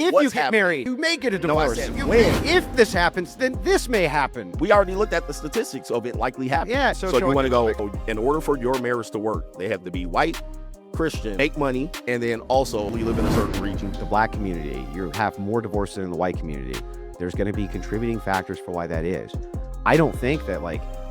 if what's you get happening. married, you may get a No, I divorce. said when. If this happens, then this may happen. We already looked at the statistics of it likely happening. Yeah, So so you want to go, in order for your marriage to work, they have to be white, Christian, make money, and then also we live in a certain region. The black community, you have more divorces than the white community. There's going to be contributing factors for why that is. I don't think that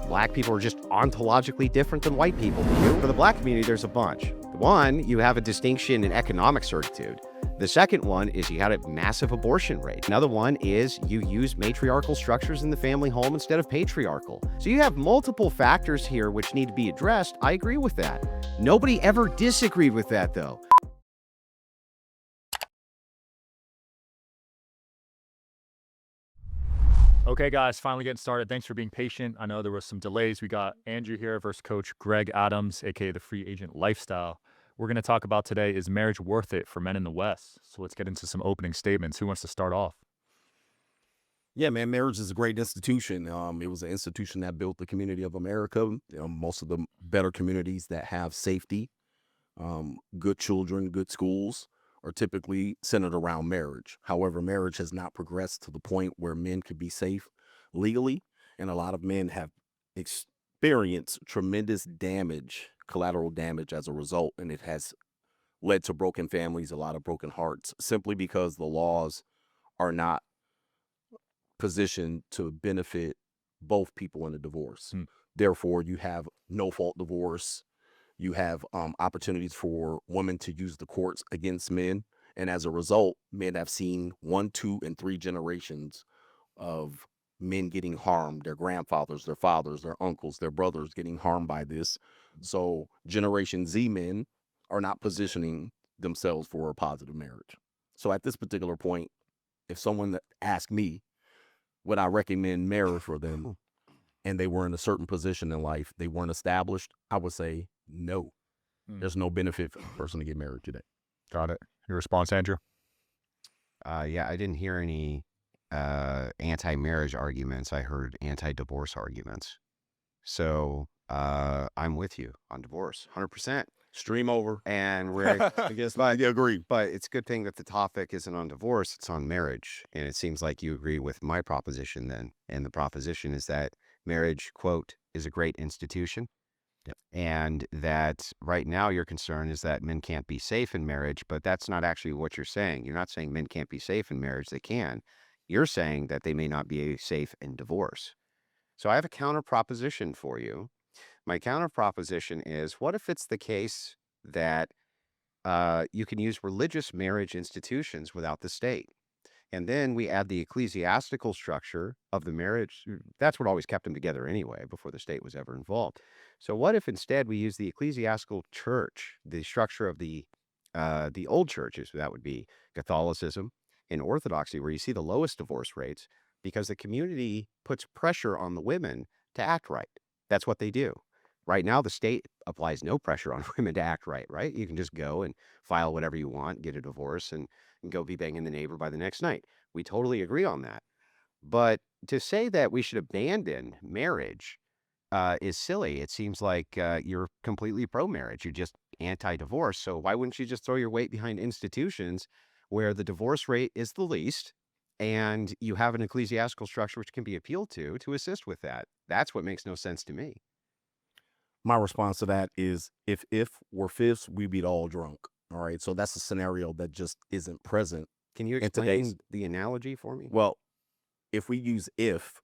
black people are just ontologically different than white people. For the black community, there's a bunch. One, you have a distinction in economic certitude. The second one is you had a massive abortion rate. Another one is you use matriarchal structures in the family home instead of patriarchal. So you have multiple factors here which need to be addressed. I agree with that. Nobody ever disagreed with that, though. Okay, guys, finally getting started. Thanks for being patient. I know there was some delays. We got Andrew here versus Coach Greg Adams, aka the Free Agent Lifestyle. We're going to talk about today, is marriage worth it for men in the West? So let's get into some opening statements. Who wants to start off? Yeah, man, marriage is a great institution. It was an institution that built the community of America. Most of the better communities that have safety, good children, good schools are typically centered around marriage. However, marriage has not progressed to the point where men could be safe legally, and a lot of men have experienced tremendous damage, collateral damage as a result, and it has led to broken families, a lot of broken hearts, simply because the laws are not positioned to benefit both people in a divorce. Therefore, you have no-fault divorce. You have opportunities for women to use the courts against men. And as a result, men have seen 1, 2, and 3 generations of men getting harmed, their grandfathers, their fathers, their uncles, their brothers getting harmed by this. So Generation Z men are not positioning themselves for a positive marriage. So at this particular point, if someone asked me, would I recommend marriage for them, and they were in a certain position in life, they weren't established, I would say no. There's no benefit for a person to get married today. Got it. Your response, Andrew? Yeah, I didn't hear any anti-marriage arguments. I heard anti-divorce arguments. So I'm with you on divorce, 100%. Stream over. And we're, I guess I agree. but it's a good thing that the topic isn't on divorce, it's on marriage. And it seems like you agree with my proposition then. And the proposition is that marriage, quote, is a great institution. Yep. And that right now your concern is that men can't be safe in marriage, but that's not actually what you're saying. You're not saying men can't be safe in marriage. They can. You're saying that they may not be safe in divorce. So I have a counter proposition for you. My counter proposition is, what if it's the case that you can use religious marriage institutions without the state? And then we add the ecclesiastical structure of the marriage. That's what always kept them together anyway, before the state was ever involved. So what if instead we use the ecclesiastical church, the structure of the old churches? That would be Catholicism and Orthodoxy, where you see the lowest divorce rates, because the community puts pressure on the women to act right. That's what they do. Right now, the state applies no pressure on women to act right, right? You can just go and file whatever you want, get a divorce, and go be banging the neighbor by the next night. We totally agree on that. But to say that we should abandon marriage is silly. It seems like you're completely pro-marriage. You're just anti-divorce. So why wouldn't you just throw your weight behind institutions where the divorce rate is the least, and you have an ecclesiastical structure which can be appealed to assist with that? That's what makes no sense to me. My response to that is, if we're fifths, we beat all drunk. All right. So that's a scenario that just isn't present. Can you explain the analogy for me? Well, if we use if,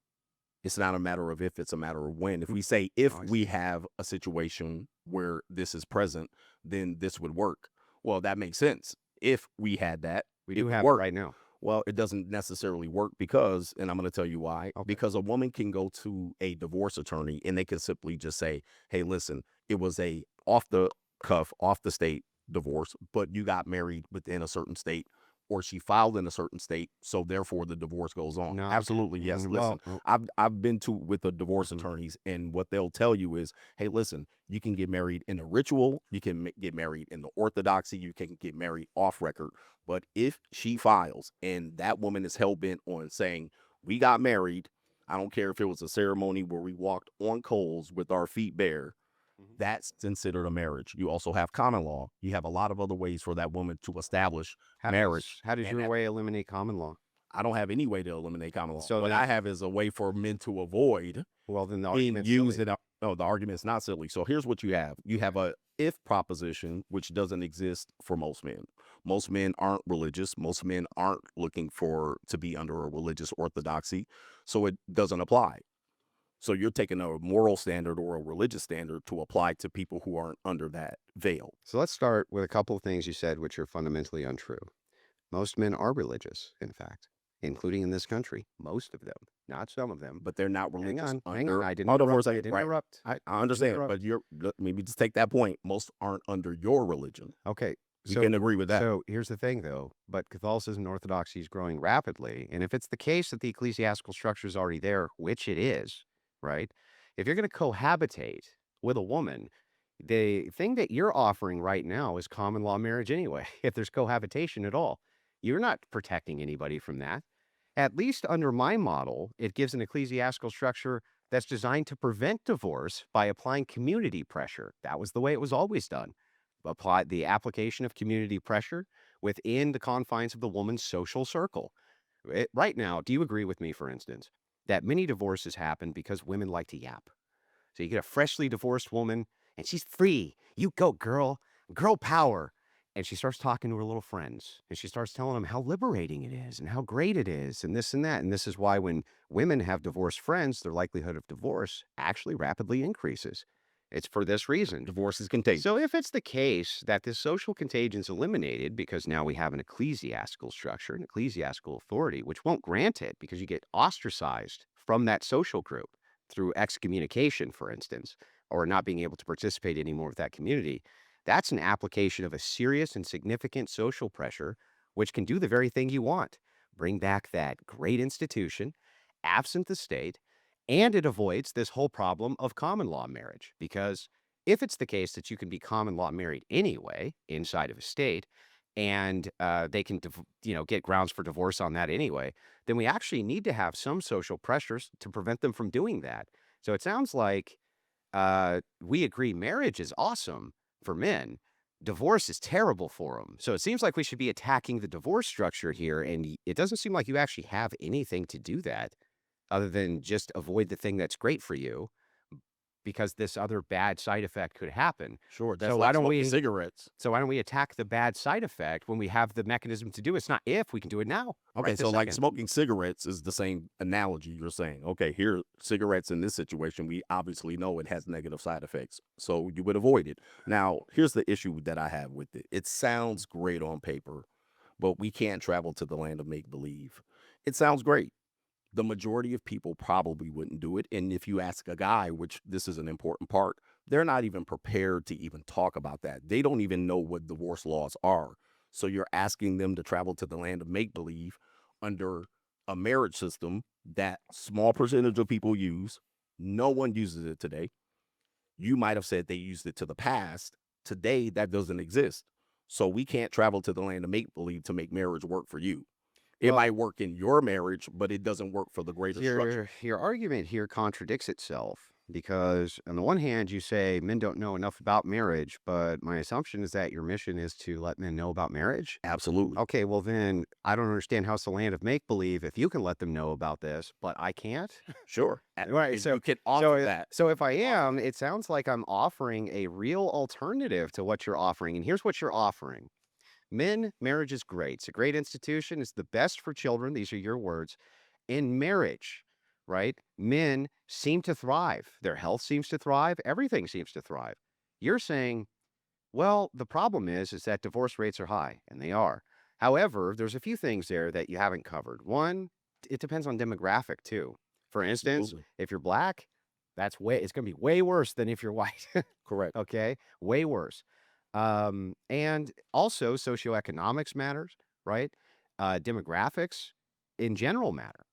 it's not a matter of if, it's a matter of when. If we say, if we have a situation where this is present, then this would work. Well, that makes sense. If we had that, we do have it right now. Well, it doesn't necessarily work because, and I'm going to tell you why, because a woman can go to a divorce attorney and they can simply just say, hey, listen, it was a off the cuff, off the state divorce, but you got married within a certain state, or she filed in a certain state, so therefore the divorce goes on. No. Absolutely, yes. Listen, I've been with the divorce attorneys, and what they'll tell you is, hey, listen, you can get married in a ritual, you can get married in the orthodoxy, you can get married off record, but if she files and that woman is hell-bent on saying, we got married, I don't care if it was a ceremony where we walked on coals with our feet bare, That's considered a marriage. You also have common law. You have a lot of other ways for that woman to establish How marriage. how does And your that, way eliminate common law? I don't have any way to eliminate common law. So What then, I have is a way for men to avoid well, then the being argument's used silly. in no, the argument is not silly. So here's what you have. You have a if proposition, which doesn't exist for most men. Most men aren't religious. Most men aren't looking to be under a religious orthodoxy. So it doesn't apply. So you're taking a moral standard or a religious standard to apply to people who aren't under that veil. So let's start with a couple of things you said which are fundamentally untrue. Most men are religious, in fact, including in this country. Most of them, not some of them. But they're not Hang religious. on, hang under, on. I didn't hold on for a interrupt. I second. didn't Right. interrupt. I understand, interrupt. but maybe just take that point. Most aren't under your religion. Okay. You can agree with that. So here's the thing, though. But Catholicism and Orthodoxy is growing rapidly. And if it's the case that the ecclesiastical structure is already there, which it is, right? If you're going to cohabitate with a woman, the thing that you're offering right now is common law marriage anyway, if there's cohabitation at all. You're not protecting anybody from that. At least under my model, it gives an ecclesiastical structure that's designed to prevent divorce by applying community pressure. That was the way it was always done. Apply the application of community pressure within the confines of the woman's social circle. Right now, do you agree with me, for instance, that many divorces happen because women like to yap? So you get a freshly divorced woman and she's free. You go, girl, girl power. And she starts talking to her little friends and she starts telling them how liberating it is and how great it is and this and that. And this is why when women have divorced friends, their likelihood of divorce actually rapidly increases. It's for this reason. Divorce is contagious. So if it's the case that this social contagion is eliminated because now we have an ecclesiastical structure, an ecclesiastical authority, which won't grant it because you get ostracized from that social group through excommunication, for instance, or not being able to participate anymore with that community, that's an application of a serious and significant social pressure, which can do the very thing you want. Bring back that great institution, absent the state, and it avoids this whole problem of common law marriage. Because if it's the case that you can be common law married anyway inside of a state, and they can, get grounds for divorce on that anyway, then we actually need to have some social pressures to prevent them from doing that. So it sounds like we agree marriage is awesome for men. Divorce is terrible for them. So it seems like we should be attacking the divorce structure here. And it doesn't seem like you actually have anything to do that other than just avoid the thing that's great for you because this other bad side effect could happen. Sure. That's So like why don't smoking we cigarettes. so why don't we attack the bad side effect when we have the mechanism to do it? It's not if, we can do it now. Okay, right so this like second. smoking cigarettes is the same analogy you're saying. Okay, here, cigarettes in this situation, we obviously know it has negative side effects. So you would avoid it. Now, here's the issue that I have with it. It sounds great on paper, but we can't travel to the land of make believe. It sounds great. The majority of people probably wouldn't do it. And if you ask a guy, which this is an important part, they're not even prepared to even talk about that. They don't even know what divorce laws are. So you're asking them to travel to the land of make believe under a marriage system that small percentage of people use. No one uses it today. You might have said they used it to the past. Today, that doesn't exist. So we can't travel to the land of make believe to make marriage work for you. It Well, might work in your marriage, but it doesn't work for the greater structure. your argument here contradicts itself because on the one hand you say men don't know enough about marriage, but my assumption is that your mission is to let men know about marriage. Absolutely. Okay, well then I don't understand how it's the land of make believe if you can let them know about this, but I can't. Sure. Right. And So you can offer so that. so if I am, it sounds like I'm offering a real alternative to what you're offering. And here's what you're offering. Men, marriage is great. It's a great institution. It's the best for children. These are your words. In marriage, right? Men seem to thrive. Their health seems to thrive. Everything seems to thrive. You're saying, well, the problem is that divorce rates are high, and they are. However, there's a few things there that you haven't covered. One, it depends on demographic too. For instance, Absolutely. if you're black, it's going to be way worse than if you're white. Correct. Okay, way worse. And also socioeconomics matters, right? Demographics in general matter.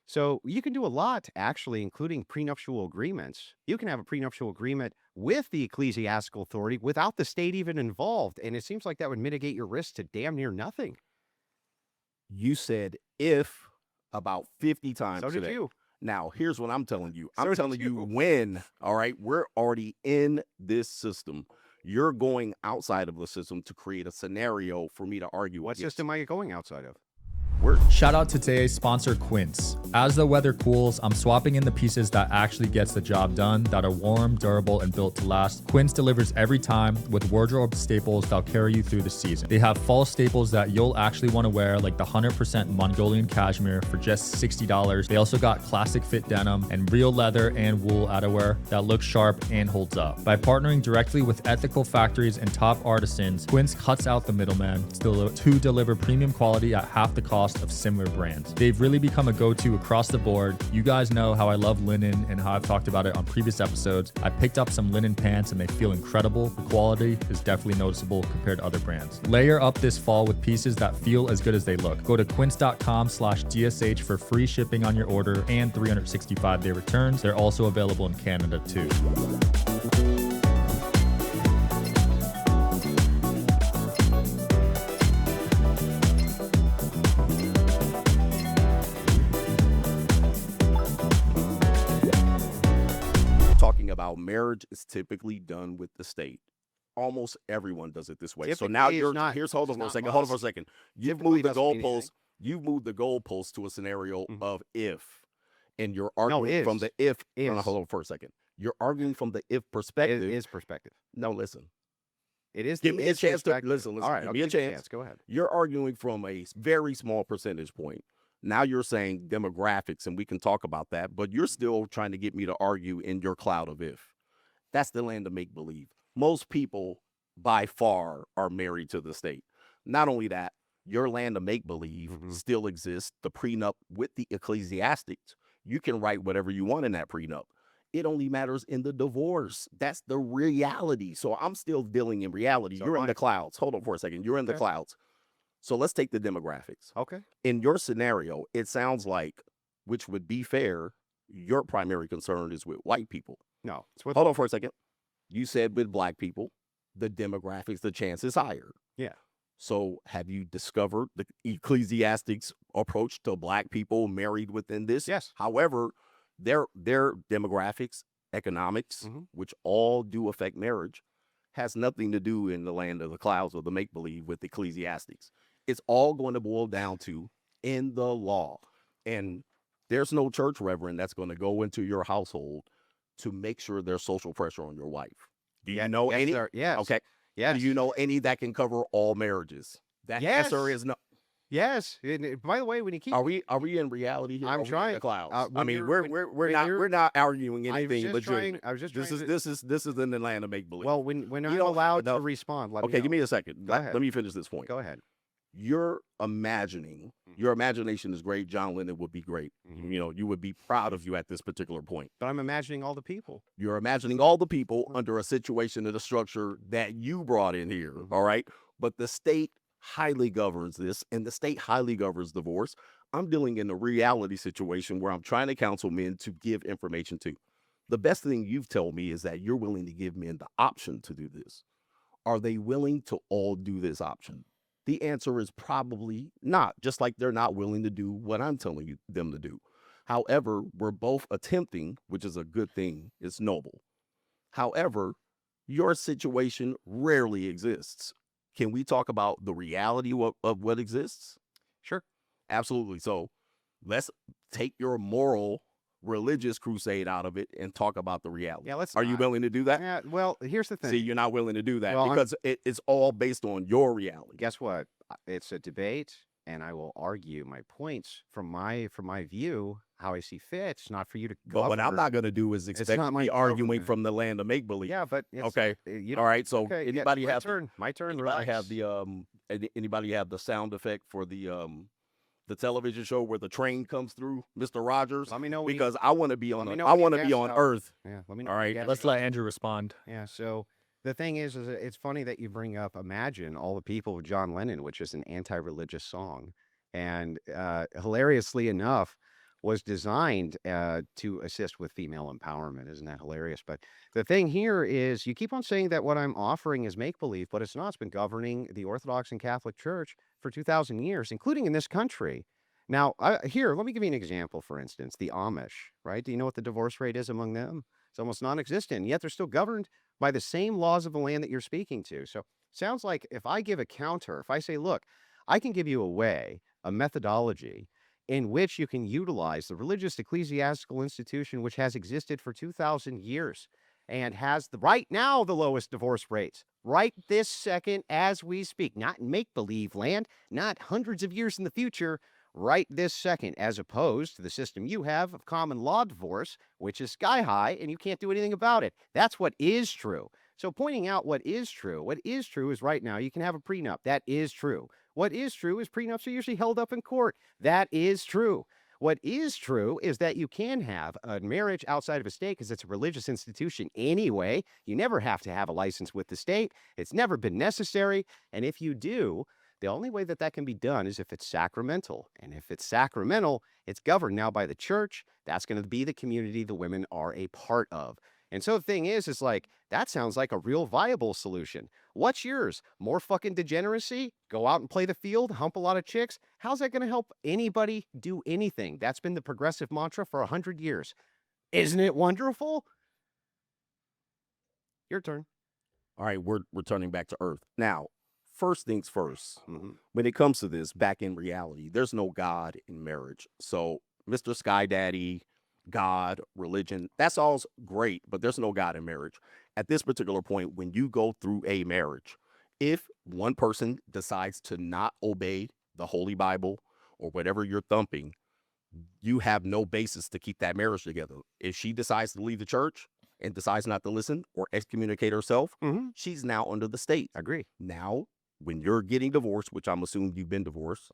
So you can do a lot, actually, including prenuptial agreements. You can have a prenuptial agreement with the ecclesiastical authority without the state even involved. And it seems like that would mitigate your risk to damn near nothing. You said if about 50 times So did today. you. Now, here's what I'm telling you. So I'm did telling you you. when, all right, we're already in this system. You're going outside of the system to create a scenario for me to argue What against. system am I going outside of? Shout out to today's sponsor, Quince. As the weather cools, I'm swapping in the pieces that actually gets the job done, that are warm, durable, and built to last. Quince delivers every time with wardrobe staples that'll carry you through the season. They have fall staples that you'll actually want to wear, like the 100% Mongolian cashmere for just $60. They also got classic fit denim and real leather and wool outerwear that looks sharp and holds up. By partnering directly with ethical factories and top artisans, Quince cuts out the middleman to deliver premium quality at half the cost of similar brands. They've really become a go-to across the board. You guys know how I love linen and how I've talked about it on previous episodes. I picked up some linen pants and they feel incredible. The quality is definitely noticeable compared to other brands. Layer up this fall with pieces that feel as good as they look. Go to quince.com/DSH for free shipping on your order and 365-day returns. They're also available in Canada too. Talking about marriage is typically done with the state. Almost everyone does it this way. So now Typically, it's you're not- here's hold on it's for a not second. Hold on for a must. second. You've Typically moved the doesn't mean anything. goalposts. You've moved the goalposts to a scenario Mhm. of if, and you're arguing from is. the if. No, Is. hold on for a second. You're arguing from the if It perspective. is perspective. No, listen. It is. Give me a is chance to perspective. listen. All right, Give I'll me a give you chance. Go ahead. You're arguing from a very small percentage point. Now you're saying demographics, and we can talk about that, but you're still trying to get me to argue in your cloud of if. That's the land of make believe. Most people, by far, are married to the state. Not only that, your land of make believe Mhm. still exists. The prenup with the ecclesiastics, you can write whatever you want in that prenup. It only matters in the divorce. That's the reality. So I'm still dealing in reality. So You're am in I. the clouds. Hold on for a second. You're in the Okay. clouds. So let's take the demographics. Okay. In your scenario, it sounds like, which would be fair, your primary concern is with white people. No, it's with. Hold on for a second. You said with black people, the demographics, the chance is higher. Yeah. So have you discovered the ecclesiastics approach to black people married within this? Yes. However, their demographics, economics, Mhm. which all do affect marriage, has nothing to do in the land of the clouds or the make-believe with ecclesiastics. It's all going to boil down to in the law. And there's no church reverend that's going to go into your household to make sure there's social pressure on your wife. Do you know yes, any? sir. Yes. Okay. Yes. Do you know any that can cover all marriages? That answer Yes. is no. Yes. And by the way, when you keep. Are we in reality here? I'm Are we in trying. the clouds. I when mean, you're- we're when not you're- we're not arguing I was anything just legitimate. trying. I was just trying. This is in the land of make believe. Well, when I'm know, allowed no. to respond, let me Okay, know. give me a second. Go ahead. Let me finish this point. Go ahead. You're imagining. Your imagination is great. John Lennon would be great. Mhm. You know, you would be proud of you at this particular point. But I'm imagining all the people. You're imagining all the people under a situation and a structure that you brought in here. Mhm. All right. But the state highly governs this, and the state highly governs divorce. I'm dealing in a reality situation where I'm trying to counsel men to give information to. The best thing you've told me is that you're willing to give men the option to do this. Are they willing to all do this option? The answer is probably not, just like they're not willing to do what I'm telling them to do. However, we're both attempting, which is a good thing. It's noble. However, your situation rarely exists. Can we talk about the reality of what exists? Sure. Absolutely. So let's take your moral religious crusade out of it and talk about the reality. Yeah, let's Are you not. willing to do that? Yeah. Well, here's the thing. See, you're not willing to do that Well, because it's all based on your reality. Guess what? It's a debate, and I will argue my points from my view, how I see fit. It's not for you to. But what I'm govern. not going to do is expect not to my be arguing government. from the land of make believe. Yeah, but it's, Okay. You All right. So okay, anybody my have turn? My turn. anybody have relax. anybody have the sound effect for the television show where the train comes through, Mr. Rogers? Let me know when you- Because I want to be on let me a- know I when you want to be gas on out. Earth. Yeah. Let me know. All when right, you gas Let's out. let Andrew respond. Yeah. So the thing is it's funny that you bring up "Imagine All the People" of John Lennon, which is an anti-religious song, and hilariously enough, was designed to assist with female empowerment. Isn't that hilarious? But the thing here is, you keep on saying that what I'm offering is make believe, but it's not. It's been governing the Orthodox and Catholic Church for 2,000 years, including in this country. Now, here, let me give you an example, for instance, the Amish, right? Do you know what the divorce rate is among them? It's almost non-existent, yet they're still governed by the same laws of the land that you're speaking to. So, sounds like if I give a counter, if I say, look, I can give you a way, a methodology in which you can utilize the religious ecclesiastical institution, which has existed for 2,000 years and has right now the lowest divorce rates, right this second as we speak, not in make believe land, not hundreds of years in the future, right this second, as opposed to the system you have of common law divorce, which is sky high and you can't do anything about it. That's what is true. So, pointing out what is true is right now you can have a prenup. That is true. What is true is prenups are usually held up in court. That is true. What is true is that you can have a marriage outside of a state because it's a religious institution anyway. You never have to have a license with the state. It's never been necessary. And if you do, the only way that that can be done is if it's sacramental. And if it's sacramental, it's governed now by the church. That's going to be the community the women are a part of. And so the thing is like, that sounds like a real viable solution. What's yours? More fucking degeneracy? Go out and play the field, hump a lot of chicks? How's that going to help anybody do anything? That's been the progressive mantra for 100 years. Isn't it wonderful? Your turn. All right, we're returning back to earth. Now, first things first, Mhm. when it comes to this, back in reality, there's no God in marriage. So, Mr. Sky Daddy, God, religion, that's all great, but there's no God in marriage. At this particular point, when you go through a marriage, if one person decides to not obey the Holy Bible or whatever you're thumping, you have no basis to keep that marriage together. If she decides to leave the church and decides not to listen or excommunicate herself, Mhm. she's now under the state. Agree. Now, when you're getting divorced, which I'm assuming you've been divorced,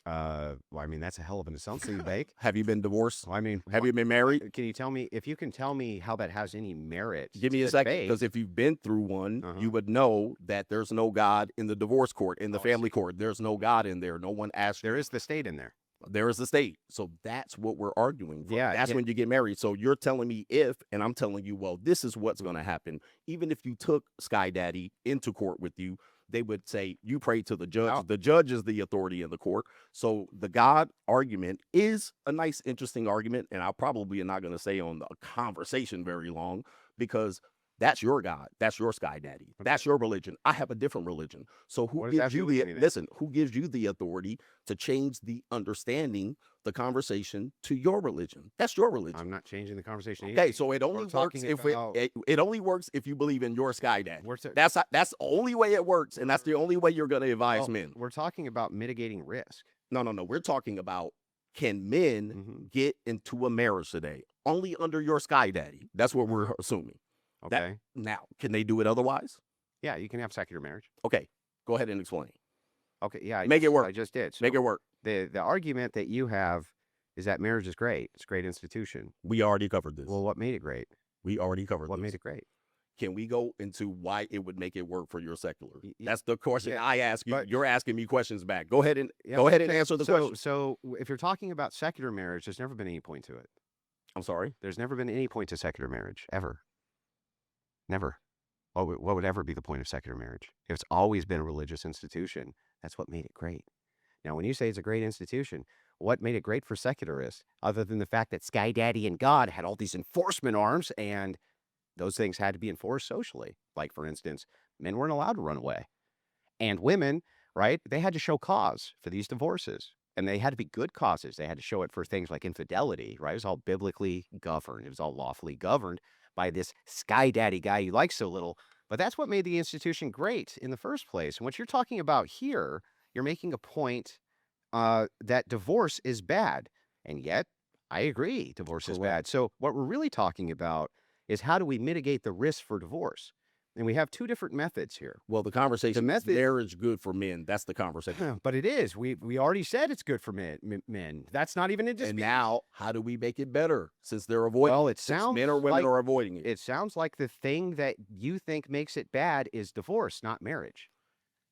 Well, I mean, that's a hell of an assumption to make. have you been divorced? Well, I mean, Have you been married? can you tell me if you can tell me how that has any merit? Give me to a the second, faith? because if you've been through one, Uh-huh. you would know that there's no God in the divorce court, in the Oh, I family see. court. There's no God in there. No one asked. There is the state in there. There is the state. So that's what we're arguing for. Yeah, That's yeah. when you get married. So you're telling me if, and I'm telling you, well, this is what's going to happen. Even if you took Sky Daddy into court with you, they would say you pray to the judge. Oh. The judge is the authority in the court. So the God argument is a nice, interesting argument. And I probably am not going to stay on the conversation very long because that's your God. That's your Sky Daddy. That's your religion. I have a different religion. So who What does that gives have to you do with the anything? listen? Who gives you the authority to change the understanding, the conversation to your religion? That's your religion. I'm not changing the conversation. Okay, so it only We're works talking if about- it only works if you believe in your Sky Daddy. We're ta- That's the only way it works, and that's the only way you're going to advise Oh, men. We're talking about mitigating risk. No. We're talking about, can men Mhm. get into a marriage today only under your Sky Daddy? That's what we're assuming. Okay. Now, can they do it otherwise? Yeah, you can have secular marriage. Okay, go ahead and explain. Okay. Yeah. Make it work. I just did. Make So it work. the argument that you have is that marriage is great. It's a great institution. We already covered this. Well, what made it great? We already covered What this. made it great? Can we go into why it would make it work for your secular? Y- That's the question yeah, I ask you. but- You're asking me questions back. Go ahead and Yeah, go ahead and okay, answer the so, question. So if you're talking about secular marriage, there's never been any point to it. I'm sorry. There's never been any point to secular marriage, ever. Never. What would ever be the point of secular marriage? If it's always been a religious institution, that's what made it great. Now, when you say it's a great institution, what made it great for secularists, other than the fact that Sky Daddy and God had all these enforcement arms and those things had to be enforced socially? Like, for instance, men weren't allowed to run away. And women, right, they had to show cause for these divorces. And they had to be good causes. They had to show it for things like infidelity, right? It was all biblically governed. It was all lawfully governed by this Sky Daddy guy you like so little. But that's what made the institution great in the first place. And what you're talking about here, you're making a point that divorce is bad. And yet, I agree, divorce is Correct. bad. So what we're really talking about is how do we mitigate the risk for divorce? And we have two different methods here. Well, the conversation method- is marriage good for men. That's the conversation. But it is. We already said it's good for men. That's not even a dispute. And now, how do we make it better since they're avoiding? Well, it since sounds men or women like- are avoiding it. It sounds like the thing that you think makes it bad is divorce, not marriage.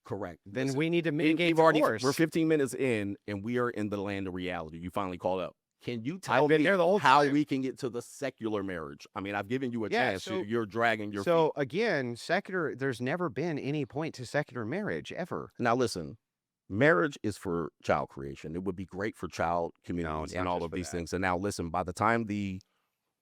Correct. Then Listen, we need to mitigate we're divorce. 15 minutes in, and we are in the land of reality. You finally called up. Can you tell I've been me there the whole how time. we can get to the secular marriage? I mean, I've given you a Yeah, chance. so- You're dragging your So again, secular. There's never been any point to secular marriage ever. feet. Now, listen. Marriage is for child creation. It would be great for child communities it's and not all just of for these that. things. And now, listen, by the time the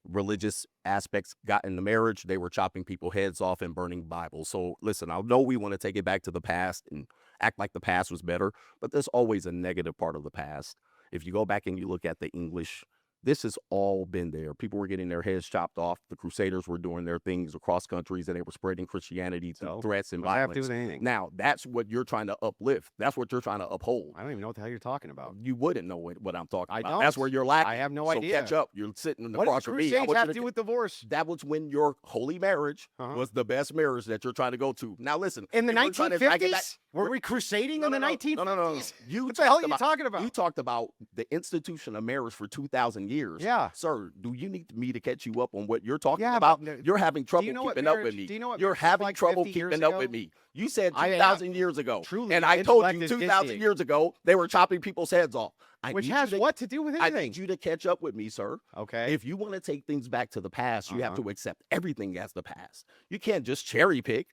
religious aspects got into marriage, they were chopping people's heads off and burning Bibles. So, listen, I know we want to take it back to the past and act like the past was better, but there's always a negative part of the past. If you go back and you look at the English, this has all been there. People were getting their heads chopped off. The Crusaders were doing their things across countries, and they were spreading Christianity through So, threats and what's that have to do violence. with anything? Now, that's what you're trying to uplift. That's what you're trying to uphold. I don't even know what the hell you're talking about. You wouldn't know what I'm talking I about. That's don't. where you're lacking. I have no so idea. catch up. You're sitting What does across the from me. I Crusades want have you to do with divorce? That was when your holy marriage Uh-huh. was the best marriage that you're trying to go to. Now, listen. In the if we're trying to drag it back- 1950s? Were we crusading in the 1950s? No. You What the hell are talked you talking about? You talked about the institution of marriage for 2,000 years. Yeah. Sir, do you need me to catch you up on what you're talking Yeah, about? but no- You're having trouble know what keeping up with marriage- me. do you know what You're marriage was having like trouble 50 years keeping up ago? with me. You said I am 2,000 years ago. truly And I told intellect you is 2,000 dizzying. years ago, they were chopping people's heads off. Which need you has to- what to do with I anything? need you to catch up with me, sir. Okay. If you want to take things back to the past, you have Uh-huh. to accept everything as the past. You can't just cherry pick.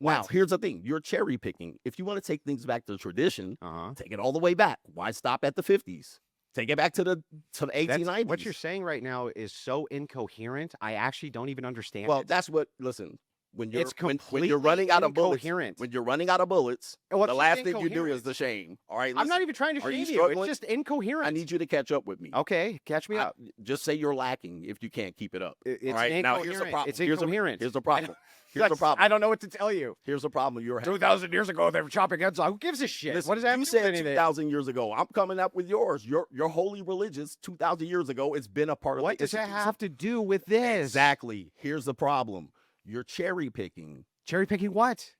Now, What? here's the thing. You're cherry picking. If you want to take things back to tradition, Uh-huh. take it all the way back. Why stop at the 50s? Take it back to the 1890s. What you're saying right now is so incoherent. I actually don't even understand Well, it. that's what, listen, when you're, It's when completely you're running out of bullets, incoherent. when you're running out of bullets, And what's the just last thing you do incoherent? is the shame. All right, I'm not listen, even trying to are you shame you. It's struggling? just incoherent. I need you to catch up with me. Okay, catch me up. Just say you're lacking if you can't keep it up. It's all right, now here's the incoherent. problem. It's incoherent. Here's the problem. Here's the problem. I don't know what to tell you. Here's the problem you're having. 2,000 years ago, they were chopping heads off. Who gives a shit? Listen, what does that have you to do with said anything? 2,000 years ago. I'm coming up with yours. Your holy religious 2,000 years ago. It's been a part of What the does that institution. have to do with this? Exactly. Here's the problem. You're cherry picking. Cherry picking what?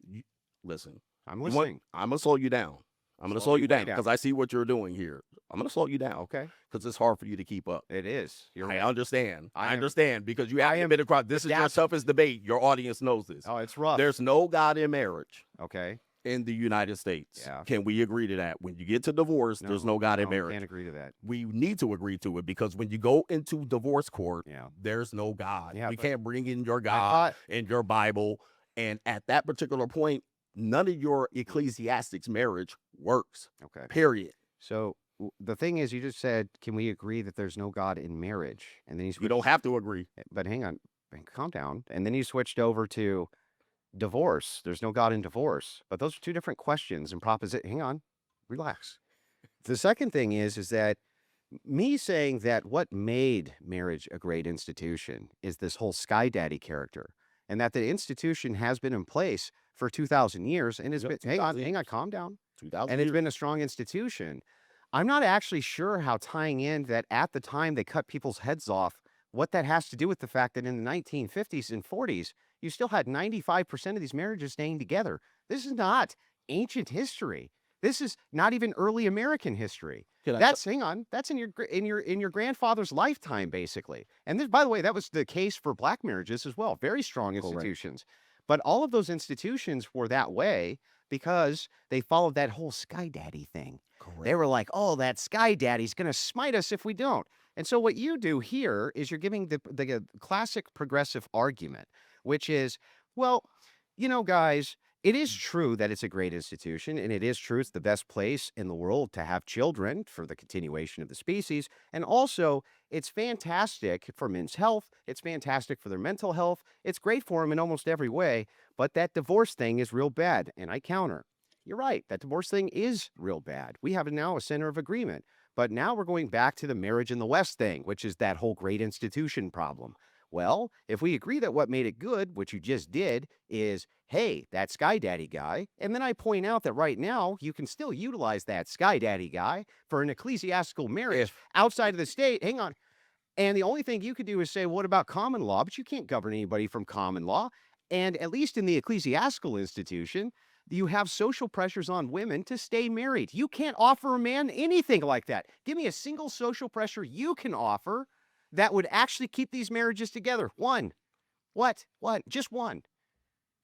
Listen, I'm listening. I'm gonna slow you down. I'm gonna Slow slow me you way down down. because I see what you're doing here. I'm gonna slow you down Okay, because it's hard for you to keep up. it is. You're I right. understand. I I am- understand because you I haven't am been across. This is your adapting. toughest debate. Your audience knows this. Oh, it's rough. There's no God in marriage Okay. in the United States. Yeah. Can we agree to that? When you get to divorce, there's no God in No, marriage. can't agree to that. We need to agree to it because when you go into divorce court, Yeah. there's no God. Yeah, we but can't bring in your I God thought and your Bible. And at that particular point, none of your ecclesiastics marriage works. okay. Period. So the thing is, you just said, can we agree that there's no God in marriage? And then you You switched, don't have to agree. but hang on, calm down. And then you switched over to divorce. There's no God in divorce. But those are two different questions and proposition. Hang on, relax. The second thing is that me saying that what made marriage a great institution is this whole sky daddy character, and that the institution has been in place for 2,000 years and has Yep, been, 2,000 hang on, years. calm down. 2000 And it's years. been a strong institution. I'm not actually sure how tying in that at the time they cut people's heads off, what that has to do with the fact that in the 1950s and 40s, you still had 95% of these marriages staying together. This is not ancient history. This is not even early American history. Can I- That's hang on. That's in your grandfather's lifetime, basically. And this, by the way, that was the case for black marriages as well. Very strong Correct. institutions. But all of those institutions were that way because they followed that whole sky daddy thing. They were like, oh, that sky daddy's going to smite us if we don't. And so what you do here is you're giving the classic progressive argument, which is, well, you know, guys, it is true that it's a great institution, and it is true it's the best place in the world to have children for the continuation of the species. And also, it's fantastic for men's health. It's fantastic for their mental health. It's great for them in almost every way. But that divorce thing is real bad. And I counter. You're right. That divorce thing is real bad. We have now a center of agreement. But now we're going back to the marriage in the West thing, which is that whole great institution problem. Well, if we agree that what made it good, which you just did, is, hey, that Sky Daddy guy, and then I point out that right now you can still utilize that Sky Daddy guy for an ecclesiastical marriage outside of the state. Hang on. And the only thing you could do is say, what about common law? But you can't govern anybody from common law. And at least in the ecclesiastical institution, you have social pressures on women to stay married. You can't offer a man anything like that. Give me a single social pressure you can offer that would actually keep these marriages together. One. What? What? Just one.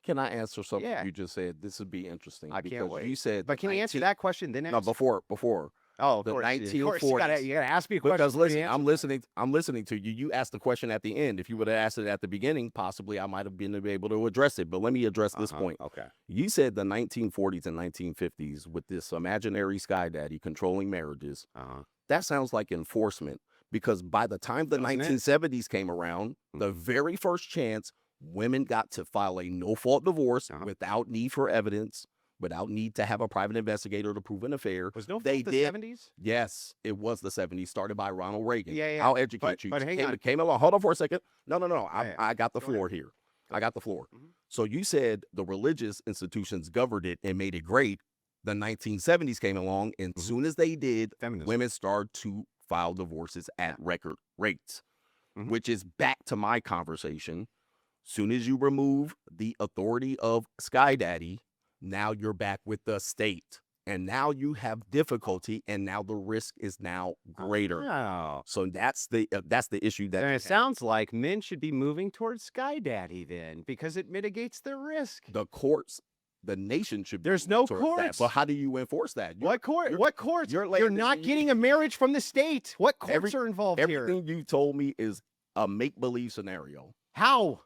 Can I answer something Yeah. you just said? This would be interesting. I can't because wait. You said, But can you answer 19 that question then? No, ask- before. Oh, of The course. Of course, 1940s. you gotta ask me a question. Because before you listen, answer I'm that. listening. I'm listening to you. You asked the question at the end. If you would have asked it at the beginning, possibly I might have been able to address it. But let me address this point. Okay. You said the 1940s and 1950s with this imaginary sky daddy controlling marriages. That sounds like enforcement, because by the time the Doesn't it? 1970s came around, the very first chance women got to file a no-fault divorce without need for evidence, without need to have a private investigator to prove an affair. Was no They fault the did. 70s? Yes, it was the 70s, started by Ronald Reagan. Yeah, yeah. I'll educate you. But hang on. Came along. Hold on for a second. No. Yeah. I got the Go floor ahead. here. I got the floor. Mhm. So you said the religious institutions governed it and made it great. The 1970s came along, and as soon as they did, Feminism. women started to file divorces at record rates, Mhm. which is back to my conversation. Soon as you remove the authority of Sky Daddy, now you're back with the state. And now you have difficulty, and now the risk is now greater. Oh. So that's the issue that And you it have. sounds like men should be moving towards Sky Daddy then, because it mitigates their risk. The courts, the nation should be There's moving no towards that. courts. But how do you enforce that? What court? What courts? you're You're laying not this- getting a marriage from the state. What courts are involved here? Everything you told me is a make-believe scenario. How?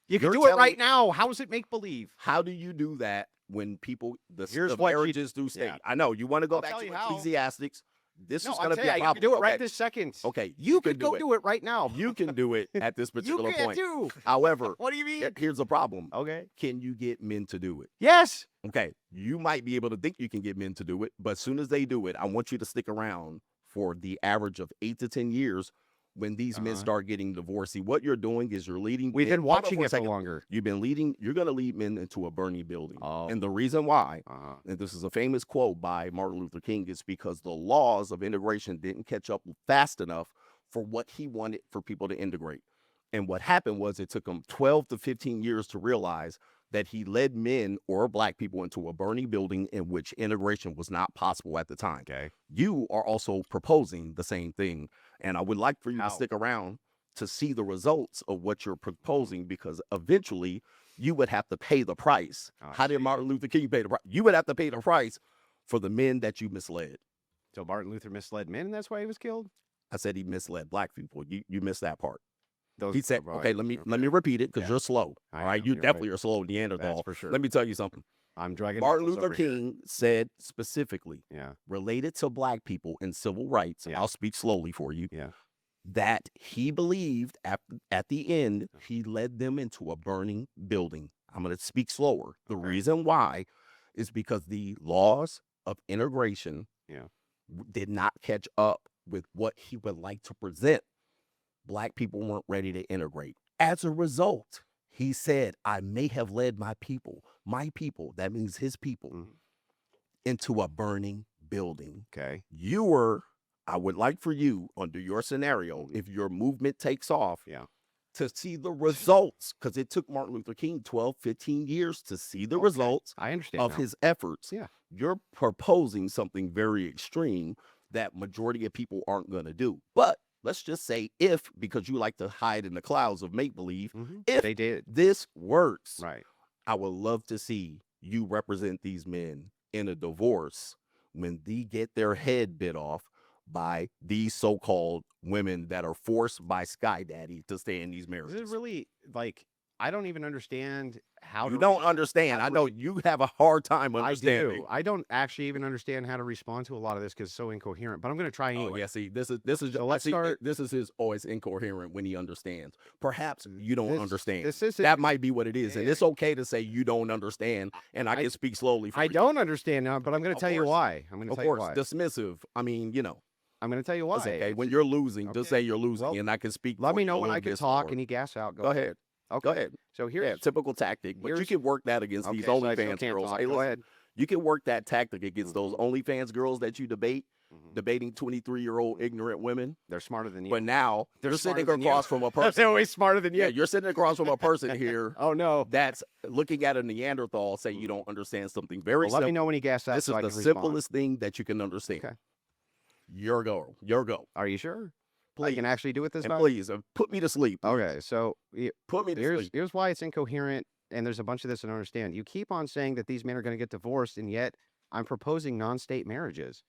You can You're do it telling right me- now. How is it make believe? How do you do that when people Here's the what you- marriages through state? yeah. I know you want to go I'll back tell to you how. ecclesiastics. This No, is I'm going to be telling a you, you problem. can do it right Okay. this second. Okay, You can could go it. do it right now. You can do it at this You particular can't point. do. However, What do you mean? here's the problem. Okay. Can you get men to do it? Yes. Okay, you might be able to think you can get men to do it, but as soon as they do it, I want you to stick around for the average of 8 to 10 years when these men start getting divorced. See, what you're doing is you're leading. We've been hold on watching for a it for second. longer. You're going to lead men into a burning building. Oh. And the reason why, Uh-huh. and this is a famous quote by Martin Luther King, is because the laws of integration didn't catch up fast enough for what he wanted for people to integrate. And what happened was it took him 12 to 15 years to realize that he led men or black people into a burning building in which integration was not possible at the time. Okay. You are also proposing the same thing. And I would like for you How? to stick around to see the results of what you're proposing, because eventually you would have to pay the price. I How did see. Martin Luther King pay the price? You would have to pay the price for the men that you misled. So Martin Luther misled men, and that's why he was killed. I said he misled black people. You missed that part. Those He said, are right. okay, let me repeat it, because Yeah. you're slow. I All right, am. you You're definitely right. are slow, Neanderthal. That's for sure. Let me tell you something. I'm dragging Martin knuckles Luther over here. King said specifically, Yeah. related to black people and civil rights, and Yeah. I'll speak slowly for you, Yeah. that he believed at the end, he led them into a burning building. I'm going to speak slower. The Okay. reason why is because the laws of integration Yeah. did not catch up with what he would like to present. Black people weren't ready to integrate. As a result, he said, I may have led my people, that means his people, Mhm. into a burning building. Okay. I would like for you, under your scenario, if your movement takes off, Yeah. to see the results, because it took Martin Luther King 12, 15 years to see the Okay. results I understand of now. his efforts. Yeah. You're proposing something very extreme that majority of people aren't going to do. But let's just say if, because you like to hide in the clouds of make-believe, Mhm. if They did. this works, Right. I would love to see you represent these men in a divorce when they get their head bit off by these so-called women that are forced by Sky Daddy to stay in these Is marriages. it really like I don't even understand how You to don't understand. how I to know you have a hard time I understanding. do. I don't actually even understand how to respond to a lot of this because it's so incoherent. But I'm going to try Oh anyway. yeah, see, this is So I let's see, start- This is his always incoherent when he understands. Perhaps you don't This- understand. This is That might be what it is, and Yeah. it's okay to say you don't understand, and I I- can speak slowly. For I you. don't understand now, but I'm going to Of tell you course. why. I'm going to Of tell you course, why. dismissive. I mean, I'm going to tell you why. that's okay. When It's- you're losing, just Okay. say you're losing, Well, and I can speak. let for me you know a when I little can bit talk more. and you gas out. Go ahead. Okay. Go ahead. So Yeah, here's typical tactic, but you here's- can work that against these okay, so I still OnlyFans can't girls. talk. Hey, Go listen, ahead. you can work that tactic against those OnlyFans girls that you debate, Mhm. debating 23-year-old ignorant women. They're smarter than you. But now They're you're sitting smarter than you. across from a They're person. always smarter than you. Yeah, you're sitting across from a person here Oh no. that's looking at a Neanderthal, say you don't understand something very Well, let me simple. know when you gas out. This so is I the can respond. simplest thing that you can understand. Okay. Your go. Your go. Are you sure? I Please. can actually do it this And time. please, put me to sleep. Okay. So Put me to here's sleep. here's why it's incoherent, and there's a bunch of this I don't understand. You keep on saying that these men are going to get divorced, and yet I'm proposing non-state marriages.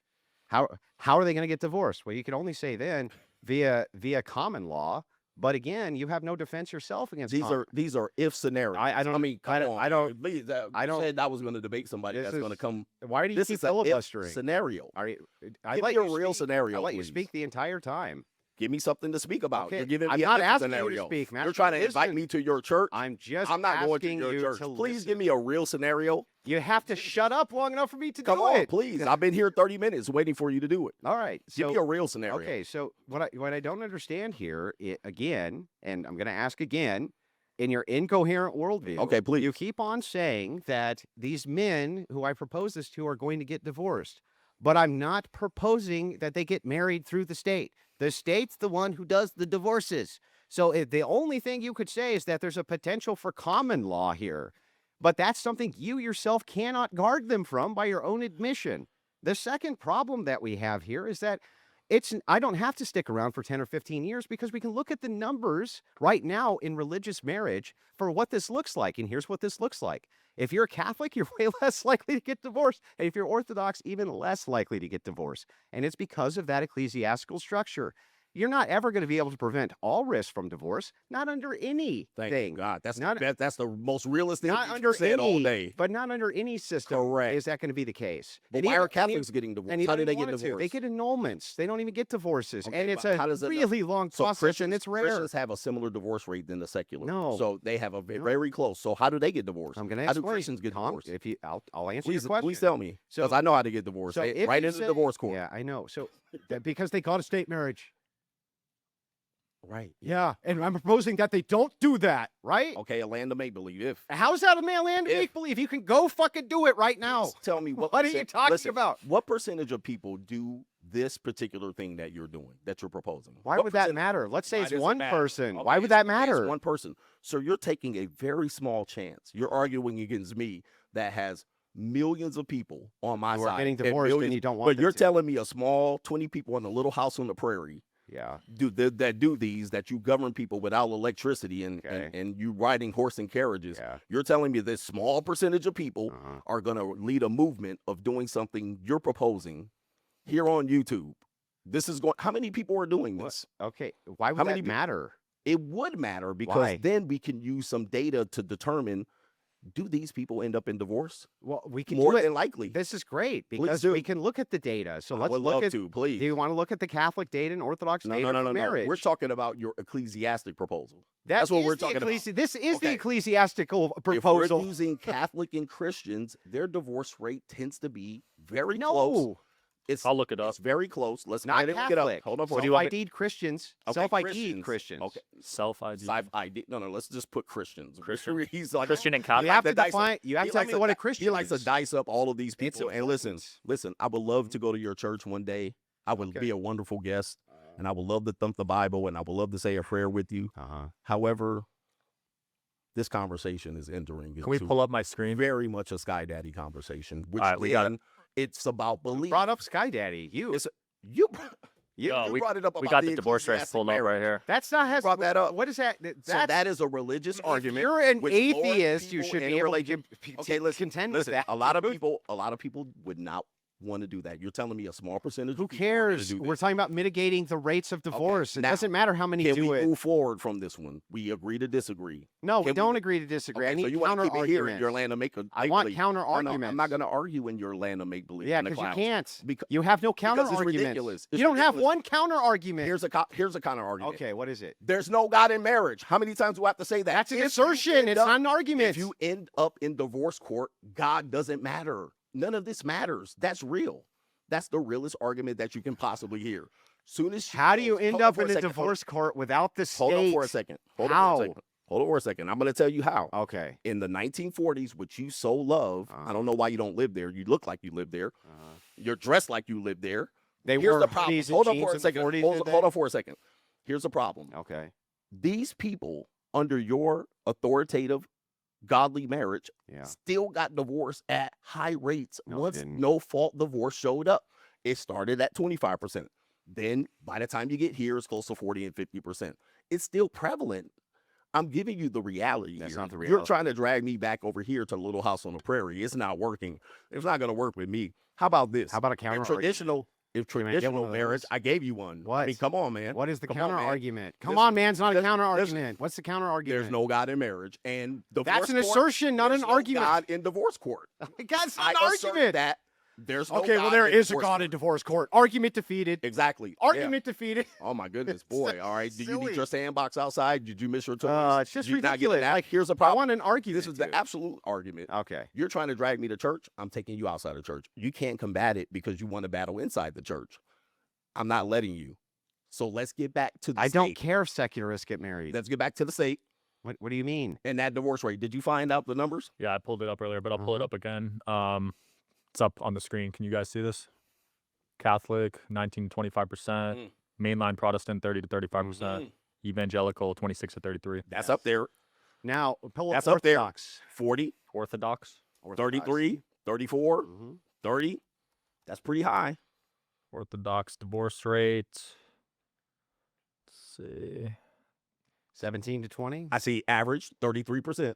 How are they going to get divorced? Well, you can only say then via common law. But again, you have no defense yourself against These are if scenarios. I don't. I mean, come on. I don't. Please, I don't. said I was going to debate somebody This that's going to is. come. Why do you This keep is a if filibustering? scenario. Are you? I Give let me a you real speak. scenario. I let you please. speak the entire time. Give me something to speak about. Okay, You're giving I'm me not a asking you to scenario. speak, man. You're trying to invite Listen. me to your church. I'm just. I'm not going to asking your you church. to Please listen. give me a real scenario. You have to shut up long enough for me to Come do on, it. please. I've been here 30 minutes waiting for you to do it. All right. Give me a real scenario. Okay, so what I don't understand here, again, and I'm going to ask again, in your incoherent worldview, Okay, please. you keep on saying that these men who I propose this to are going to get divorced, but I'm not proposing that they get married through the state. The state's the one who does the divorces. So the only thing you could say is that there's a potential for common law here, but that's something you yourself cannot guard them from by your own admission. The second problem that we have here is that I don't have to stick around for 10 or 15 years because we can look at the numbers right now in religious marriage for what this looks like. And here's what this looks like. If you're a Catholic, you're way less likely to get divorced. And if you're Orthodox, even less likely to get divorced. And it's because of that ecclesiastical structure. You're not ever going to be able to prevent all risk from divorce, not under anything. Thank you, God. That's Not- that's the most realistic thing Not you've under said all day. any, but not under any system Correct. is that going to be the case. But And why even- are and Catholics getting divorced? and How do even they get wanted to. divorced? They get annulments. They don't even get divorces, Okay, and it's but a how does it- really long So process, and it's rare. Christians have a similar divorce rate than the secular. No. So they have a No. very close. So how do they get divorced? I'm going to How do explain. Christians get Tom, divorced? If you, I'll answer Please, your question. please tell me, So- because I know how to get divorced. So if Right you into the say- divorce court. Yeah, I know. So because they call it a state marriage. Right. Yeah, and I'm proposing that they don't do that, right? Okay, a land of make believe. If How's that a man land to If- make believe? You can go fucking do it right now. Please tell me what What are you talking listen, about? What percentage of people do this particular thing that you're doing, that you're proposing? Why What would that percent- matter? Let's say Why it's does it one matter? person. Okay, Why would that it's matter? one person. So you're taking a very small chance. You're arguing against me that has millions of people on my Who are side. getting and divorced and millions- you don't want But them you're to. telling me a small 20 people in a little house on the prairie Yeah. that do these, that you govern people without electricity and, Okay. and you riding horse and carriages. Yeah. You're telling me this small percentage of people Uh-huh. are going to lead a movement of doing something you're proposing here on YouTube. This is going. How many people are doing What? this? Okay. Why would How that many matter? It would matter because Why? then we can use some data to determine, do these people end up in divorce? Well, we can More do it. than likely. This is great Please because do. we can look at the data. So I let's would look love at. to, please. Do you want to look at the Catholic data and Orthodox No, data no, no, for no, no. marriage? We're talking about your ecclesiastic proposal. That That's what is we're the talking about. This is the Okay. ecclesiastical If proposal. we're using Catholic and Christians, their divorce rate tends to be very No. close. I'll look it up. It's very close. Let's Not look it up. Catholic. Hold on for What a do you want me- Self-ID'd Christians. Okay, Self-ID'd Christians. Okay. Self-ID. ID. No, let's just put Christians. Christian. He's like Christian and You Catholic. have to to dice define. You have he to tell likes me to what a di- Christian He likes to is. dice up all of these It's people. And listen. I would love to go to your church one day. I would Okay. be a wonderful guest, and I would love to thump the Bible, and I would love to say a prayer with you. Uh-huh. However, this conversation is entering Can we into pull up my screen? very much a Sky Daddy conversation, which All right, we got again, it's about belief. Brought up Sky Daddy. You. It's you. Yo, you we- brought it up. We about got the divorce rate ecclesiastic pulled up marriage. right here. That's not has. brought that up. What is that? So That's, that is a religious if argument. you're an which Lord atheist, you people should in be able to religion- Okay, listen. contend with Listen, that. a lot of people would not want to do that. You're telling me a small percentage. Who of people are gonna cares? do We're this. talking about mitigating the rates of divorce. It now, doesn't matter how many Can do we it. move forward from this one? We agree to disagree. No, we can we- don't agree to disagree. I Okay, need so you want counter to keep it here in arguments. your land of make I want believe. counter No, arguments. I'm not going to argue in your land of make believe. Yeah, in the because you clouds. can't. Because You have no counter it's arguments. ridiculous. It's You don't have ridiculous. one counter argument. here's a counter argument. Okay, what is it? There's no God in marriage. How many times do I have to say that? That's an If you assertion. end It's up- not an argument. If you end up in divorce court, God doesn't matter. None of this matters. That's real. That's the realest argument that you can possibly hear. Soon as How do you hold end on up for in a second, divorce court without the state? Hold on for a second. Hold How? on for a second. Hold on for a second. I'm going to tell you how. Okay. In the 1940s, which you so love, I don't know why you don't live there. You look like you live there. You're dressed like you live there. They Here's wore the problem. hoodies and Hold on jeans for a in the second. 40s, Hold did they? on for a second. Here's the problem. Okay. These people, under your authoritative, godly marriage, Yeah. still got divorced at high rates No, it once didn't. no fault divorce showed up. It started at 25%. Then by the time you get here, it's close to 40 and 50%. It's still prevalent. I'm giving you the reality. That's here. not the You're reality. trying to drag me back over here to Little House on the Prairie. It's not working. It's not going to work with me. How about this? How about a counter traditional? If Can I get traditional one of marriage, those? I gave you one. I mean, What? come on, man. What is the Come on, counter man. argument? Come Listen, on, man. It's not a listen, counter listen. argument. What's the counter argument? There's no God in marriage, and That's divorce an court, assertion, not there's an no argument. God in divorce court. That's not I an assert argument. that there's no Okay, well, God there in is a divorce God court. in divorce court. Argument defeated. Exactly. Yeah. Argument defeated. Oh my goodness, It's boy! All right, do you silly. need your sandbox outside? Did you miss your toys? It's just Did you not get ridiculous. a nap? Like, Here's a I problem. want an argument. This is the too. absolute argument. Okay. You're trying to drag me to church. I'm taking you outside of church. You can't combat it because you want to battle inside the church. I'm not letting you. So let's get back to the I state. don't care if secularists get married. Let's get back to the state What do you mean? and that divorce rate. Did you find out the numbers? Yeah, I pulled it up earlier, but I'll pull it up again. It's up on the screen. Can you guys see this? Catholic, 19 to 25%. Mainline Protestant, 30 to 35%. Evangelical, 26 to 33. That's up there. Now, pull up That's up there. Orthodox. 40, Orthodox. 33, 34, Mhm. 30. That's pretty high. Orthodox divorce rate. Let's see. 17 to 20. I see average 33%.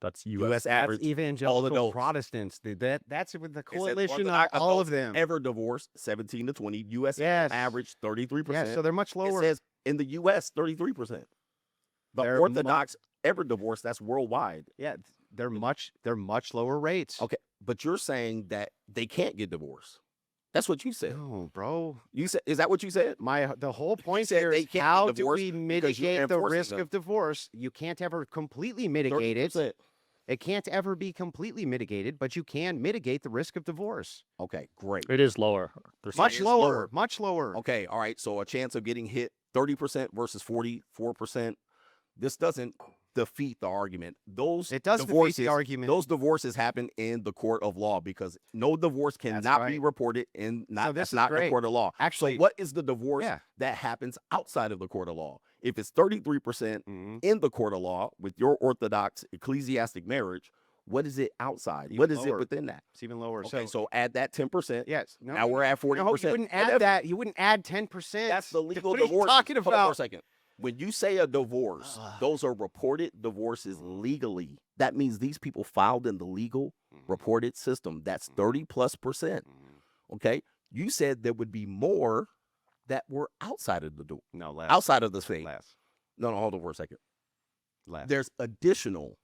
That's U.S. US. That's average. evangelical adults. Protestants. That's with the It says coalition of Orthodox all of adults them. ever divorced 17 to 20. U.S. Yes. average 33%. Yeah, so they're much It lower. says in the U.S. 33%. But They're Orthodox ever divorced, that's worldwide. Yeah, they're much lower rates. Okay, but you're saying that they can't get divorced. That's what you said. No, bro. You said, is that what you said? The whole point said here they is can't get how do divorced we because you're mitigate the enforcing risk them. of divorce? You can't ever completely mitigate it. 30%. It can't ever be completely mitigated, but you can mitigate the risk of divorce. Okay, great. It is lower. They're Much it's lower, lower. much lower. Okay, all right. So a chance of getting hit 30% versus 44%. This doesn't defeat the argument. Those It does defeat divorces, the argument. Those divorces happen in the court of law because no divorce cannot be right. reported in So this that's is not the great. court of law. Actually, So what is the divorce yeah. that happens outside of the court of law? If it's 33% Mhm. in the court of law with your Orthodox ecclesiastic marriage, what is it outside? Even what is lower. it within that? It's even lower. Okay, so add that 10%. yes. No, Now we're at 40%. No, you wouldn't add that. You wouldn't add 10%. That's the legal What are you divorce. talking Hold on for a about? second. When you say a divorce, those are reported divorces legally. That means these people filed in the legal reported system. That's 30+%. Okay. You said there would be more that were outside of the door, No, less. outside of the state. Less. No, hold on for a second. Less. There's additional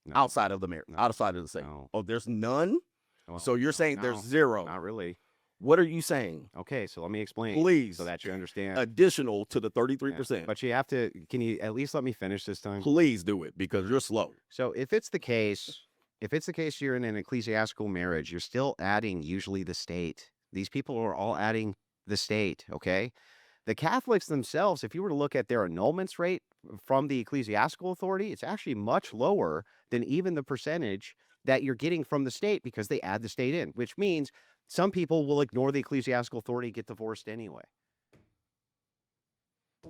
No. outside of the marriage, No. outside of the state. No. Oh, there's none. Well, So you're saying there's no, zero. Not really. What are you saying? Okay, so let me explain. Please. So that you understand. Additional to the Yeah, 33%. But you have to, can you at least let me finish this time? Please do it because you're slow. So if it's the case you're in an ecclesiastical marriage, you're still adding usually the state. These people are all adding the state, okay? The Catholics themselves, if you were to look at their annulments rate from the ecclesiastical authority, it's actually much lower than even the percentage that you're getting from the state because they add the state in, which means some people will ignore the ecclesiastical authority and get divorced anyway.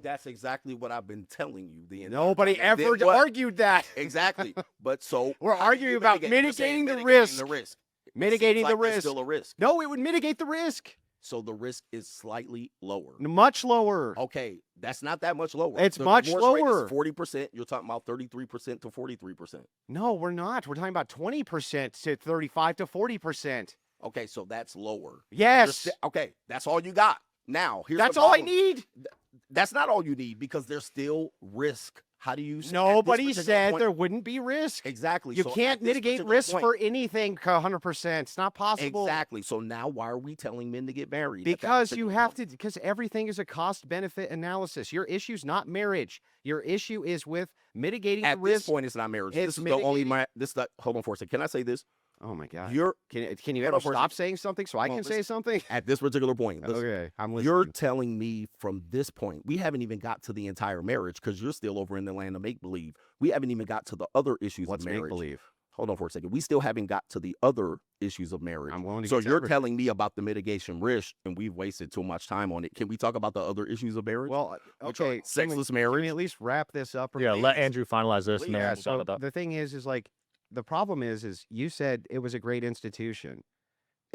That's exactly what I've been telling you. The entire Nobody time. And ever then what- argued that. Exactly. But so We're how do arguing you about mitigate? You're saying mitigating the mitigating risk. The risk. Mitigating Seems the like there's risk. Still a risk. No, it would mitigate the risk. So the risk is slightly lower. Much lower. Okay, that's not that much lower. It's The much divorce rate is lower. 40%. You're talking about 33% to 43%. No, we're not. We're talking about 20% to 35 to 40%. Okay, so that's lower. Yes. Okay, that's all you got. Now, here's That's the all I problem. need. That's not all you need because there's still risk. How do you? at this Nobody particular said point- there wouldn't be risk. Exactly. You So can't at this mitigate particular risk point- for anything 100%. It's not possible. Exactly. So now why are we telling men to get married? at that Because you particular have point? to, because everything is a cost benefit analysis. Your issue's not marriage. Your issue is with mitigating At the risk. this point, it's not marriage. It's This is the only. mitigating- This. Hold on for a second. Can I say this? Oh my God. You're Can you Hold ever on for a stop second. saying something so I Well, can say listen. something? at this particular point. listen, Okay, I'm listening. You're telling me from this point, we haven't even got to the entire marriage because you're still over in the land of make believe. We haven't even got to the other issues What's of make marriage. believe? Hold on for a second. We still haven't got to the other issues of marriage. I'm willing to So get to you're everything. telling me about the mitigation risk, and we've wasted too much time on it. Can we talk about the other issues of marriage? Well, Which are okay. sexless Can marriage. we at least wrap this up? Yeah, please? let Andrew finalize this. And then Yeah, we'll talk so about that. the thing is like, the problem is you said it was a great institution.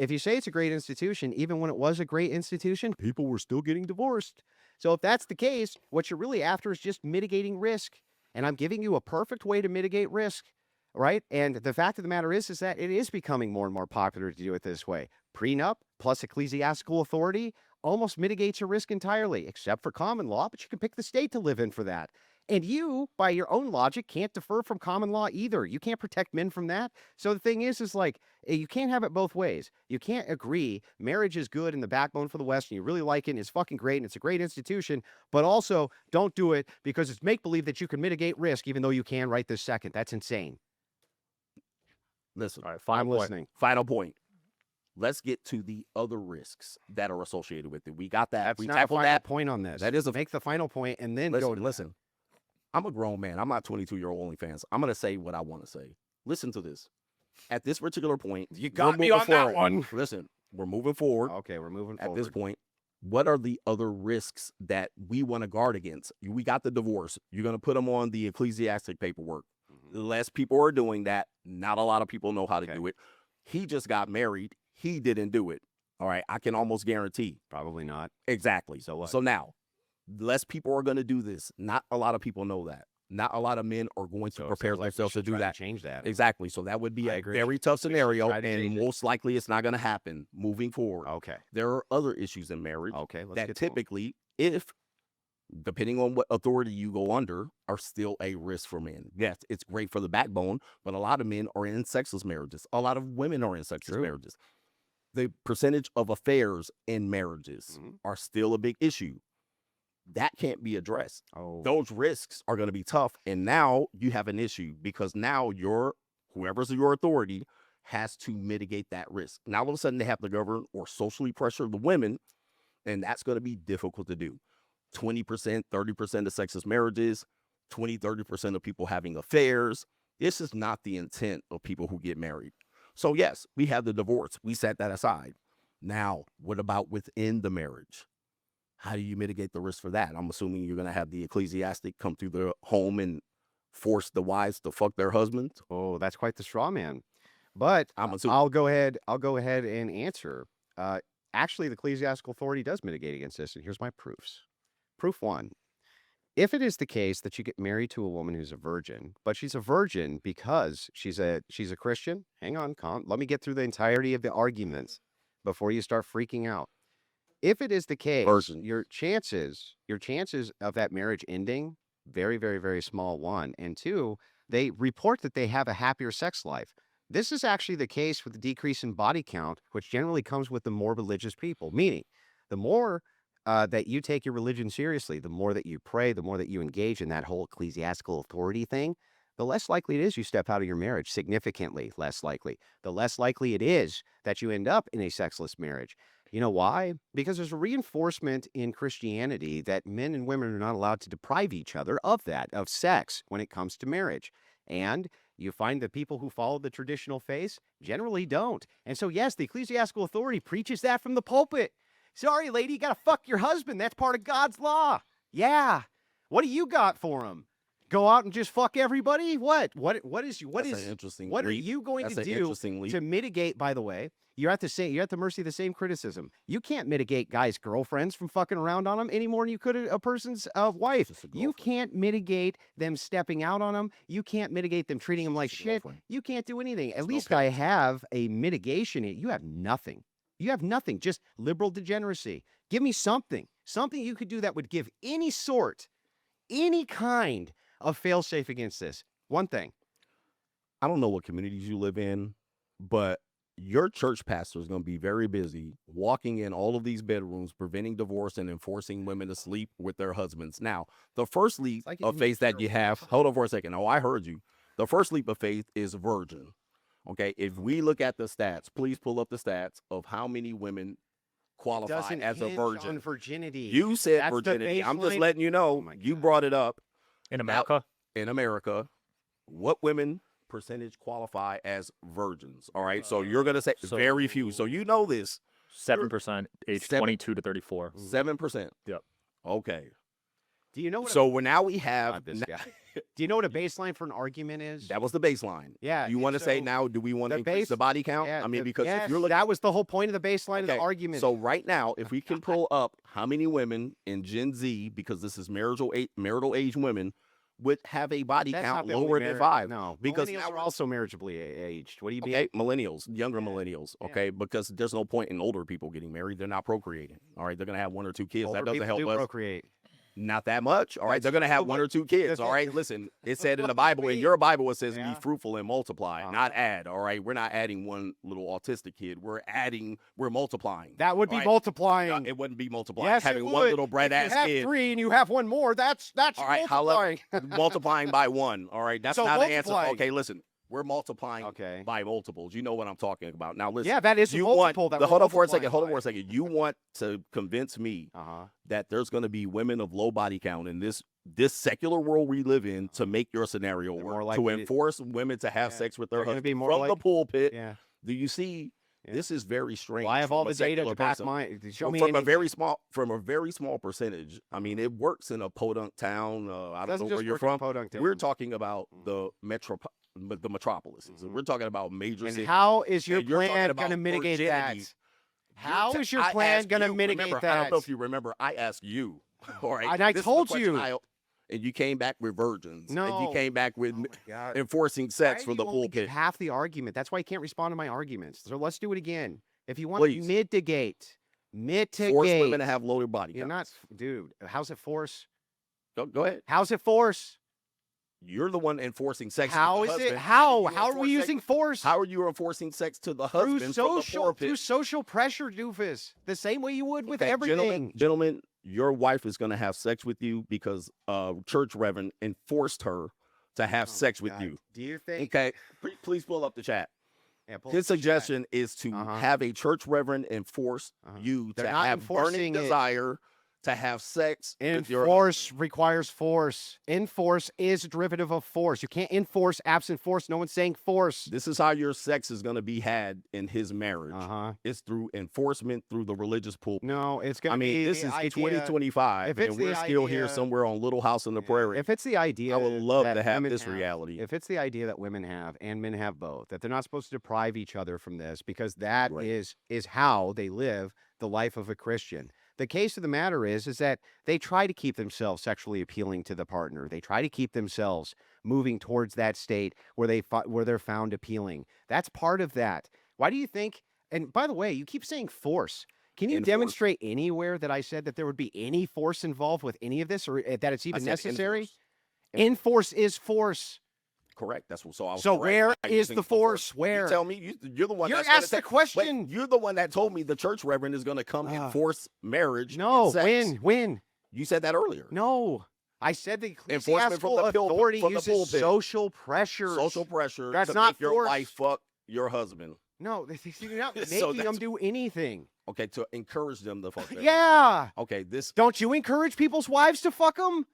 If you say it's a great institution, even when it was a great institution, people were still getting divorced. So if that's the case, what you're really after is just mitigating risk. And I'm giving you a perfect way to mitigate risk, right? And the fact of the matter is that it is becoming more and more popular to do it this way. Prenup plus ecclesiastical authority almost mitigates your risk entirely, except for common law, but you can pick the state to live in for that. And you, by your own logic, can't defer from common law either. You can't protect men from that. So the thing is like, you can't have it both ways. You can't agree marriage is good and the backbone for the West and you really like it and it's fucking great and it's a great institution, but also don't do it because it's make-believe that you can mitigate risk even though you can right this second. That's insane. Listen, All right, I'm listening. final point. Let's get to the other risks that are associated with it. We got that. That's We not a tackled final that. point on this. That is Make the final point and then go to Listen. I'm a grown man. I'm not 22-year-old OnlyFans. I'm going to say what I want to say. Listen to this. At this particular point, You we're got me moving on that forward. one. Listen, we're moving forward. Okay, we're moving At forward. this point, what are the other risks that we want to guard against? We got the divorce. You're going to put them on the ecclesiastic paperwork. Less people are doing that. Not a lot of people know how to do it. He just got married. He didn't do it. All right. I can almost guarantee. Probably not. Exactly. So what? So now, less people are going to do this. Not a lot of people know that. Not a lot of men are going to So it prepare sounds like we themselves to should do try that. change that. Exactly. So that would be I a agree. very tough scenario, try to and change it. most likely it's not going to happen moving forward. Okay. There are other issues in marriage Okay. Let's that get to 'em. typically, if depending on what authority you go under, are still a risk for men. Yes, it's great for the backbone, but a lot of men are in sexless marriages. A lot of women are in sexless True. marriages. The percentage of affairs in marriages are still a big issue. That can't be addressed. Oh, Those risks are going to be tough. And now you have an issue because now whoever's your authority has to mitigate that risk. Now all of a sudden they have to govern or socially pressure the women, and that's going to be difficult to do. 20%, 30% of sexist marriages, 20, 30% of people having affairs. This is not the intent of people who get married. So yes, we have the divorce. We set that aside. Now, what about within the marriage? How do you mitigate the risk for that? I'm assuming you're going to have the ecclesiastic come through the home and force the wives to fuck their husbands. oh, that's quite the straw man. But I'm assuming. I'll go ahead and answer. Actually, the ecclesiastical authority does mitigate against this, and here's my proofs. Proof one. If it is the case that you get married to a woman who's a virgin, but she's a virgin because she's a Christian, hang on, let me get through the entirety of the arguments before you start freaking out. If it is the case, Virgin. your chances of that marriage ending, very, very, very small, one. And two, they report that they have a happier sex life. This is actually the case with the decrease in body count, which generally comes with the more religious people, meaning the more that you take your religion seriously, the more that you pray, the more that you engage in that whole ecclesiastical authority thing, the less likely it is you step out of your marriage, significantly less likely. The less likely it is that you end up in a sexless marriage. You know why? Because there's a reinforcement in Christianity that men and women are not allowed to deprive each other of sex when it comes to marriage. And you find that people who follow the traditional faith generally don't. And so, yes, the ecclesiastical authority preaches that from the pulpit. Sorry, lady, you got to fuck your husband. That's part of God's law. Yeah. What do you got for him? Go out and just fuck everybody? What That's an interesting what are leap. you going That's to an do interesting leap. to mitigate? By the way, you're at the mercy of the same criticism. You can't mitigate guys' girlfriends from fucking around on them any more than you could a person's wife. Just a You girlfriend. can't mitigate them stepping out on them. You can't mitigate them treating them like Just a shit. girlfriend. You can't do anything. At There's no least I have a mitigation. You have nothing. You have nothing. Just liberal degeneracy. Give me something you could do that would give any kind of fail-safe against this. One thing. I don't know what communities you live in, but your church pastor is going to be very busy walking in all of these bedrooms, preventing divorce and enforcing women to sleep with their husbands. Now, the first leap like you of need faith that to you have, hold on for a second. Oh, I heard you. The first leap of faith is virgin. Okay, if we look at the stats, please pull up the stats of how many women qualify Doesn't as a hinge virgin. on virginity. You said That's the virginity. I'm just baseline. letting you know. Oh my You God. brought it up. In America? In America, what women percentage qualify as virgins? All right, so you're gonna say so- very few. So you know this. 7% age 22 to 34. 7%. Yep. Okay. Do you know what? So now we have this guy. Do you know what a baseline for an argument is? that was the baseline. Yeah. You want to say so now? Do we want to the increase base- the body count? yeah, I mean, the- because yes, if you're looking, that was the whole point of the baseline of the okay, argument. So right now, if we can pull up how many women in Gen Z, because this is marital age women, would have a body That's count not the only lower than marriage. 5. No, because millennials now are also marriageably aged. What do you mean? okay, millennials, younger Yeah. millennials, Yeah. okay, because there's no point in older people getting married. They're not procreating. All right, they're gonna have 1 or 2 kids. Older That doesn't people help do us. procreate. Not that much. All right, That's they're gonna have true, 1 but or 2 kids. does All that- right, listen, it said in the What Bible, in we- your Bible, it says be Yeah. fruitful and multiply, not add. All right, we're not adding one little autistic kid. We're multiplying. That would be All right? multiplying. It wouldn't be multiplying. Yes, Having it one would. little bread If ass you have kid. 3 and you have 1 more, that's All right, multiplying. multiplying by 1. All right, that's So not an answer. multiplying. Okay, listen, we're multiplying Okay. by multiples. You know what I'm talking about. Now listen. Yeah, that is a you multiple. want, that the, we're hold on for a second. multiplying Hold on by. for a second. You want to convince me Uh-huh. that there's going to be women of low body count in this secular world we live in to make your scenario They're work, more to likely to- enforce women to have Yeah, sex with they're their gonna husband be more from like- the pulpit. Yeah. Do you see? Yeah. This is very strange. Well, I have all from a the data secular to back person. my. Show Well, me from a anything. very small percentage. I mean, it works in a podunk town. I don't Doesn't know where just you're work in from. podunk We're towns. talking about the metropolises. Mhm. We're talking about major And cities. how is your And you're talking plan about going to mitigate that? virginity. How is your I plan asked going to you, mitigate remember, that? I don't know if you remember. I asked you. All right. And I This is the told question you. and you came back with virgins. And No. you came back with Oh my God. enforcing Why sex do from the you only get pulpit. half the argument. That's why you can't respond to my arguments. So let's do it again. If you want Please. to mitigate, Force women to have lower body You're counts. not, dude. How's it force? Go ahead. How's it force? You're the one enforcing sex. to How the is husband. it? How? do you How are we enforce sex- using force? How are you enforcing sex to the through husband from the pulpit? through social pressure, doofus. The same way you would with Okay, everything. Gentlemen, your wife is going to have sex with you because church reverend enforced her to have Oh sex my with God. you. Do you think? Okay, please pull up the chat. Yeah, pull His up the chat. suggestion is to Uh-huh. have a church reverend enforce Uh-huh. you They're to not have burning enforcing it. desire to have sex with your Enforce requires force. Enforce is a derivative of force. You can't enforce absent force. No one's saying force. This is how your sex is going to be had in his marriage. Uh-huh. It's through enforcement through the religious pulpit. No, it's gonna I mean, be this the is idea- 2025, if it's and we're the still here idea- somewhere on Little House on the Yeah, Prairie. If it's the idea, I would love that to have women this reality. If it's the idea that women have and men have both, that they're not supposed to deprive each other from this because that Right. is how they live the life of a Christian. The case of the matter is that they try to keep themselves sexually appealing to the partner. They try to keep themselves moving towards that state where they're found appealing. That's part of that. Why do you think? And by the way, you keep saying force. Can you Enforce. demonstrate anywhere that I said that there would be any force involved with any of this, or that it's I even said necessary? enforce. Enforce is force. Correct. That's what. So I was So correct where by is using the force? Where? You tell me. You're the one. You that's gonna asked the wait, question. you're the one that told me the church reverend is going to come Ah. enforce marriage. No, and sex. when? You said that earlier. No. I said the Enforcement from ecclesiastical the pulpit- authority from the uses pulpit. social pressure. Social pressure. That's to not make your force. wife fuck your husband. No, you're not So making them do anything. Okay, to encourage them to fuck. Their Yeah. husband. Okay, this Don't you encourage people's wives to fuck them?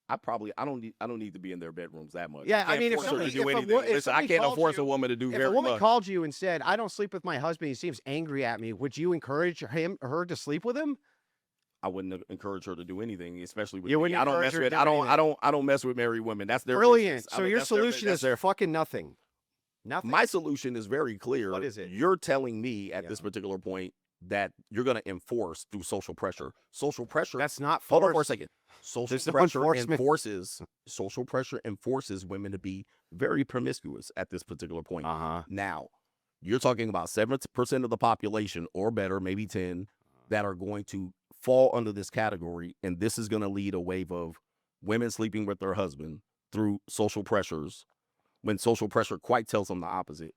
I don't need to be in their bedrooms that much. Yeah, I can't mean, if force her to somebody- do if a anything. wo- if Listen, I somebody can't called force a you- woman to do If very a woman much. called you and said, "I don't sleep with my husband. He seems angry at me," would you encourage her to sleep with him? I wouldn't encourage her to do anything, especially with You me. wouldn't I don't encourage mess her to with do I don't anything. mess with married women. That's their Brilliant. business. I So mean, your that's their solution that's is their fucking nothing. Nothing. My solution is very clear. What is it? You're telling me at Yeah. this particular point that you're going to enforce through social pressure. Social pressure. That's not Hold on for a force. second. Social There's no pressure enforcement. enforces women to be very promiscuous at this particular point. Uh-huh. Now, you're talking about 7% of the population or better, maybe 10, that are going to fall under this category, and this is going to lead a wave of women sleeping with their husband through social pressures, when social pressure quite tells them the opposite.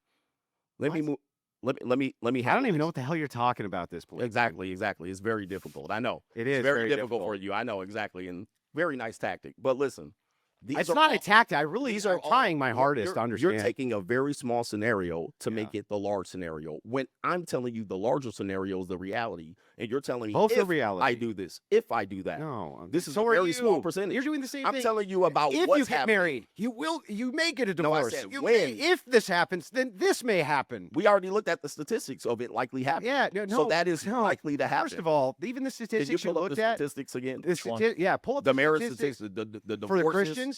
Let me What? move. Let me I don't even know what the hell you're talking about this point. Exactly. It's very difficult. I know. It It's is very difficult for you. I know exactly, and very nice tactic. But listen, these It's are not all- a tactic. I really these am are all- trying my hardest you're- to understand. You're taking a very small scenario to Yeah. make it the large scenario. When I'm telling you the larger scenario is the reality, and you're telling me Both if are reality. I do this, if I do that, No, this is so a are very small you. percentage. You're doing the same I'm thing. telling you about If what's you get happening. married, you may get a No, I divorce. said You when. may, if this happens, then this may happen. We already looked at the statistics of it likely happening. Yeah, no, So that is no. likely to happen. First of all, even the Can you statistics you pull up looked the at, statistics again? the one? pull up The marriage statistics statistics, the for the divorces. Christians.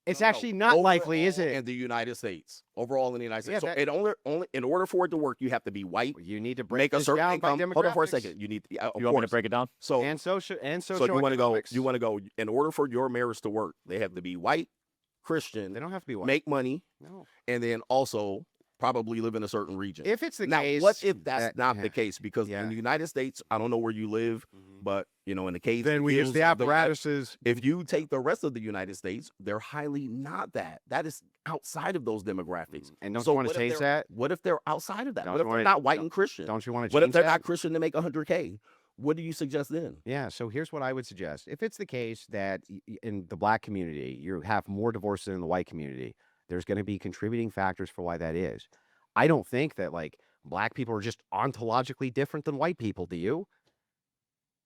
It's No, no. actually not likely, is Overall it? in the United States. Overall in the United Yeah, States. So that- it only in order for it to work, you have to be white, You need to break make a this certain down by income. Hold on for a demographics second. You need to, of You want me to course. break it down? So and social so you want to go. socioeconomics. You want to go. In order for your marriage to work, they have to be white, They Christian, don't have to be white. make money, No. and then also probably live in a certain region. If it's the Now, case, what if that's that- not yeah. the case? Because Yeah. in the United States, I don't know where you live, but in the case, Then we use the apparatuses. If you take the rest of the United States, they're highly not that. That is outside of those demographics. And don't So you want to what if change they're- that? What if they're outside of that? Don't What you if they're wanna- not white don't- and Christian? Don't you want to What change if they're that? not Christian to make 100K? What do you suggest then? Yeah, so here's what I would suggest. If it's the case that in the black community, you have more divorce than in the white community, there's going to be contributing factors for why that is. I don't think that like black people are just ontologically different than white people. Do you?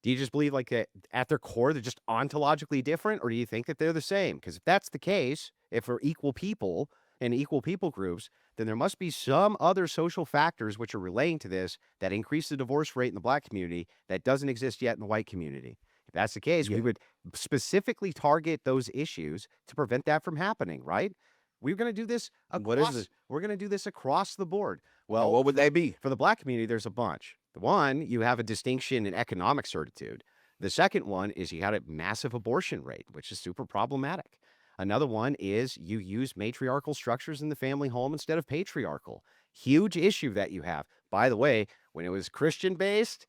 Do you just believe like that at their core, they're just ontologically different? Or do you think that they're the same? Because if that's the case, if we're equal people and equal people groups, then there must be some other social factors which are relating to this that increase the divorce rate in the black community that doesn't exist yet in the white community. If that's the case, we Yeah. would specifically target those issues to prevent that from happening, right? We're going to do this What is across, it? we're going to do this across the board. Well, Well, what would they be? for the black community, there's a bunch. The one, you have a distinction in economic certitude. The second one is you had a massive abortion rate, which is super problematic. Another one is you use matriarchal structures in the family home instead of patriarchal. Huge issue that you have. By the way, when it was Christian based,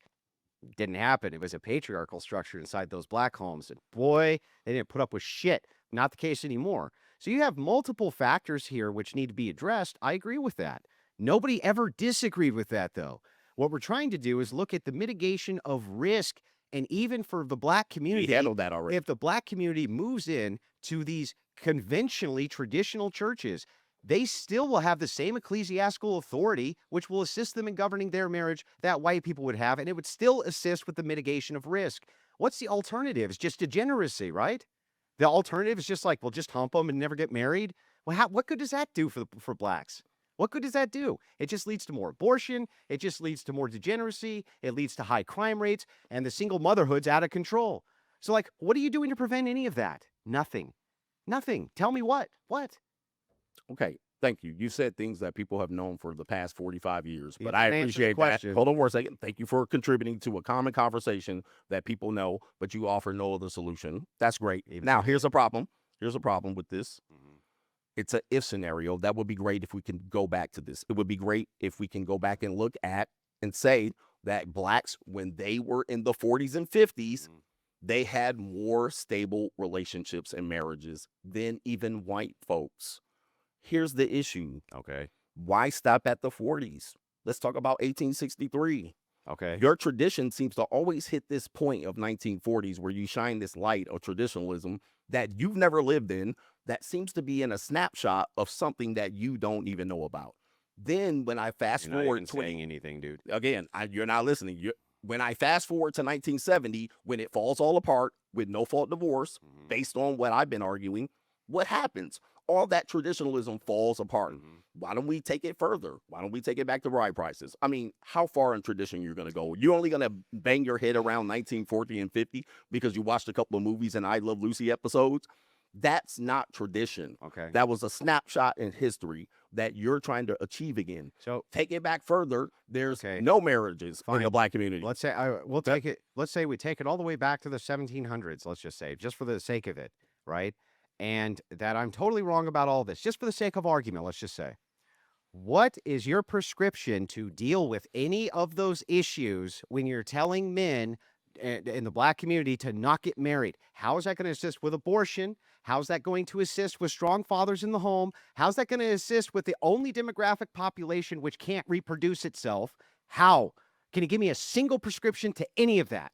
didn't happen. It was a patriarchal structure inside those black homes. And boy, they didn't put up with shit. Not the case anymore. So you have multiple factors here which need to be addressed. I agree with that. Nobody ever disagreed with that, though. What we're trying to do is look at the mitigation of risk. And even for the black We community, handled that already. if the black community moves in to these conventionally traditional churches, they still will have the same ecclesiastical authority, which will assist them in governing their marriage that white people would have, and it would still assist with the mitigation of risk. What's the alternative? It's just degeneracy, right? The alternative is just like, well, just hump them and never get married. Well, what good does that do for blacks? What good does that do? It just leads to more abortion. It just leads to more degeneracy. It leads to high crime rates, and the single motherhood's out of control. So, like, what are you doing to prevent any of that? Nothing. Nothing. Tell me what? What? Okay, thank you. You said things that people have known for the past 45 years, You but I didn't answer the appreciate that. question. Hold on for a second. Thank you for contributing to a common conversation that people know, but you offer no other solution. That's great. Even- Now, here's a problem. Here's a problem with this. It's a if scenario. That would be great if we can go back to this. It would be great if we can go back and look at and say that blacks, when they were in the 40s and 50s, they had more stable relationships and marriages than even white folks. Here's the issue. Okay. Why stop at the 40s? Let's talk about 1863. Okay. Your tradition seems to always hit this point of 1940s where you shine this light of traditionalism that you've never lived in, that seems to be in a snapshot of something that you don't even know about. Then when I fast You're not forward even 20, saying anything, dude. again, you're not listening. When I fast forward to 1970, when it falls all apart with no fault divorce, based on what I've been arguing, what happens? All that traditionalism falls apart. Why don't we take it further? Why don't we take it back to bride prices? I mean, how far in tradition you're going to go? You're only going to bang your head around 1940 and 50 because you watched a couple of movies and I Love Lucy episodes? That's not tradition. Okay. That was a snapshot in history that you're trying to achieve again. So Take it back further. There's Okay. no marriages in Fine. the black community. let's say we'll take it. Let's say we take it all the way back to the 1700s. Let's just say, just for the sake of it, right? And that I'm totally wrong about all this, just for the sake of argument. Let's just say, what is your prescription to deal with any of those issues when you're telling men in the black community to not get married? How is that going to assist with abortion? How's that going to assist with strong fathers in the home? How's that going to assist with the only demographic population which can't reproduce itself? How? Can you give me a single prescription to any of that?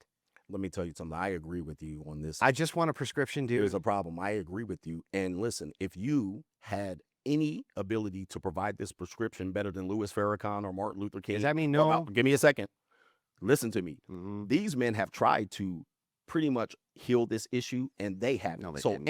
Let me tell you something. I agree with you on this. I just want a prescription, dude. There's a problem. I agree with you. And listen, if you had any ability to provide this prescription better than Louis Farrakhan or Martin Luther King, Does that mean Well, no? give me a second. Listen to me. Mhm. These men have tried to pretty much heal this issue, and they haven't. No, they so didn't.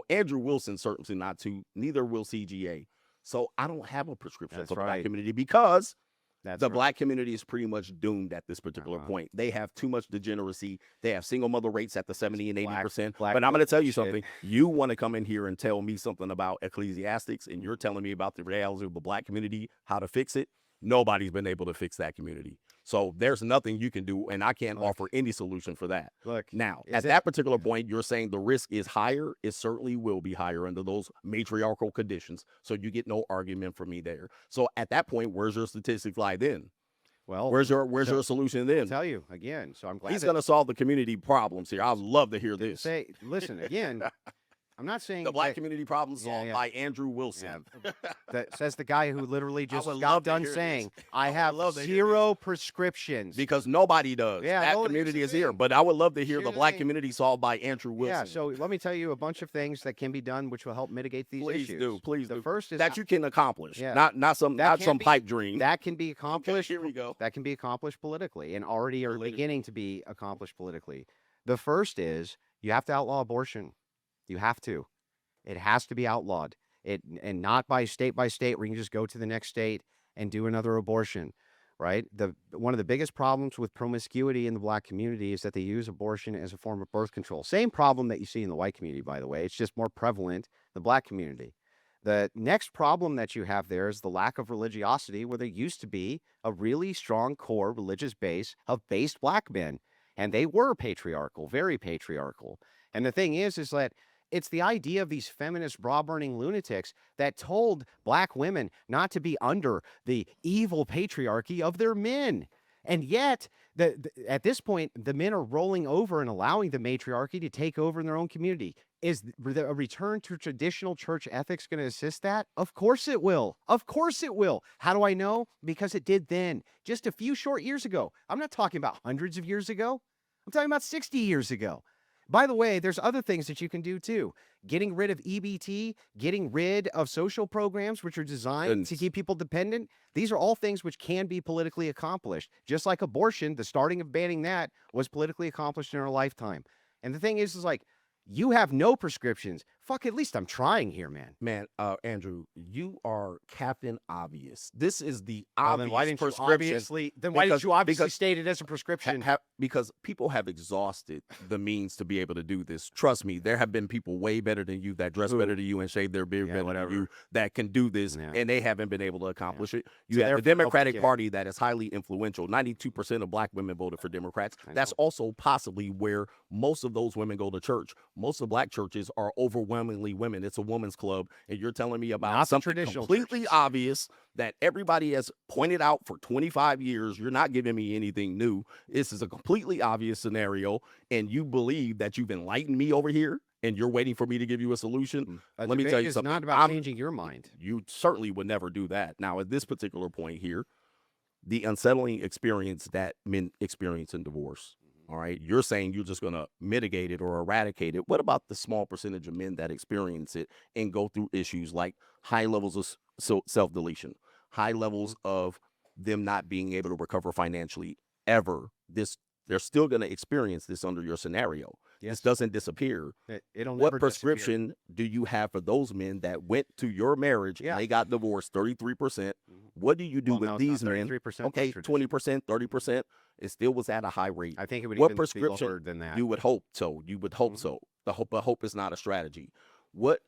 Andrew Wilson certainly not to. Neither will CGA. So I don't have a prescription That's for the black right. community because The black community is pretty much doomed at this particular point. They have too much degeneracy. They have single mother rates at the 70 and 80%. But I'm going to tell you something. You want to come in here and tell me something about ecclesiastics, and you're telling me about the reality of the black community, how to fix it. Nobody's been able to fix that community. So there's nothing you can do, and I can't offer any solution for that. Look, now, at that particular point, you're saying the risk is higher. It certainly will be higher under those matriarchal conditions. So you get no argument from me there. So at that point, where's your statistics lie then? Well, where's your solution then? I'll tell you again. So I'm glad he's going to solve the community problems here. I'd love to hear this. Listen again. I'm not saying the black community problem solved by Andrew Wilson. That says the guy who literally just got done saying, I have 0 prescriptions. Because nobody does. That community is here. But I would love to hear the black community solved by Andrew Wilson. Yeah, so let me tell you a bunch of things that can be done which will help mitigate these issues. Please do. The first is that you can accomplish. Not some pipe dream. That can be accomplished. Here we go. That can be accomplished politically and already are beginning to be accomplished politically. The first is you have to outlaw abortion. You have to. It has to be outlawed. And not by state where you can just go to the next state and do another abortion, right? One of the biggest problems with promiscuity in the black community is that they use abortion as a form of birth control. Same problem that you see in the white community, by the way. It's just more prevalent in the black community. The next problem that you have there is the lack of religiosity, where there used to be a really strong core religious base of based black men. And they were patriarchal, very patriarchal. And the thing is that it's the idea of these feminist bra-burning lunatics that told black women not to be under the evil patriarchy of their men. And yet, at this point, the men are rolling over and allowing the matriarchy to take over in their own community. Is a return to traditional church ethics going to assist that? Of course it will. Of course it will. How do I know? Because it did then, just a few short years ago. I'm not talking about hundreds of years ago. I'm talking about 60 years ago. By the way, there's other things that you can do too. Getting rid of EBT, getting rid of social programs which are designed to keep people dependent. These are all things which can be politically accomplished. Just like abortion, the starting of banning that was politically accomplished in our lifetime. And the thing is like, you have no prescriptions. Fuck, at least I'm trying here, man. Man, Andrew, you are Captain Obvious. This is the obvious prescription. Why didn't you obviously state it as a prescription? Because people have exhausted the means to be able to do this. Trust me, there have been people way better than you that dress better than you and shave their beard better than you that can do this, and they haven't been able to accomplish it. You have the Democratic Party that is highly influential. 92% of black women voted for Democrats. That's also possibly where most of those women go to church. Most of black churches are overwhelmingly women. It's a woman's club, and you're telling me about something completely obvious that everybody has pointed out for 25 years. You're not giving me anything new. This is a completely obvious scenario, and you believe that you've enlightened me over here, and you're waiting for me to give you a solution. Let me tell you something. It's not about changing your mind. You certainly would never do that. Now, at this particular point here, the unsettling experience that men experience in divorce, all right, you're saying you're just going to mitigate it or eradicate it. What about the small percentage of men that experience it and go through issues like high levels of self-deletion, high levels of them not being able to recover financially ever? They're still going to experience this under your scenario. This doesn't disappear. It'll what never prescription disappear. do you have for those men that went to your marriage and they got divorced 33%? What do you do with these men? 33%. Okay, 20%, 30%. It still was at a high rate. I think it would what even prescription be lower than that. You would hope so. You would hope so. But hope is not a strategy. What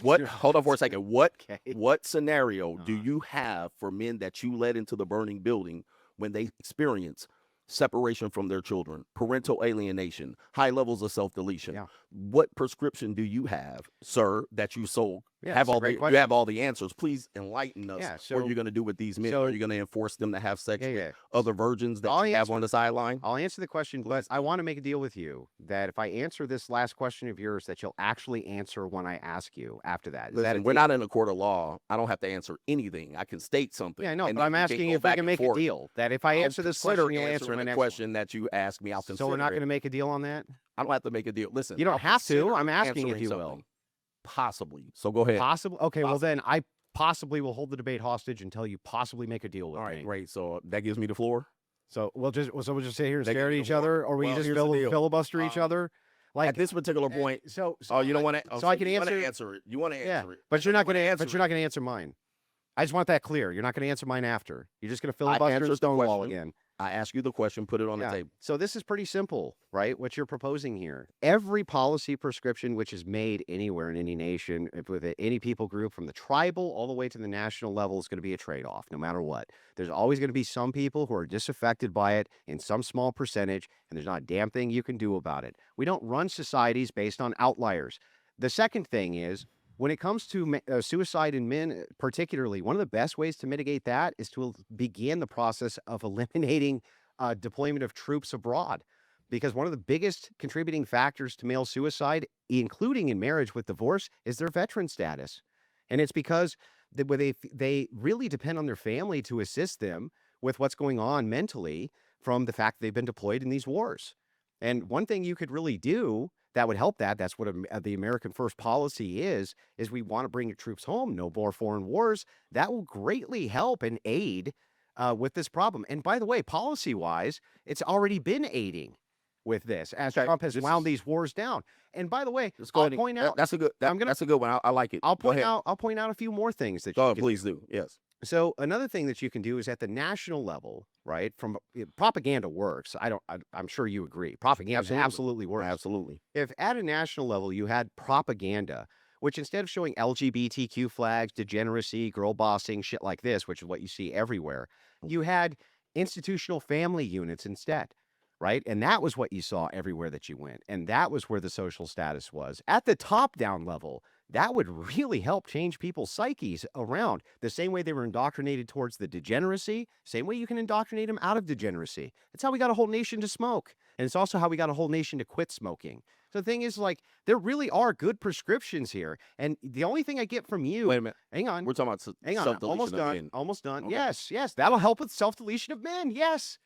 hold on for a second. What scenario do you have for men that you led into the burning building when they experience separation from their children, parental alienation, high levels of self-deletion? What prescription do you have, sir, that you sold? You have all the answers. Please enlighten us. What are you going to do with these men? Are you going to enforce them to have sex with other virgins that you have on the sideline? I'll answer the question, but I want to make a deal with you that if I answer this last question of yours, that you'll actually answer when I ask you after that. Listen, we're not in a court of law. I don't have to answer anything. I can state something. Yeah, I know, but I'm asking you if I can make a deal. That if I answer this question, you'll answer my next question that you ask me. I'll consider. So we're not going to make a deal on that? I don't have to make a deal. Listen, you don't have to. I'm asking if you will. Possibly. So go ahead. Possibly. Okay. Well, then I possibly will hold the debate hostage until you possibly make a deal with me. All right. Great. So that gives me the floor. So we'll just sit here and stare at each other, or we just filibuster each other. Like at this particular point. So you don't want to. So I can answer it. You want to answer it. But you're not going to answer. But you're not going to answer mine. I just want that clear. You're not going to answer mine after. You're just going to I filibuster and answered the stonewall question. again. I ask you the question, put it on the Yeah. table. So this is pretty simple, right? What you're proposing here. Every policy prescription which is made anywhere in any nation, with any people group, from the tribal all the way to the national level, is going to be a trade-off, no matter what. There's always going to be some people who are disaffected by it in some small percentage, and there's not a damn thing you can do about it. We don't run societies based on outliers. The second thing is, when it comes to suicide in men, particularly, one of the best ways to mitigate that is to begin the process of eliminating deployment of troops abroad. Because one of the biggest contributing factors to male suicide, including in marriage with divorce, is their veteran status. And it's because they really depend on their family to assist them with what's going on mentally from the fact they've been deployed in these wars. And one thing you could really do that would help that's what the American First policy is we want to bring your troops home, no more foreign wars. That will greatly help and aid with this problem. And by the way, policy-wise, it's already been aiding with this as Okay, Trump has this wound is- these wars down. And by the way, Let's go I'll ahead and- point that- out, that's a good. I'm gonna- That's a good one. I like it. I'll Go point ahead. out, I'll point out a few more things that Go you ahead, could please do. Yes. So another thing that you can do is at the national level, right? From propaganda works. I'm sure you agree. Propaganda Absolutely. absolutely works. Absolutely. If at a national level you had propaganda, which instead of showing LGBTQ flags, degeneracy, girl bossing, shit like this, which is what you see everywhere, you had institutional family units instead, right? And that was what you saw everywhere that you went. And that was where the social status was. At the top down level, that would really help change people's psyches around the same way they were indoctrinated towards the degeneracy, same way you can indoctrinate them out of degeneracy. It's how we got a whole nation to smoke. And it's also how we got a whole nation to quit smoking. So the thing is, like, there really are good prescriptions here. And the only thing I get from you, Wait a minute. hang on, We're talking about hang on, self-deletion almost of done, men. almost done. Okay. Yes, that'll help with self-deletion of men. Yes.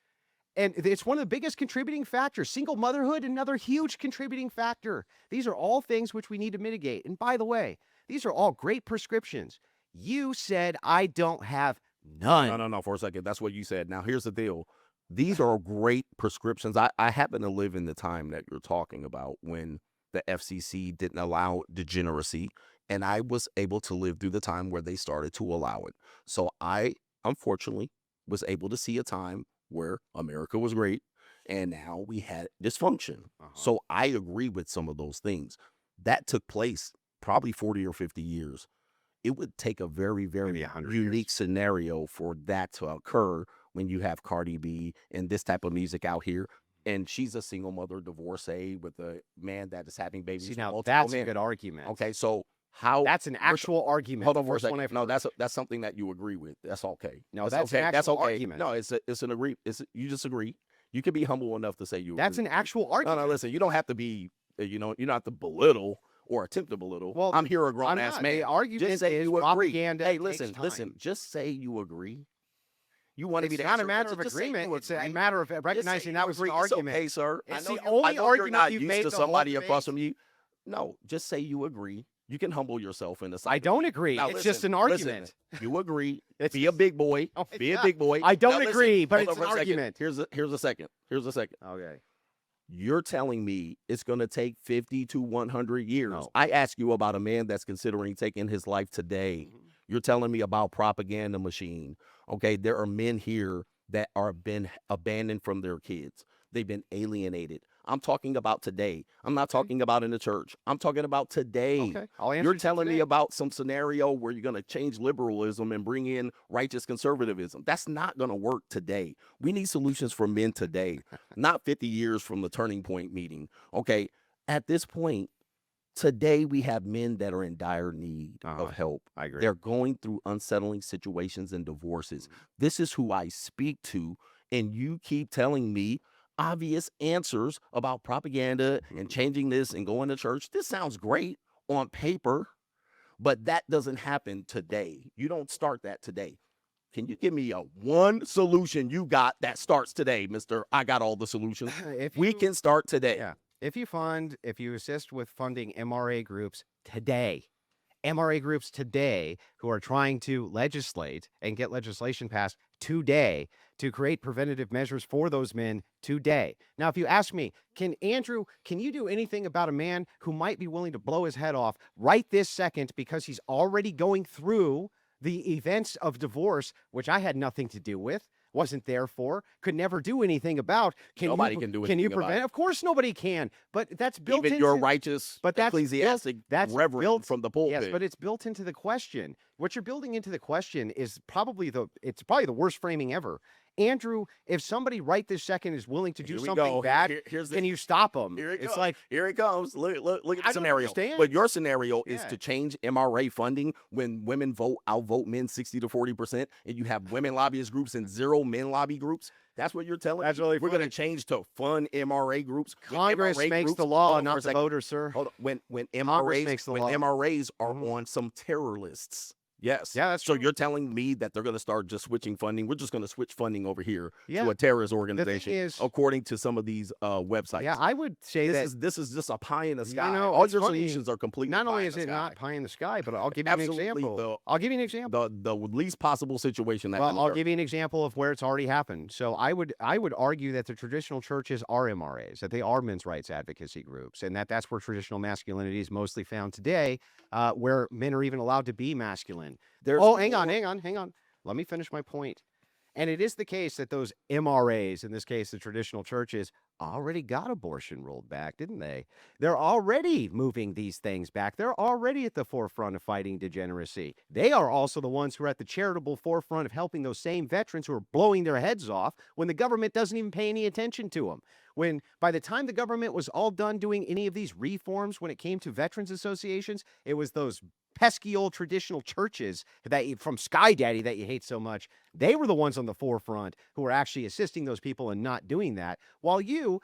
And it's one of the biggest contributing factors. Single motherhood, another huge contributing factor. These are all things which we need to mitigate. And by the way, these are all great prescriptions. You said I don't have none. No. For a second. That's what you said. Now, here's the deal. These are great prescriptions. I happen to live in the time that you're talking about when the FCC didn't allow degeneracy. And I was able to live through the time where they started to allow it. So I, unfortunately, was able to see a time where America was great and now we had dysfunction. So I agree with some of those things. That took place probably 40 or 50 years. It would take a very, very Maybe 100 unique years. scenario for that to occur when you have Cardi B and this type of music out here. And she's a single mother divorcee with a man that is having babies. See, with now multiple that's a men. good argument. Okay, so how? That's an actual argument. Hold on The for a first one second. I've No, heard. that's something that you agree with. That's okay. No, that's an okay. That's actual okay. argument. No, it's an agree. You just agree. You can be humble enough to say you. That's agree. an actual argument. No, listen. You don't have to be. You don't have to belittle or attempt to belittle. Well, I'm here a grown I'm ass not. man. The argument Just say is you agree. propaganda Hey, takes listen. time. Just say you agree. You wanted me It's to not a answer matter of just say agreement. you It's a agree. matter of Just say recognizing you that was an agree. It's argument. okay, sir. It's I know the you- only I know you're argument not you've used made to the whole somebody across debate. from you. No, just say you agree. You can humble yourself in the I don't agree. Now, It's listen, just an listen. argument. You agree. It's Be a big boy. Oh my Be a God. big boy. I don't Now, listen, agree, but hold it's on an for a second. argument. Here's a second. Here's a second. Okay. You're telling me it's going to take 50 to 100 years. No. I ask you about a man that's considering taking his life today. You're telling me about propaganda machine. Okay, there are men here that are been abandoned from their kids. They've been alienated. I'm talking about today. I'm not talking about in the church. I'm talking about today. Okay. I'll answer You're you telling me today. about some scenario where you're going to change liberalism and bring in righteous conservatism. That's not going to work today. We need solutions for men today, not 50 years from the turning point meeting. Okay. At this point, today we have men that are in dire need of help. I agree. They're going through unsettling situations and divorces. This is who I speak to. And you keep telling me obvious answers about propaganda and changing this and going to church. This sounds great on paper, but that doesn't happen today. You don't start that today. Can you give me a one solution you got that starts today, Mr. I got all the solutions? We can start today. Yeah. If you assist with funding MRA groups today who are trying to legislate and get legislation passed today to create preventative measures for those men today. Now, if you ask me, can you do anything about a man who might be willing to blow his head off right this second because he's already going through The events of divorce, which I had nothing to do with, wasn't there for, could never do anything about. Nobody can do anything about prevent? it. Of course, nobody can. But that's built Even into your righteous But that's built. ecclesiastic That's reverend built from the Yes, pulpit. but it's built into the question. What you're building into the question is probably the worst framing ever. Andrew, if somebody right this second is willing to do Here we something go. bad, Here's the, can you stop them? here it It's comes. like Here it comes. Look at the I don't scenario. understand. But your scenario is Yeah. to change MRA funding when women outvote men 60 to 40%, and you have women lobbyist groups and 0 men lobby groups. That's what you're telling That's me? really We're going funny. to change to fun MRA groups. When Congress MRA makes groups- the law, hold on for not a the second. voters, sir. Hold on. When Congress MRAs makes the when law. MRAs are Mhm. on some terror lists. Yes. Yeah, that's so true. you're telling me that they're going to start just switching funding. We're just going to switch funding over here Yeah. to a terrorist The organization, thing is, according to some of these websites. yeah, I would say that This is just a pie in the You sky. know, All it's your funny. solutions are completely not pie only in is the it sky. not pie in the sky, but I'll give you an Absolutely, example. I'll give you an example. the least possible situation that Well, can I'll occur. give you an example of where it's already happened. So I would argue that the traditional churches are MRAs, that they are men's rights advocacy groups, and that's where traditional masculinity is mostly found today, where men are even allowed to be masculine. There's Hang on. Let me finish my point. And it is the case that those MRAs, in this case, the traditional churches, already got abortion rolled back, didn't they? They're already moving these things back. They're already at the forefront of fighting degeneracy. They are also the ones who are at the charitable forefront of helping those same veterans who are blowing their heads off when the government doesn't even pay any attention to them. When by the time the government was all done doing any of these reforms when it came to veterans associations, it was those pesky old traditional churches from Sky Daddy that you hate so much. They were the ones on the forefront who were actually assisting those people and not doing that. While you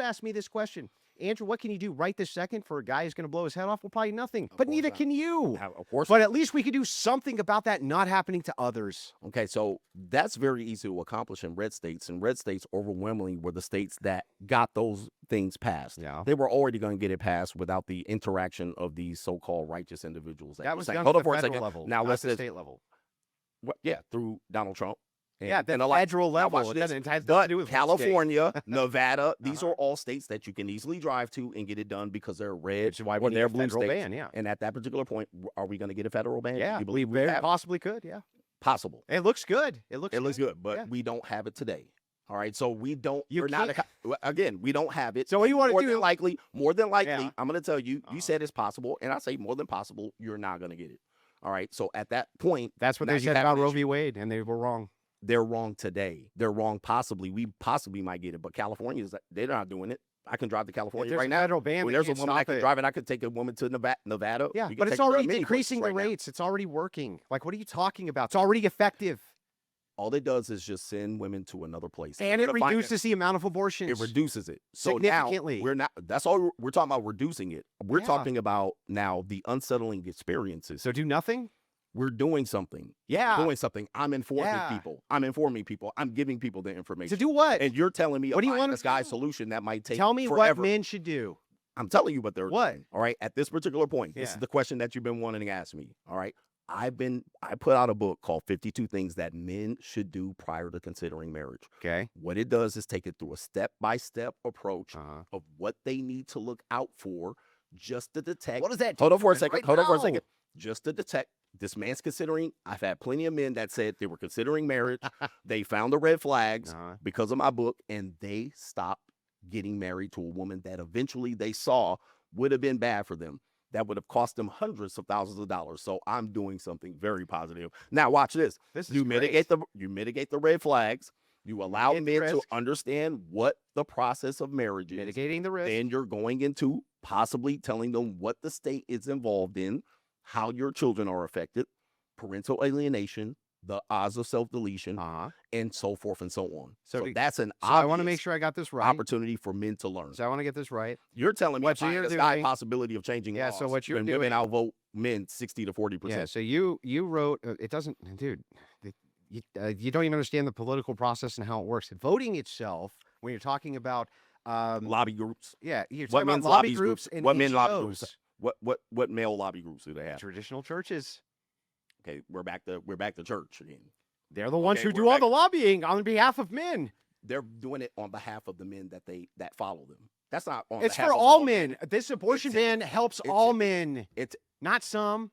asked me this question, Andrew, what can you do right this second for a guy who's going to blow his head off? Well, probably nothing. But course neither not. can you. Of course. But at least we could do something about that not happening to others. Okay, so that's very easy to accomplish in red states, and red states overwhelmingly were the states that got those things passed. Yeah. They were already going to get it passed without the interaction of these so-called righteous individuals. That was You're saying. done Hold at on the for a federal second. level, Now not let's the just state level. through Donald Trump. Yeah, the and a lot- federal Now level. watch It this. doesn't have But to do with state. California, Nevada, these Uh-huh. are all states that you can easily drive to and get it done because they're red Which is why we or need they're a blue federal states. ban, yeah. And at that particular point, are we going to get a federal ban? Yeah, Do you we believe we very have it? possibly could, yeah. Possible. It looks good. It looks good, but yeah. we don't have it today. All right, so we don't. You we're not can't- again. We don't have it. So what you wanna more do- Than likely, more than likely, Yeah. I'm going to tell you. Uh-huh. You said it's possible, and I say more than possible. You're not going to get it. All right. So at that point, That's what now they you said have about an Roe issue. v. Wade, and they were wrong. They're wrong today. They're wrong. Possibly, we possibly might get it, but California they're not doing it. I can drive to If California there's right a now. federal ban, When they there's a can't woman I stop can it. drive, and I could take a woman to Nevada. Yeah, We can but take it's her to already many decreasing the places right now. rates. It's already working. Like, what are you talking about? It's already effective. All it does is just send women to another place. And it They're gonna find reduces the amount of abortions. It reduces it. So Significantly. now we're not. That's all we're talking about. Reducing it. We're Yeah. talking about now the unsettling experiences. So do nothing? We're doing something. Yeah. Doing something. I'm informing Yeah. people. I'm informing people. I'm giving people the information. To do what? And you're telling me What do you want wanna this guy's do? solution that might take Tell me forever. what men should do. I'm telling you what they're What? doing. All right. At this particular point, this Yeah. is the question that you've been wanting to ask me. All right. I put out a book called 52 Things That Men Should Do Prior to Considering Marriage. Okay. What it does is take it through a step-by-step approach Uh-huh. of what they need to look out for just to detect. What does that Hold on for a do? second. Right Hold on for a now. second. Just to detect this man's considering. I've had plenty of men that said they were considering marriage. They found the red flags Uh-huh. because of my book, and they stopped getting married to a woman that eventually they saw would have been bad for them. That would have cost them hundreds of thousands of dollars. So I'm doing something very positive. Now watch this. This is You great. mitigate the red flags. You allow Mitigate the men to risk. understand what the process of marriage is. Mitigating the risk. Then you're going into possibly telling them what the state is involved in, how your children are affected, parental alienation, the odds of self-deletion, Uh-huh. and so forth and so on. So So that's an So I want to obvious make sure I got this right. opportunity for men to learn. So I want to get this right. You're telling me What what you're the sky doing- possibility of changing Yeah, laws so what you're when women doing- outvote men 60 to 40%. Yeah. So you wrote. It doesn't, dude. You don't even understand the political process and how it works. Voting itself, when you're talking about, Lobby groups. yeah, you're What talking about men's lobby lobby groups groups? and What men lobby NGOs. groups? What male lobby groups do they have? Traditional churches. Okay, we're back to church again. They're the ones Okay, who we're do all back- the lobbying on behalf of men. They're doing it on behalf of the men that follow them. That's not on It's behalf for of all men. This abortion It's- ban helps it's- all men, It's not some.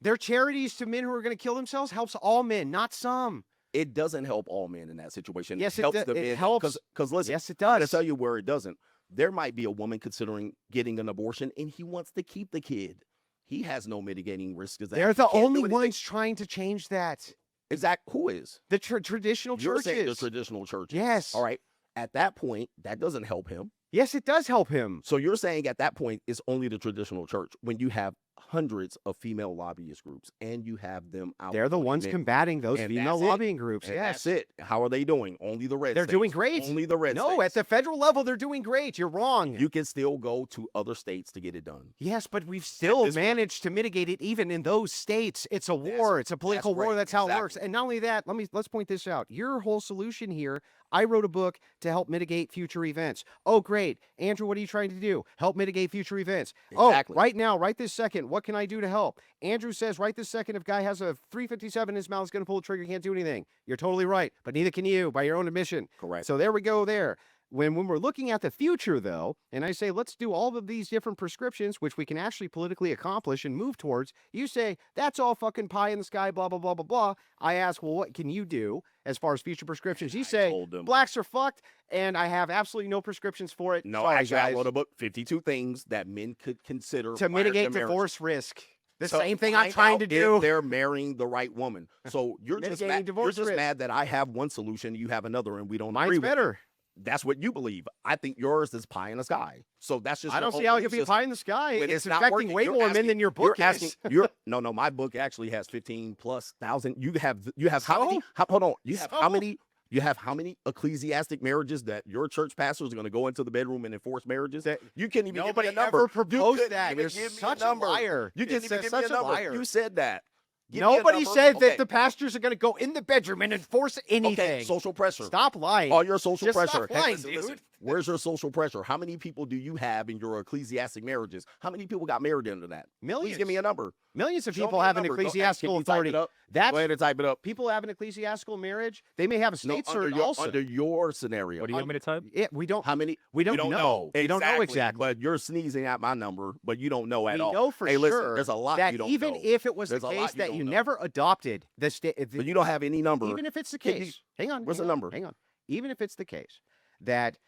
They're charities to men who are going to kill themselves. Helps all men, not some. It doesn't help all men in that situation. Yes, it helps it the men helps. because listen, Yes, it I'm going to does. tell you where it doesn't. There might be a woman considering getting an abortion, and he wants to keep the kid. He has no mitigating risk. They're the only ones trying to change that. Exactly. Who is? The traditional You're churches. saying the traditional churches. Yes. All right. At that point, that doesn't help him. Yes, it does help him. So you're saying at that point, it's only the traditional church when you have hundreds of female lobbyist groups and you have them out. They're the ones men. combating those And female that's it. lobbying groups. And Yes. that's it. How are they doing? Only the red They're states. doing great. Only the red No, states. at the federal level, they're doing great. You're wrong. You can still go to other states to get it done. Yes, but we've still this point- managed to mitigate it even in those states. It's a war. It's a political war. right. That's how it Exactly. works. And not only that, let's point this out. Your whole solution here, I wrote a book to help mitigate future events. Oh, great. Andrew, what are you trying to do? Help mitigate future events. Exactly. Oh, right now, right this second, what can I do to help? Andrew says right this second, if a guy has a 357 in his mouth, he's going to pull the trigger, can't do anything. You're totally right, but neither can you by your own admission. Correct. So there we go there. When we're looking at the future, though, and I say, let's do all of these different prescriptions, which we can actually politically accomplish and move towards, you say, that's all fucking pie in the sky, blah, blah, blah, blah, blah. I ask, well, what can you do as far as future prescriptions? You say, told them. blacks are fucked, and I have absolutely no prescriptions for it. No, Sorry, actually, I guys. wrote a book, 52 things that men could consider To prior mitigate marriage. divorce risk. The So same thing I'm find trying out to if do. they're marrying the right woman. So you're just Mitigating divorce risk. mad that I have one solution, you have another, and we don't agree Mine's with it. better. That's what you believe. I think yours is pie in the sky. So that's just I your don't see own how it could belief be pie in the sky. When It's not affecting working, way you're more men asking- than your book you're is. asking. No, my book actually has 15,000+. You have how many? So? Hold on. You have how So? many? You have how many ecclesiastic marriages that your church pastors are going to go into the bedroom and enforce marriages? That- You can't even Nobody give me a number. ever proposed couldn't that. even You're give me a such a number. liar. You can't It's even give such me a a number. liar. You said that. Give me a Nobody number. said Okay. that the pastors are going to go in the bedroom and enforce anything. Okay, social pressure. Stop lying. All your social Just pressure. stop lying, listen, dude. listen. Where's your social pressure? How many people do you have in your ecclesiastic marriages? How many people got married into that? Millions. Please give me a number. Millions of Show people me a have an number. Go- ecclesiastical can you type authority. it up? That's Go ahead and type it up. people have an ecclesiastical marriage. They may have a No, state under cert your, also. under your scenario. What do you want me to type? Yeah, we don't. How many? We don't know. We don't know exactly. But you're sneezing at my number, but you don't know at We all. know for hey, listen, sure there's a lot that you don't even know. if it was There's the a lot case you that don't you know. never adopted the state, But you don't have any number. even if it's the Can you- case, hang on. what's hang the on, number? Hang on. Even if it's the case that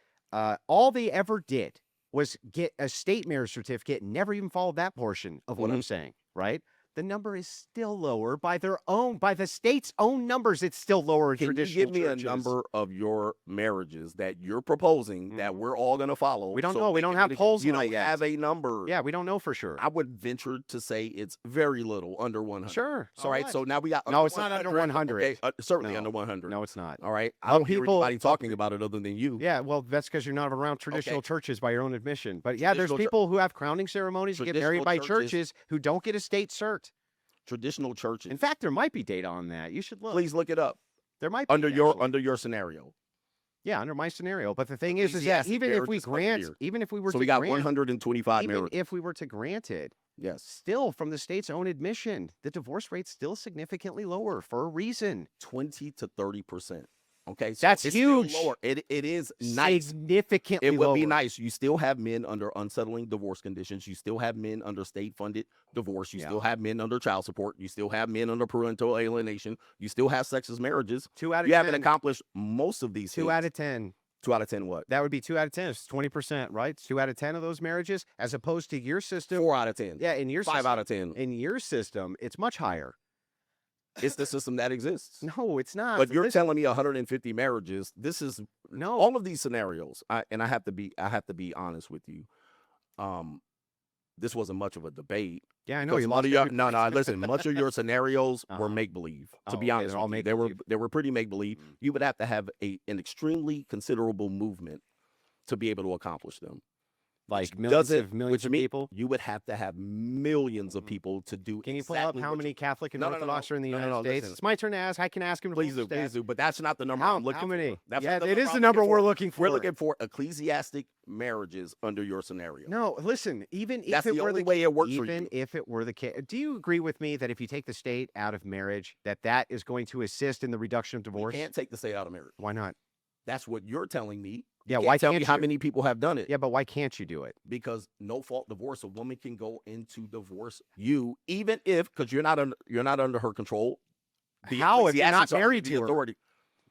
all they ever did was get a state marriage certificate and never even followed that portion of what I'm saying, right? The number is still lower by the state's own numbers. It's still lower in Can you traditional give me churches. a number of your marriages that you're proposing that we're all going to follow? We don't so know. We don't have polls You on it don't yet. have a number. Yeah, we don't know for sure. I would venture to say it's very little, under 100. Sure. All right. what? So now we got. No, it's not under 100. Okay, certainly No. under 100. No, it's not. All right. I Well, don't hear people- anybody talking about it other than you. Yeah, well, that's because you're not around traditional churches by your own admission. But yeah, there's Traditional chur- people who have crowning ceremonies and get married by Traditional churches- churches who don't get a state cert. Traditional churches. In fact, there might be data on that. You should look. Please look it up There might be under actually. your scenario. Yeah, under my scenario. But the thing is that Ecclesiastic even if we marriages under grant, here. even if we were So to we got grant, 125 even marriages. if we were to grant it, Yes. still from the state's own admission, the divorce rate's still significantly lower for a reason. 20 to 30%. Okay. That's it's still huge. lower. It is nice. Significantly It would be lower. nice. You still have men under unsettling divorce conditions. You still have men under state-funded divorce. You Yeah. still have men under child support. You still have men under parental alienation. You still have sexist marriages. 2 out of You 10. haven't accomplished most of these 2 things. out of 10. 2 out of 10 what? That would be 2 out of 10. It's 20%, right? It's 2 out of 10 of those marriages, as opposed to your system. 4 out of 10. Yeah, in your 5 system, out of 10. in your system, it's much higher. It's the system that exists. No, it's not. But you're This- telling me 150 marriages. This is no. all of these scenarios. I have to be honest with you. This wasn't much of a debate. Yeah, I know. Because You much lost of your, every no, point. listen. Much of your scenarios were Uh-huh. make believe. To Oh, be okay, honest, they're all with you. make-believe. They were pretty make believe. Mm. You would have to have an extremely considerable movement to be able to accomplish them. Like Which millions doesn't- of millions which of mean- people. You would have to have millions of Mhm. people to do. Can you pull exactly up how what you- many Catholic and No, no, no, Orthodox no. are in the No, no, United no, States? listen. It's my turn to ask. I can ask him to Please pull do, the please stats. do. But that's not the number How I'm looking many? for. That's Yeah, not it is I'm the number looking we're for. looking for. We're looking for ecclesiastic marriages under your scenario. No, listen. Even That's if it the were only the way it works for even you. if it were the case, do you agree with me that if you take the state out of marriage, that is going to assist in the reduction of You divorce? can't take the state out of marriage. Why not? That's what you're telling me. Yeah, You why can't tell can't me how you? many people have done it. Yeah, but why can't you do it? Because no fault divorce, a woman can go into divorce you, even if, because you're not under her control. The How if you're not ecclesiastics are married the to her? authority.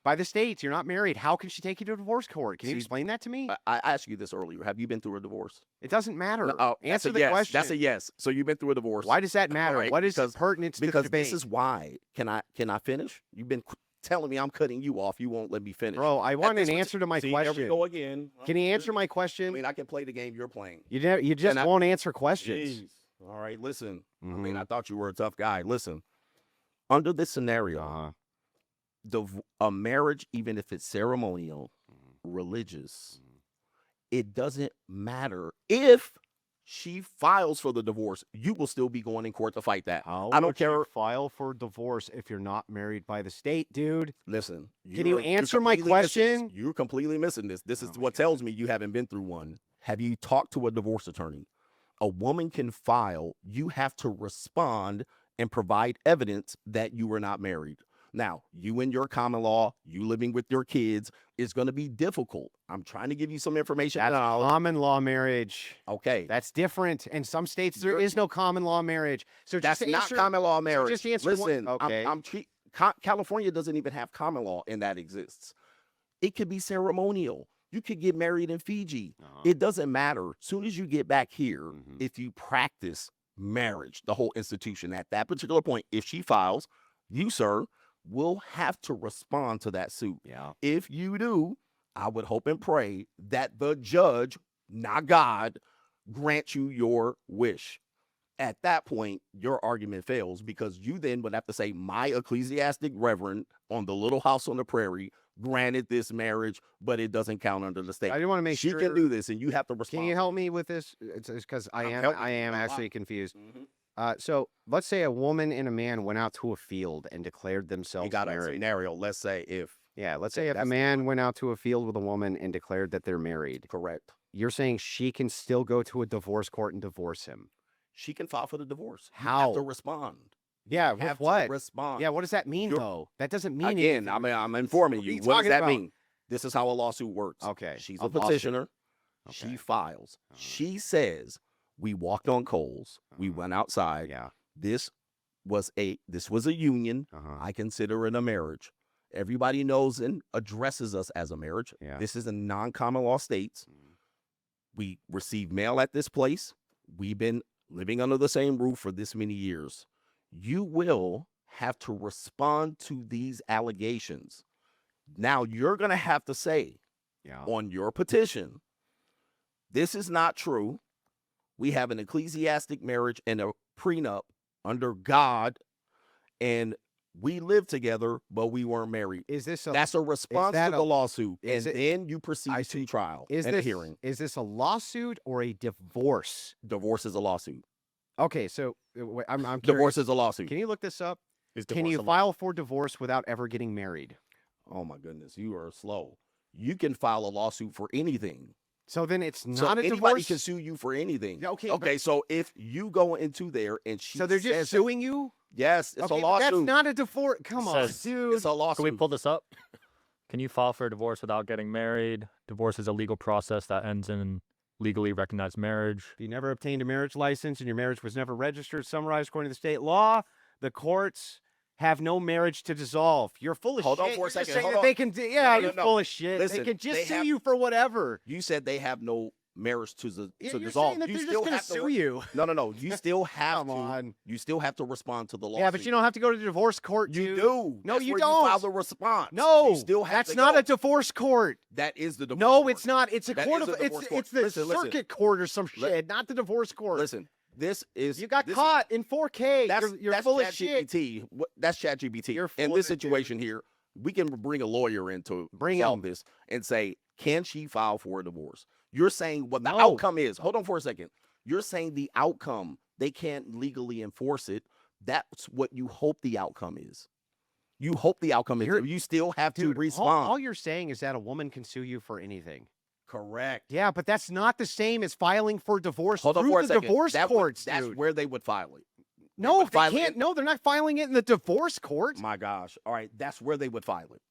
By the states, you're not married. How can she take you to a divorce court? Can you See, explain that to me? I asked you this earlier. Have you been through a divorce? It doesn't matter. No, oh, that's Answer a the yes. question. That's a yes. So you've been through a divorce. Why does that matter? right, What is because- pertinent to the Because debate? this is why. Can I finish? You've been telling me I'm cutting you off. You won't let me finish. Bro, I want this an parti- answer to my See, There we question. go again. Can you answer my I question? mean, I can play the game you're playing. You just and I- won't answer questions. Jeez. All right, listen. I Mhm. mean, I thought you were a tough guy. Listen, under this scenario, Uh-huh. a marriage, even if it's ceremonial, religious, it doesn't matter if she files for the divorce. You will still be going in court to fight that. How I don't would you care. file for divorce if you're not married by the state, dude? Listen, Can you you're answer my completely missing this. question? You're completely missing this. This is Oh my what tells me you haven't been through one. Have you talked to a divorce attorney? A woman can file. You have to respond and provide evidence that you were not married. Now, you and your common law, you living with your kids, is going to be difficult. I'm trying to give you some information. That's now. common law marriage. Okay. That's different. In some states, there You're- is no common law marriage. So That's just not answer, common law marriage. just answer one- Listen, okay. California doesn't even have common law, and that exists. It could be ceremonial. You could get married in Fiji. Uh-huh. It doesn't matter. Soon as you get back here, Mhm. if you practice marriage, the whole institution at that particular point, if she files, you, sir, will have to respond to that suit. Yeah. If you do, I would hope and pray that the judge, not God, grant you your wish. At that point, your argument fails because you then would have to say, my ecclesiastic reverend on the little house on the prairie granted this marriage, but it doesn't count under the state. I just want to make She sure. can do this, and you have to respond. Can you help me with this? It's because I I'm am helping I you am a lot. actually confused. Mhm. So let's say a woman and a man went out to a field and declared You themselves got a married. scenario. Let's say if Yeah, let's say if a That's- man went out to a field with a woman and declared that they're married. correct, You're saying she can still go to a divorce court and divorce him. she can file for the divorce. You How? have to respond. Yeah, You with have to what? respond. Yeah, what does that mean You're- though? That doesn't mean Again, anything. I'm informing What are you. you What does talking that about? mean? This is how a lawsuit works. Okay, She's a a lawsuit. petitioner. Okay. She files. Uh-huh. She says, we walked on coals. We Uh-huh. went outside. Yeah. This was a union. Uh-huh. I consider it a marriage. Everybody knows and addresses us as a marriage. Yeah. This is in non-common law states. Mhm. We receive mail at this place. We've been living under the same roof for this many years. You will have to respond to these allegations. Now, you're going to have to say Yeah. on your petition, this is not true. We have an ecclesiastic marriage and a prenup under God, and we live together, but we weren't married. Is this a That's a response that to a- the lawsuit, is and it- then you proceed I to trial is and a this hearing. is this a lawsuit or a divorce? Divorce is a lawsuit. Okay, so I'm curious. Divorce is a lawsuit. Can you look this up? Is Can divorce you a- file for divorce without ever getting married? Oh my goodness, you are slow. You can file a lawsuit for anything. So then it's So not a anybody divorce. can sue you for anything. Yeah, okay, Okay. So if you go into there and she So they're just says- suing you? Yes, it's Okay, a but lawsuit. that's not a divorce. Come on, says- dude. It's a lawsuit. Can we pull this up? Can you file for a divorce without getting married? Divorce is a legal process that ends in legally recognized marriage. If you never obtained a marriage license and your marriage was never registered, summarized according to the state law, the courts have no marriage to dissolve. You're full of Hold on shit. for a You're just second. saying Hold that on. they can do, yeah, No, you're no. full of shit. Listen, they can just they sue have- you for whatever. You said they have no marriage to Yeah, to you're dissolve. saying that You they're still just going to have to sue you. No. You still have Come to. on. You still have to respond to the lawsuit. Yeah, but you don't have to go to the divorce court, You dude. do. No, That's you where don't. You file the response. No, you still have that's to not go. a divorce court. That is the divorce. No, court. it's not. It's a That court is of a divorce court. it's the Listen. circuit court or some Li- shit, not the divorce court. Listen, this is you got this is- caught in 4K. That's you're that's full of shit. ChatGPT. That's ChatGPT. You're full In of this it, dude. situation here, we can bring a lawyer in to Bring solve him. this and say, can she file for a divorce? You're saying what the No. outcome is. Hold on for a second. You're saying the outcome, they can't legally enforce it. That's what you hope the outcome is. You hope the outcome is. You're- You still have to Dude, respond. all you're saying is that a woman can sue you for anything. Correct. Yeah, but that's not the same as filing for divorce Hold on through for a the second. divorce That would- courts, That's dude. where they would file it. No, would they file it can't. in- No, they're not filing it in the divorce court. My gosh. All right. That's where they would file it.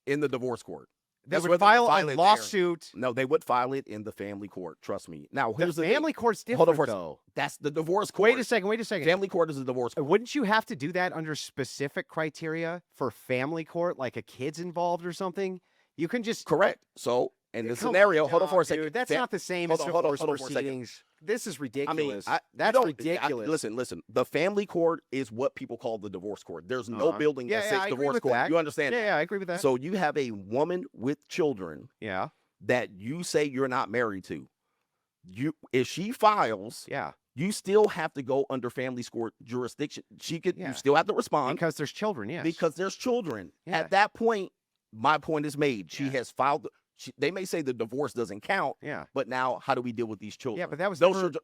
In the divorce court. That's would where they file file a it there. lawsuit. No, they would file it in the family court. Trust me. Now, The here's the family thing. court's Hold on different, for a second. though. That's the divorce court. Wait a second. Wait a second. Family court is a divorce court. Wouldn't you have to do that under specific criteria for family court, like a kid's involved or something? You can just Correct. So, in this Come scenario, on, hold on for a dude, second. That's not the same hold as on, hold on, divorce hold on for a second. proceedings. This is I mean, ridiculous. you That's don't- ridiculous. listen. The family court is what people call the divorce court. There's no Uh-huh. building Yeah, that yeah, says I agree divorce with court. that. You understand that? Yeah, I agree with that. So you have a woman with children yeah, that you say you're not married to. If she files, yeah, you still have to go under family court jurisdiction. Yeah. You still have to respond because there's children. Yes, because there's children. Yeah. At that point, my point is made. She Yeah. has filed. They may say the divorce doesn't count, yeah, but now how do we deal with these children? yeah. But that was Those never- children-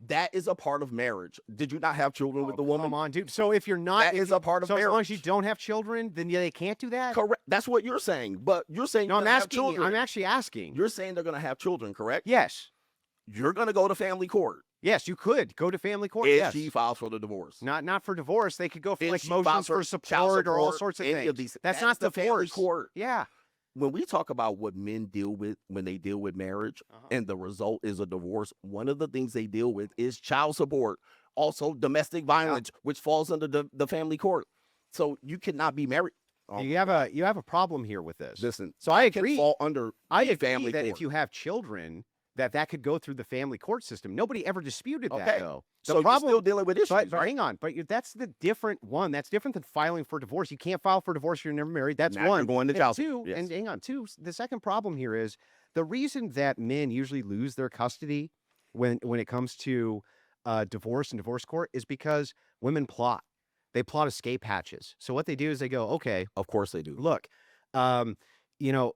that is a part of marriage. Did you not have children with the woman? Come on, dude. So if you're not, That is a part of so as long as you marriage. don't have children, then yeah, they can't do that. Correct. That's what you're saying. But you're saying No, you're I'm gonna have asking. children. I'm actually asking. You're saying they're going to have children, correct? Yes, You're going to go to family court yes. You could go to family court. if yes. she files for the divorce. Not for divorce. They could go for If like she files motions for child support or all support, sorts of any things. of these- That's that not is the family divorce. court. Yeah. When we talk about what men deal with when they deal with marriage Uh-huh. and the result is a divorce, one of the things they deal with is child support, also domestic violence, which falls under the family court. So you cannot be married. You have a problem here with this. Listen, So I can agree. fall under I the agree family that court. if you have children, that could go through the family court system. Nobody ever disputed that, Okay. though. so you're still dealing with issues, But right? hang on, that's the different one. That's different than filing for divorce. You can't file for divorce if you're never married. That's Now you're one. going to And child two, support, yes. and hang on, two. The second problem here is the reason that men usually lose their custody when it comes to divorce and divorce court is because women plot. They plot escape hatches. So what they do is they go, okay, Of course they do. look, I'm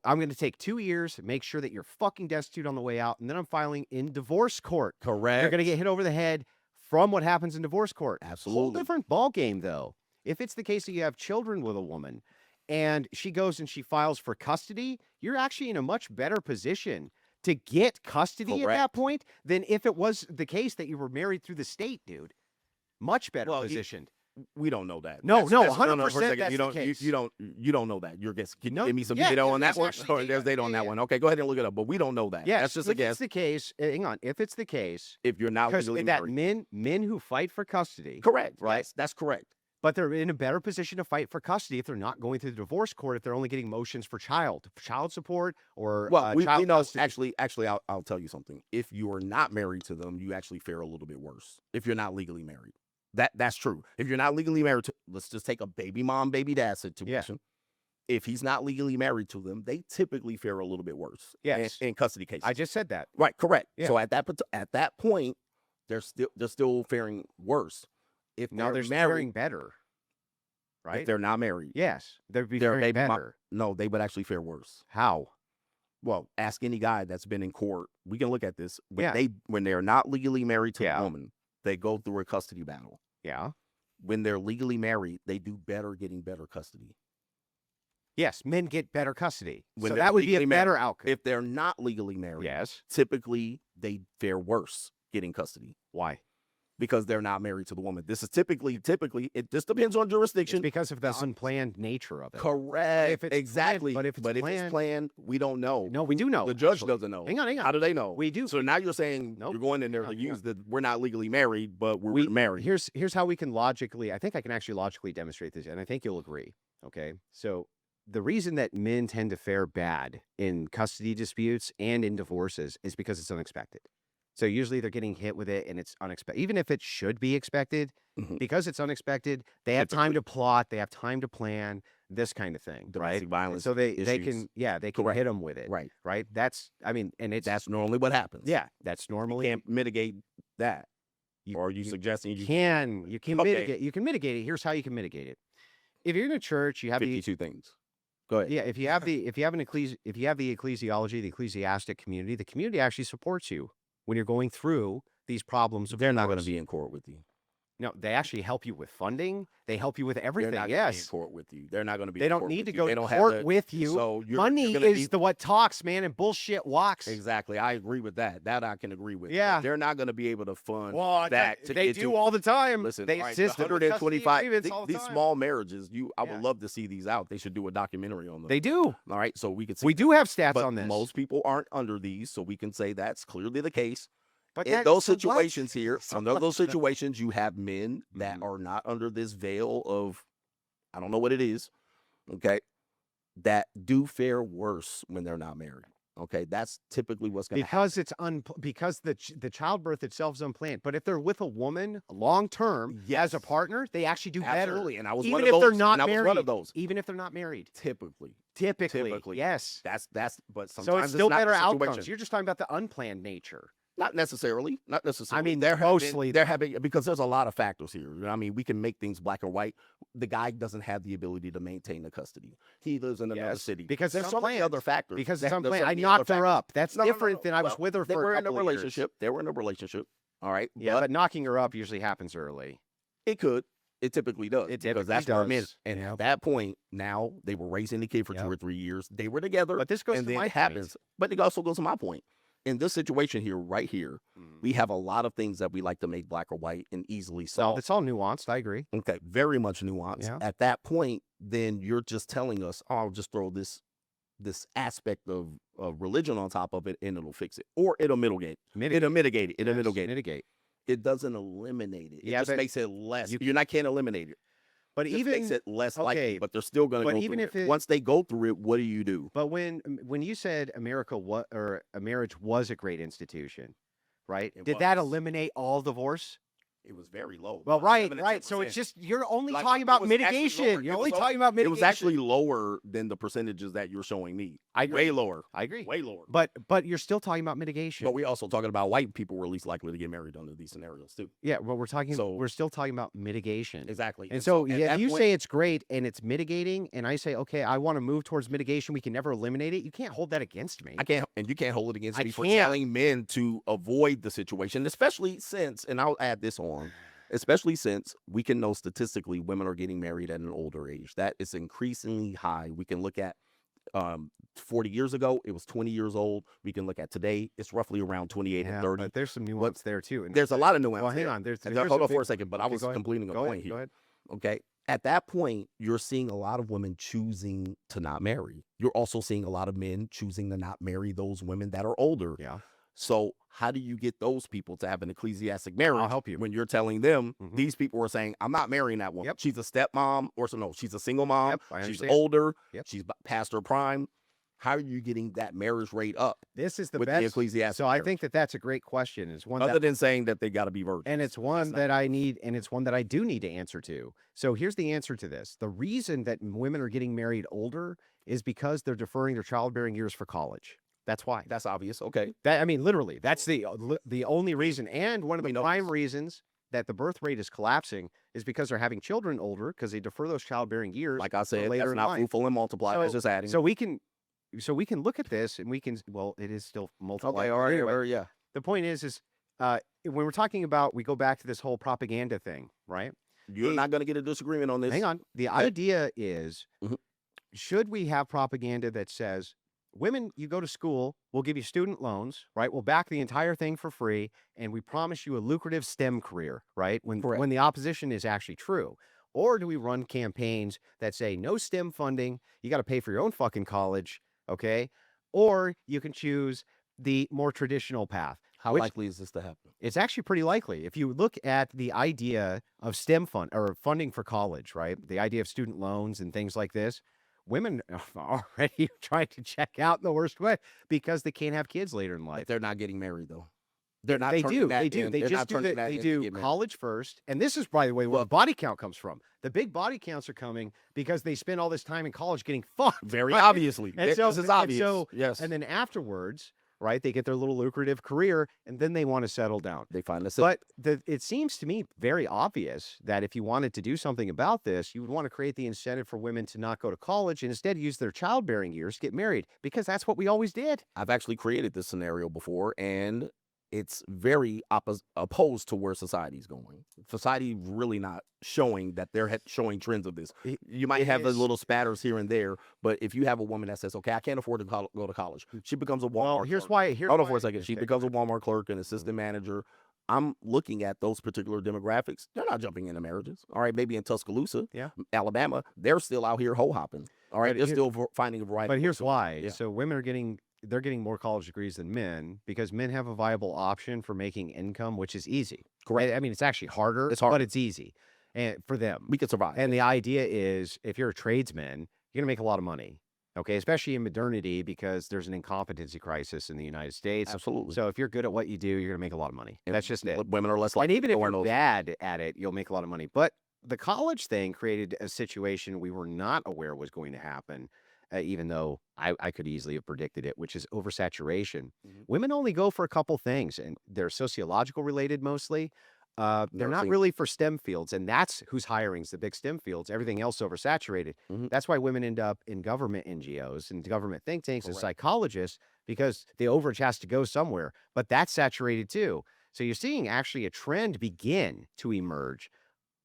going to take 2 years, make sure that you're fucking destitute on the way out, and then I'm filing in divorce court. Correct. You're going to get hit over the head from what happens in divorce court. Whole Absolutely. different ball game, though. If it's the case that you have children with a woman and she goes and she files for custody, you're actually in a much better position to get custody at that Correct. point than if it was the case that you were married through the state, dude. Much better Well, positioned. We don't know that. No, no, for a 100% second. that's You the don't. case. You don't know that. You're guessing. Can you No, give me some yeah, data yeah, on that there's one? actually Or data. there's data on Yeah, that yeah. one. Okay, go ahead and look it up. But we don't know that. Yes, That's just a if guess. it's the case, hang on. If it's the case, If you're not because legally that married. men who fight for custody, Correct. right? Yes, that's correct. but they're in a better position to fight for custody if they're not going through the divorce court, if they're only getting motions for child support or Well, we child know custody. actually I'll tell you something. If you are not married to them, you actually fare a little bit worse. If you're not legally married. That's true. If you're not legally married to, let's just take a baby mom, baby dad situation. If he's not legally married to them, they typically fare a little bit worse. Yes. In custody cases. I just said that. Right, correct. Yeah. So at that point, they're still faring worse. If Now they're married, faring better, right? if they're not married, yes, they'd be they're faring baby mom- better. no, they would actually fare worse. How? Well, ask any guy that's been in court. We can look at this. When Yeah. when they're not legally married to Yeah. a woman, they go through a custody battle. Yeah. When they're legally married, they do better getting better custody. Yes, men get better custody. When So they're that would be a legally married. better outcome. If they're not legally married, Yes. typically they fare worse getting custody Why? because they're not married to the woman. This is typically it just depends on It's jurisdiction. because of the unplanned nature of it. Correct. If it's planned- exactly. but if it's if it's planned, we don't know. No, we do know. The judge actually. doesn't know. Hang on, hang on. How do they know? We do. So now you're saying Nope. you're going in there No, to hang use that we're not legally married, but we're married. Here's how we can logically, I think I can actually logically demonstrate this, and I think you'll agree. Okay. So the reason that men tend to fare bad in custody disputes and in divorces is because it's unexpected. So usually they're getting hit with it and it's unexpected. Even if it should be expected, Mhm. because it's unexpected, they have time to plot, they have time to plan, this kind of thing. Domestic right? violence So they issues. can, they can Correct. hit them with it. Right. Right. And it's, That's normally what happens. that's You normally. can't mitigate that. You- or are you suggesting you You can Okay. mitigate. You can mitigate it. Here's how you can mitigate it. If you're in a church, you have the 52 things? Go ahead. yeah. If you have the if you have the ecclesiology, the ecclesiastic community, the community actually supports you when you're going through these problems. Of They're not going to divorce. be in court with you. No, they actually help you with funding. They help you with They're everything. not going to be in Yes. court with you. They're not going to be. They in don't court need with to you. go They to don't have court to- with you. So Money you're gonna is the what talks, man, and bullshit walks. Exactly. I agree with that. That I can agree with. Yeah. But they're not going to be able to fund Well, that. To they get do to, all the time. listen, They all right, assist the with custody 125 agreements all the these time. small marriages. I Yeah. would love to see these out. They should do a documentary on them. They do. All right, so we can see. We do have stats but on this. most people aren't under these, so we can say that's clearly the case. But In those so what? situations here, So under what? those situations, you have men that Mhm. are not under this veil of, I don't know what it is, okay, that do fare worse when they're not married. Okay, that's typically what's going to happen. Because it's because the childbirth itself is unplanned. But if they're with a woman long term Yes. as a partner, they actually do better. Absolutely, and I was Even one of if those. they're not and I was married. one of those. Even if they're not married. Typically, Typically. Yes. That's. But sometimes So it's still not better the outcomes. situation. You're just talking about the unplanned nature. Not necessarily. Not necessarily. I mean, there mostly, they're having because there's a lot of factors here. I mean, we can make things black or white. The guy doesn't have the ability to maintain the custody. He lives in another Yes, city. because there's it's so many unplanned. other factors. Because There's it's so unplanned. I many other knocked her factors. up. That's No. different than I was Well, with her they for were a in a couple of years. relationship. They were in a relationship. All right. Yeah, but knocking her up usually happens early. it could. It typically does. It because typically that's where I'm in. does. And Yep. at that point, now they were raising the kid for 2 Yep. or 3 years. They were together. But this goes and to then my it happens. But it also goes to my point. In this situation here, right here, point. we have a lot of things that we like to make black or white and easily So solve. it's all nuanced. I agree. Okay, very much nuanced. Yeah. At that point, then you're just telling us, "Oh, I'll just throw this aspect of religion on top of it, and it'll fix it, or it'll mitigate. It'll mitigate it. It'll Yes, mitigate it. mitigate. It doesn't eliminate it. It Yeah, just but makes it less. you- You're not can't eliminate it. But It just even makes it less okay, likely. But they're still going to but go even through if it. it- Once they go through it, what do you do? but when you said a marriage was a great institution, right? It Did that was. eliminate all divorce? It was very low. Well, about right, 7 to right. So 10%. it's just you're only Like, talking it about was actually lower. mitigation. It You're was only low. talking about It mitigation. was actually lower than the percentages that you're showing me. I agree. Way lower. I agree. Way lower. But you're still talking about mitigation. But we also talking about white people were least likely to get married under these scenarios too. Yeah, well, So- we're still talking about mitigation. Exactly. And so, at yeah, that if you point- say it's great and it's mitigating, and I say, okay, I want to move towards mitigation, we can never eliminate it. You can't hold that against me. I can't, and you can't hold it against I me for can't. telling men to avoid the situation, especially since, and I'll add this on, especially since we can know statistically women are getting married at an older age. That is increasingly high. We can look at 40 years ago, it was 20 years old. We can look at today, it's roughly around 28 Yeah, and 30. but there's some nuance there too. And There's a lot of nuance. well, hang there. on. There's And there's hold a on for big- a second, but I okay, was go ahead. completing a Go point ahead. here. Go ahead. Okay. At that point, you're seeing a lot of women choosing to not marry. You're also seeing a lot of men choosing to not marry those women that are older. Yeah. So how do you get those people to have an ecclesiastic marriage? help you. When you're telling them, Mhm. these people are saying, I'm not marrying that woman. Yep. She's a stepmom, or so no, she's a single mom. Yep, I She's understand. older. Yep. She's past her prime. How are you getting that marriage rate up This is the with the best. ecclesiastic So I marriage? think that's a great question. It's one Other that than saying that they got to be virgins. And it's one that I need, and it's one that I do need to answer to. So here's the answer to this. The reason that women are getting married older is because they're deferring their childbearing years for college. That's why. That's obvious. Okay. That I mean, literally, that's the only reason, and one of the We know prime this. reasons that the birth rate is collapsing is because they're having children older because they defer those childbearing years. Like I said, later that's in not life. fruitful and multiply. So- That's just adding. So we can look at this, and we can. Well, it is still multiplied. okay. All right. Anyway, all right, yeah. the point is when we're talking about, we go back to this whole propaganda thing, right? You're not going to get a disagreement on this. Hang on. The idea is, Mhm. should we have propaganda that says, women, you go to school, we'll give you student loans, right? We'll back the entire thing for free, and we promise you a lucrative STEM career, right? Correct. When the opposition is actually true. Or do we run campaigns that say no STEM funding, you got to pay for your own fucking college, okay? Or you can choose the more traditional path. How Which- likely is this to happen? It's actually pretty likely. If you look at the idea of STEM fund or funding for college, right? The idea of student loans and things like this, women are already trying to check out in the worst way because they can't have kids later in But life. they're not getting married though. They're not. They turning do. that They do. in. They They're just not do turning that. that They in to do get married. college first. And this is, by the way, where the body count comes from. The big body counts are coming because they spend all this time in college getting fucked. Very right? obviously. And This so- is and obvious. so- yes. And then afterwards, right, they get their little lucrative career and then they want to settle down. they find this. But it seems to me very obvious that if you wanted to do something about this, you would want to create the incentive for women to not go to college and instead use their childbearing years to get married because that's what we always did. I've actually created this scenario before, and it's very opposed to where society's going. Society really not showing that they're showing trends of this. You might have the little spatters here and there, but if you have a woman that says, "Okay, I can't afford to go to college," she becomes a Walmart. Well, here's clerk. why. Here's Hold on why. for a second. She becomes a Walmart clerk, an assistant manager. I'm looking at those particular demographics. They're not jumping into marriages. All right, maybe in Tuscaloosa, Yeah. Alabama, they're still out here hoe hopping. All right, But they're here- still finding a variety. But of here's ways. why. Yeah. So women are getting more college degrees than men because men have a viable option for making income, which is easy. Correct. I mean, it's actually harder. It's hard. but it's easy, and for them. We can survive. And the idea is, if you're a tradesman, you're gonna make a lot of money. Okay, especially in modernity because there's an incompetency crisis in the United States. Absolutely. So if you're good at what you do, you're gonna make a lot of money. And That's just it. Women are less And likely even to if go you're in those. bad at it, you'll make a lot of money. But the college thing created a situation we were not aware was going to happen, even though I could easily have predicted it, which is oversaturation. Mhm. Women only go for a couple things, and they're sociological related mostly. They're not Nursing. really for STEM fields, and that's who's hiring is the big STEM fields. Everything else oversaturated. Mhm. That's why women end up in government NGOs and government think tanks as Correct. psychologists because the overage has to go somewhere. But that's saturated too. So you're seeing actually a trend begin to emerge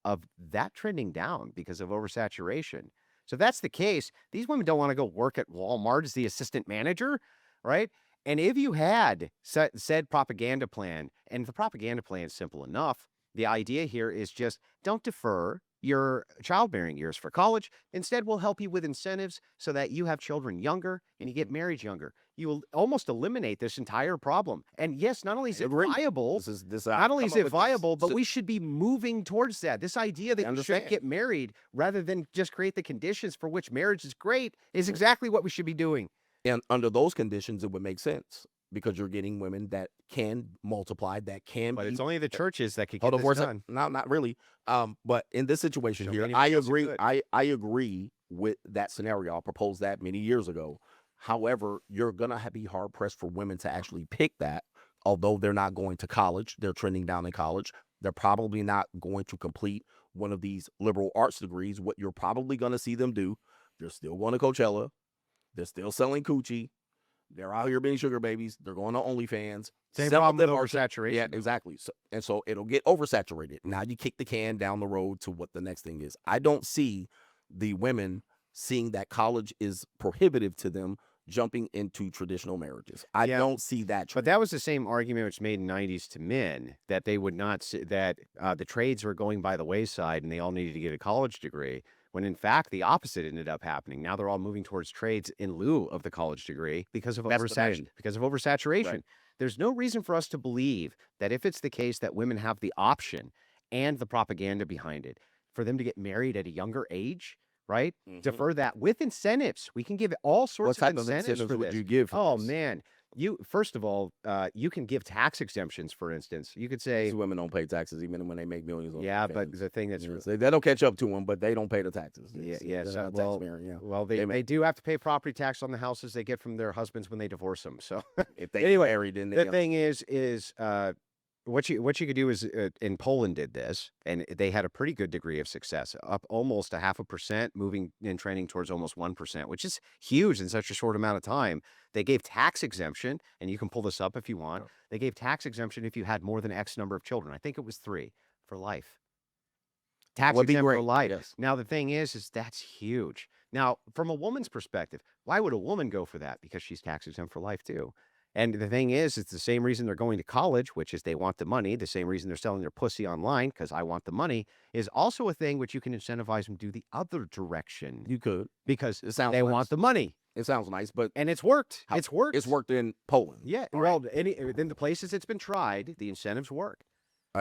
of that trending down because of oversaturation. So if that's the case, these women don't want to go work at Walmart as the assistant manager, right? And if you had said propaganda plan, and the propaganda plan is simple enough, the idea here is just don't defer your childbearing years for college. Instead, we'll help you with incentives so that you have children younger and you get married younger. You will almost eliminate this entire problem. And yes, not only is I it agree. viable, This not only is come up it with this- viable, but so- we should be moving towards that. This idea that you should understand. get married rather than just create the conditions for which marriage is great is exactly what we should be doing. And under those conditions, it would make sense because you're getting women that can multiply, that can. But be, it's only the churches that could hold get on for a this second. done. No, not really. But in this situation Show me here, anyone I else who agree. could. I agree with that scenario. I proposed that many years ago. However, you're gonna be hard pressed for women to actually pick that. Although they're not going to college, they're trending down in college. They're probably not going to complete one of these liberal arts degrees. What you're probably gonna see them do, they're still going to Coachella. They're still selling coochie. They're out here being sugar babies. They're going to OnlyFans. Same Some of problem with them are- oversaturation. Yeah, though. exactly. So it'll get oversaturated. Now you kick the can down the road to what the next thing is. I don't see the women seeing that college is prohibitive to them jumping into traditional marriages. I Yeah, don't see that. But that was the same argument which made in the 90s to men that they would not that the trades were going by the wayside and they all needed to get a college degree. When in fact the opposite ended up happening. Now they're all moving towards trades in lieu of the college degree because of That's the thing. oversaturation. Right. There's no reason for us to believe that if it's the case that women have the option and the propaganda behind it for them to get married at a younger age, right? Mhm. Defer that with incentives. We can give all What sorts type of of incentives incentives for would this. you give? For Oh this? man, you first of all, you can give tax exemptions, for instance. You could say, These women don't pay taxes even when they make millions. on yeah, but OnlyFans. the thing that's They don't catch up to them, but they don't pay the taxes. yeah, It's- yeah, they're so, not well, taxpaying, yeah. well, They they may- do have to pay property tax on the houses they get from their husbands when they divorce them. So If they anyway, married, then the thing is what you could do is in Poland did this, and they had a pretty good degree of success, up almost 0.5%, moving and trending towards almost 1%, which is huge in such a short amount of time. They gave tax exemption, and you can pull this up if you want. They gave tax exemption if you had more than X number of children. I think it was 3 for life. Tax Would be exempt for great, life. yes. Now the thing is that's huge. Now, from a woman's perspective, why would a woman go for that? Because she's tax exempt for life too. And the thing is, it's the same reason they're going to college, which is they want the money. The same reason they're selling their pussy online, because I want the money, is also a thing which you can incentivize them to do the other direction you could. because It sounds they nice. want the money. It sounds nice, but And it's worked. How- It's worked. it's worked in Poland. Yeah. All Well, in the places it's been tried, the incentives work.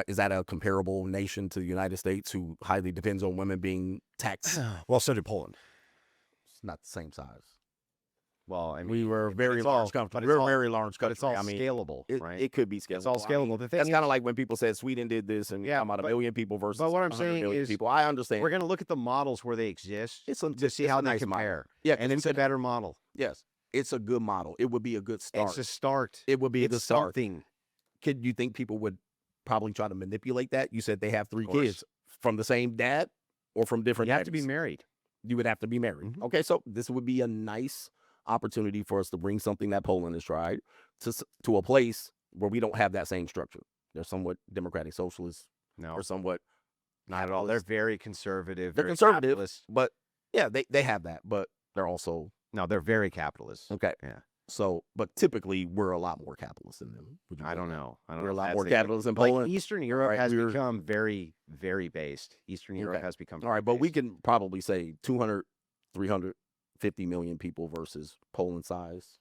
Is that a comparable nation to the United States who highly depends on women being taxed? Well, so did Poland. It's not the same size. Well, I mean, We were very it's large all- country. but it's We're a all- very large country. but it's all I mean, scalable, right? it could be scalable. It's all I mean, scalable. The thing that's is- kind of like when people said Sweden did this and Yeah, talking about a but- million people versus. but what I'm 100 saying million is people. I understand. We're going to look at the models where they exist It's a, to see it's how a they nice model. compare. Yeah, And it's a better model. yes, it's a good model. It would be a good start. It's a start. It would be a It's good start. something. Could you think people would probably try to manipulate that? You said they have 3 Of course. kids from the same dad or from different. You have to be daddies? married. You would have to be married. Mhm. Okay, so this would be a nice opportunity for us to bring something that Poland has tried to a place where we don't have that same structure. They're somewhat democratic socialists No, or somewhat not at all. They're capitalist. very conservative. They're very conservative, capitalist. but yeah, they have that, but they're also No, they're very capitalist. okay. Yeah. So, but typically we're a lot more capitalist than them. Would you I agree? don't know. I don't We're know a if lot that's more the- capitalist in Like Poland. Eastern Europe right, has we're- become very, very based. Eastern Europe Okay. has become All right, very but we based. can probably say 200, 350 million people versus Poland size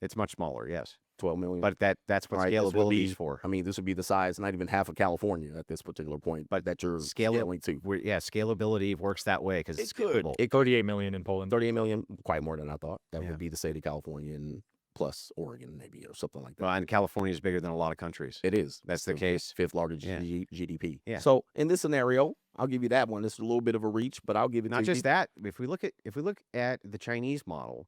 It's much smaller, yes. 12 million. But that's what All right, this would scalability is be- for. I mean, this would be the size, not even half of California at this particular point, but that you're scaling to. Yeah, scalability works that way because It's good. scalable. It 38 million in Poland. 38 million, quite more than I thought. That Yeah. would be the state of California and plus Oregon, maybe, or something like that. Well, and California is bigger than a lot of countries. It is. That's the It's case. Fifth largest Yeah. GDP. Yeah. So in this scenario, I'll give you that one. It's a little bit of a reach, but I'll give it Not to just you. that. If we look at the Chinese model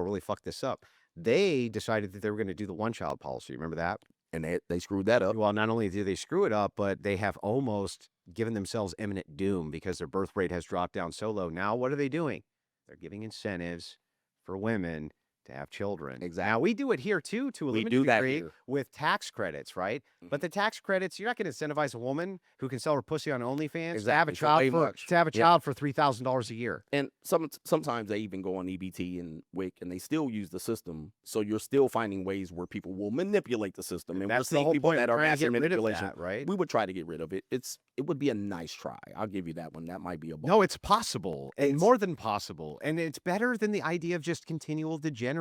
really fucked this up. They decided that they were going to do the one-child policy. Remember that? And they screwed that up. Well, not only did they screw it up, but they have almost given themselves imminent doom because their birth rate has dropped down so low. Now, what are they doing? They're giving incentives for women to have children. Exactly. Now, we do it here too, to a We limited do that degree here. with tax credits, right? But the tax credits, you're not going to incentivize a woman who can sell her pussy on OnlyFans to have a Exactly, for way much. child for $3,000 a year. And sometimes they even go on EBT and WIC, and they still use the system. So you're still finding ways where people will manipulate the system. And That's we're the seeing whole people point. that We're are trying to massive get rid of manipulation. that, right? We would try to get rid of it. It would be a nice try. I'll give you that one. That might be a No, it's possible, and It's- more than possible, and it's better than the idea of just continual degeneracy.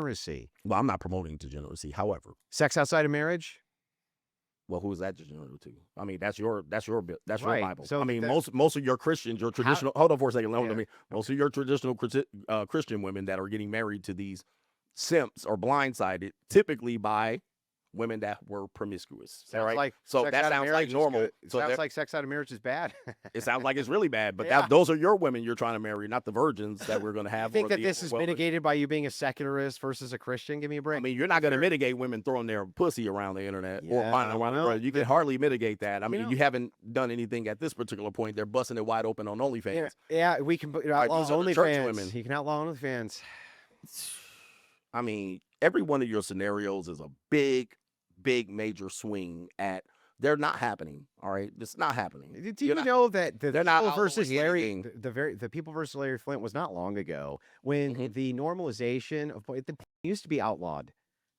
Well, I'm not promoting degeneracy. However, Sex outside of marriage? well, who is that degenerate to? I mean, that's your Right, your Bible. so I mean, that- most of your Christians, your traditional. Hold on for a second. Let Yeah, me. Most of your traditional Christian women that are getting married to these simps are blindsided, typically by women that were promiscuous. All Sounds right. like So sex that out of sounds like marriage is normal. good. It So sounds there- like sex out of marriage is bad. It sounds like it's really bad, but Yeah. those are your women you're trying to marry, not the virgins that we're going to I have. think or that the this is overwhelming- mitigated by you being a secularist versus a Christian. Give me a break. I mean, you're not going to mitigate women throwing their pussy around the internet or Yeah, finding around the well, road. You can hardly mitigate that. I you mean, know. you haven't done anything at this particular point. They're busting it wide open on OnlyFans. yeah, we can put Right, outlaw these are the church OnlyFans. women. He can outlaw OnlyFans. I mean, every one of your scenarios is a big, major swing at. They're not happening. All right, it's not happening. Do You're you not- know that the they're not people versus outlawing Larry, anything. the people versus Larry Flint was not long ago when Mhm. the normalization of it used to be outlawed.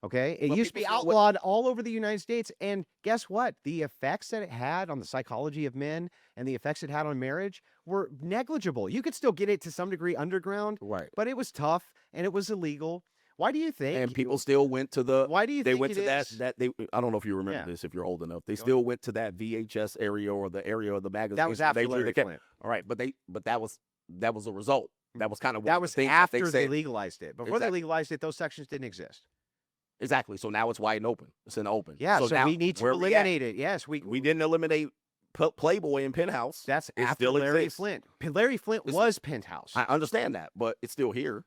Okay, it But used to be people still outlawed all over the United States, and guess what? The effects that it had on the psychology of men and the effects it had on marriage were negligible. You could still get it to some degree underground, Right. but it was tough and it was illegal. Why do you think? And people still went to the. Why do you They think went it to is? that they. I don't know if you remember Yeah. this. If you're old enough, they Go still went to that VHS area or the area of the magazine. That was where after they drew Larry the ca- Flint. All right, but that was a result. That was kind of That was things after they they said. legalized it. Before Exactly. they legalized it, those sections didn't exist. Exactly. So now it's wide and open. It's in the open. Yeah, so now we need to where we at? eliminate it. Yes, we didn't eliminate Playboy and Penthouse. That's It after still Larry exists. Flint. Larry Flint It's- was Penthouse. I understand that, but it's still here.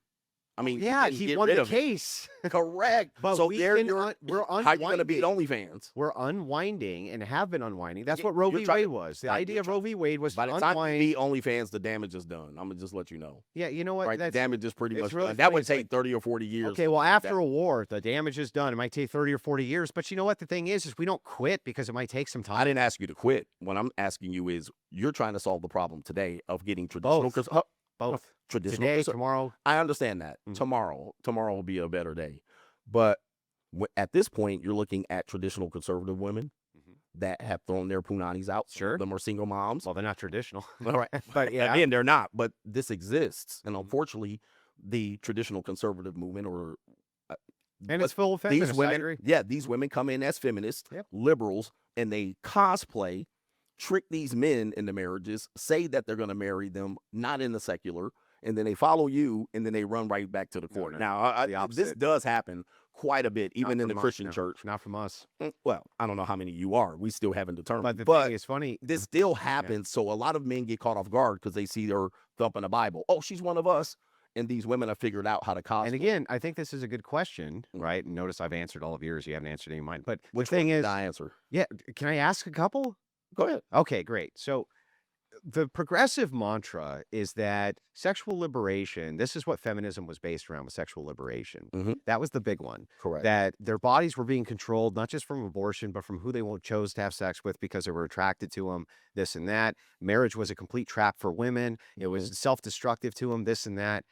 I mean, you yeah, didn't he get won rid the of it. case. Correct. But so we there can you're. we're How you going to beat unwinding. OnlyFans? We're unwinding and have been unwinding. That's Yeah, what Roe you're v. trying- Wade was. The Right, idea you're of Roe v. Wade was By to the time you unwind. beat OnlyFans, the damage is done. I'm gonna just let you know. Yeah, you know what? Right, the That's damage is pretty it's much really done. That funny. would It's take like- 30 or 40 years. okay. Well, after a war, the damage is done. It might take 30 or 40 years, but you know what? The thing is we don't quit because it might take some time. I didn't ask you to quit. What I'm asking you is, you're trying to solve the problem today of getting traditional. Both. 'Cause, Both traditional. today, so- tomorrow. I understand that. Mhm. Tomorrow will be a better day. But at this point, you're looking at traditional conservative women Mhm. that have thrown their punanis out. Some Sure. of them are single moms. Well, they're not traditional. All right. But yeah. Again, they're not. But this exists. And Mhm. unfortunately, the traditional conservative movement or And but it's full of feminists. these I women, agree. yeah, these women come in as feminists, Yep. liberals, and they cosplay, trick these men into marriages, say that they're going to marry them, not in the secular, and then they follow you, and then they run right back to the No, court. no, Now, the this opposite. does happen quite a bit, even Not in the from us, Christian no. church. Not from us. Well, I don't know how many you are. We still haven't But determined. the But thing is funny. this still happens. So a lot of men get caught off guard because they see her thumping the Bible. Oh, she's one of us. And these women have figured out how to cosplay. And again, I think this is a good question, Mm. right? And notice I've answered all of yours. You haven't answered any of mine. But Which the thing one is, did I answer? yeah, can I ask a couple? Go ahead. Okay, great. So the progressive mantra is that sexual liberation, this is what feminism was based around, with sexual liberation. Mhm. That was the big one. Correct. That their bodies were being controlled, not just from abortion, but from who they chose to have sex with because they were attracted to them, this and that. Marriage was a complete trap for women. It was self-destructive to them, this and that.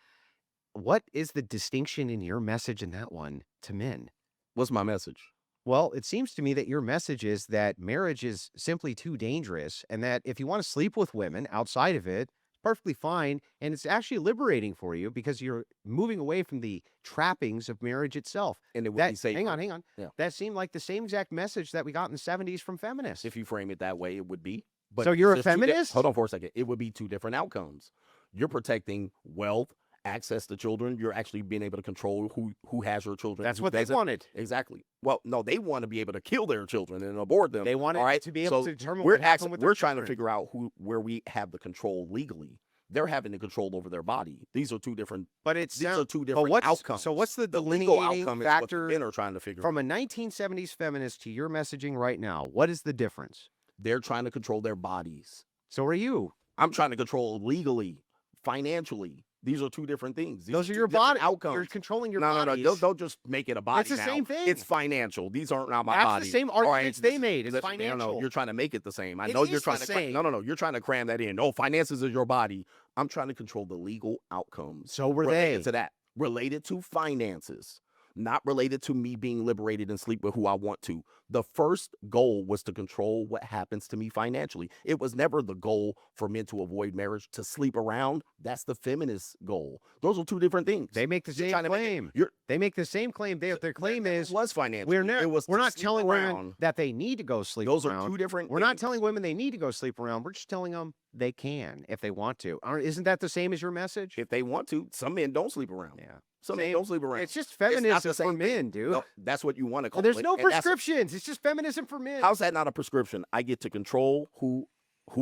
What is the distinction in your message in that one to men? What's my message? Well, it seems to me that your message is that marriage is simply too dangerous, and that if you want to sleep with women outside of it, it's perfectly fine. And it's actually liberating for you because you're moving away from the trappings of marriage itself. And it would be That, safer. hang on. Yeah. That seemed like the same exact message that we got in the 70s from feminists. If you frame it that way, it would be. But So you're a it's just feminist? hold on for a second. It would be two different outcomes. You're protecting wealth, access to children. You're actually being able to control who has your children. That's who what they doesn't. wanted. Exactly. Well, no, they want to be able to kill their children and abort them. They wanted all right? to be able So to determine we're what happened with their we're trying to children. figure out where we have the control legally. They're having the control over their body. These are two different. But it's These are two but different what's outcomes. so what's the legal delineating outcome is what the factor men are trying to figure from out. a 1970s feminist to your messaging right now? What is the difference? They're trying to control their bodies. So are you. I'm trying to control legally, financially. These are two different things. These Those are two your different body outcomes. You're controlling your No, bodies. don't just make it a body. It's the now. same thing. It's financial. These aren't not my That's body. the same All right, arguments they made. It's listen, financial. you're trying to make it the same. I It know you're is trying the to. same. No. You're trying to cram that in. Oh, finances is your body. I'm trying to control the legal outcomes. So were related they. to that? Related to finances, not related to me being liberated and sleep with who I want to. The first goal was to control what happens to me financially. It was never the goal for men to avoid marriage, to sleep around. That's the feminist goal. Those are two different things. They make the You're same trying to make it- claim. you're- They make the same claim. Their claim It is was financial. we're It not sleep telling women around. that they need to go sleep Those around. are two different. We're not things. telling women they need to go sleep around. We're just telling them they can if they want to. Isn't that the same as your message? If they want to. Some men don't sleep around. Yeah. Some men Same. don't sleep around. It's just not feminism the same for men, dude. No, that's what you want to call There's it. no and that's- prescriptions. It's just feminism for men. How's that not a prescription? I get to control who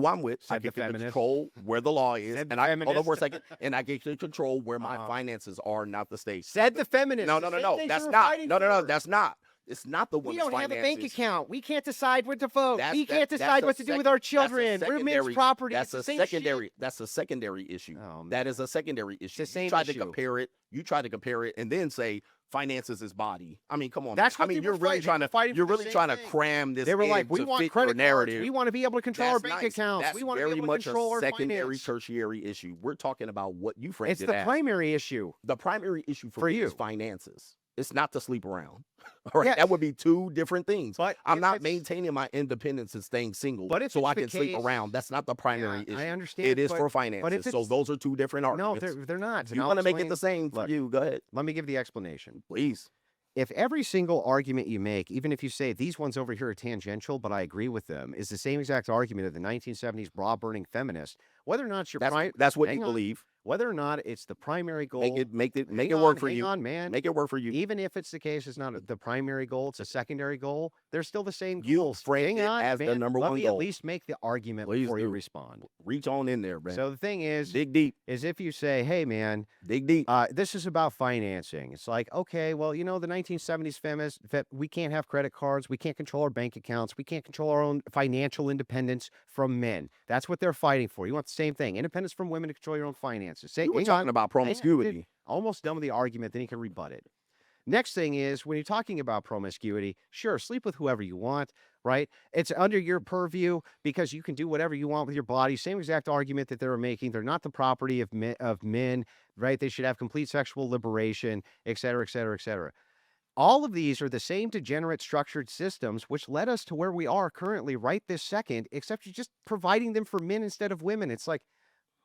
I'm with. I Said the get to feminist. control where the law is. Said the And I hold on for a feminist. second. And I get to control where my Uh-huh. finances are, not the state. Said the feminist. No. The same things That's you were not. fighting No. for. That's not. It's not the We woman's don't have finances. a bank account. We can't decide what to vote. That's- We that- can't that's decide a what to do with second- our that's a children. We're secondary- men's property. That's It's a the same secondary. shit. That's a secondary issue. Oh, That is a secondary issue. the same You tried issue. to compare it. You tried to compare it, and then say finances is body. I mean, come on. That's man. what I mean, they you're were really fighting. trying They were to. fighting You're for the really same trying to thing. cram this. They were in like, we to want fit credit your narrative. cards. We want to be able to control our That's bank nice. accounts. That's We want to be very able to much control a our secondary, finance. tertiary issue. We're talking about what you framed It's it the as. primary issue. The primary issue For me you. is finances. It's not to sleep around. All right, Yeah. that would be two different things. But I'm if not it's- maintaining my independence and staying single, But if so it's I the can sleep case- around. That's not the primary Yeah, issue. I understand. It is but, for finances. So it's- those are two different No, arguments. they're not. And You I'll want to make it explain- the same for Look. you? Go ahead, Let me give the explanation. please. If every single argument you make, even if you say these ones over here are tangential, but I agree with them, is the same exact argument of the 1970s bra-burning feminist, whether or not it's your That's what hang you on. believe. whether or not it's the primary goal, Make it hang work for hang you. on, man. Make it work for you. Even if it's the case, it's not the primary goal; it's a secondary goal. They're still the same You goals. framed Hang it on, as the man. number Let one me goal. at least make the argument Please before you do. respond. Reach on in there, man. So the thing is Dig deep. if you say, "Hey, man, Dig deep. this is about financing," it's like, okay, well, the 1970s feminists, we can't have credit cards, we can't control our bank accounts, we can't control our own financial independence from men. That's what they're fighting for. You want the same thing: independence from women to control your own finances. You were hang talking on. about promiscuity. Almost done with the argument, then you can rebut it. Next thing is when you're talking about promiscuity, sure, sleep with whoever you want, right? It's under your purview because you can do whatever you want with your body. Same exact argument that they were making. They're not the property of men, right? They should have complete sexual liberation, et cetera, et cetera, et cetera. All of these are the same degenerate structured systems which led us to where we are currently right this second, except you're just providing them for men instead of women. It's like,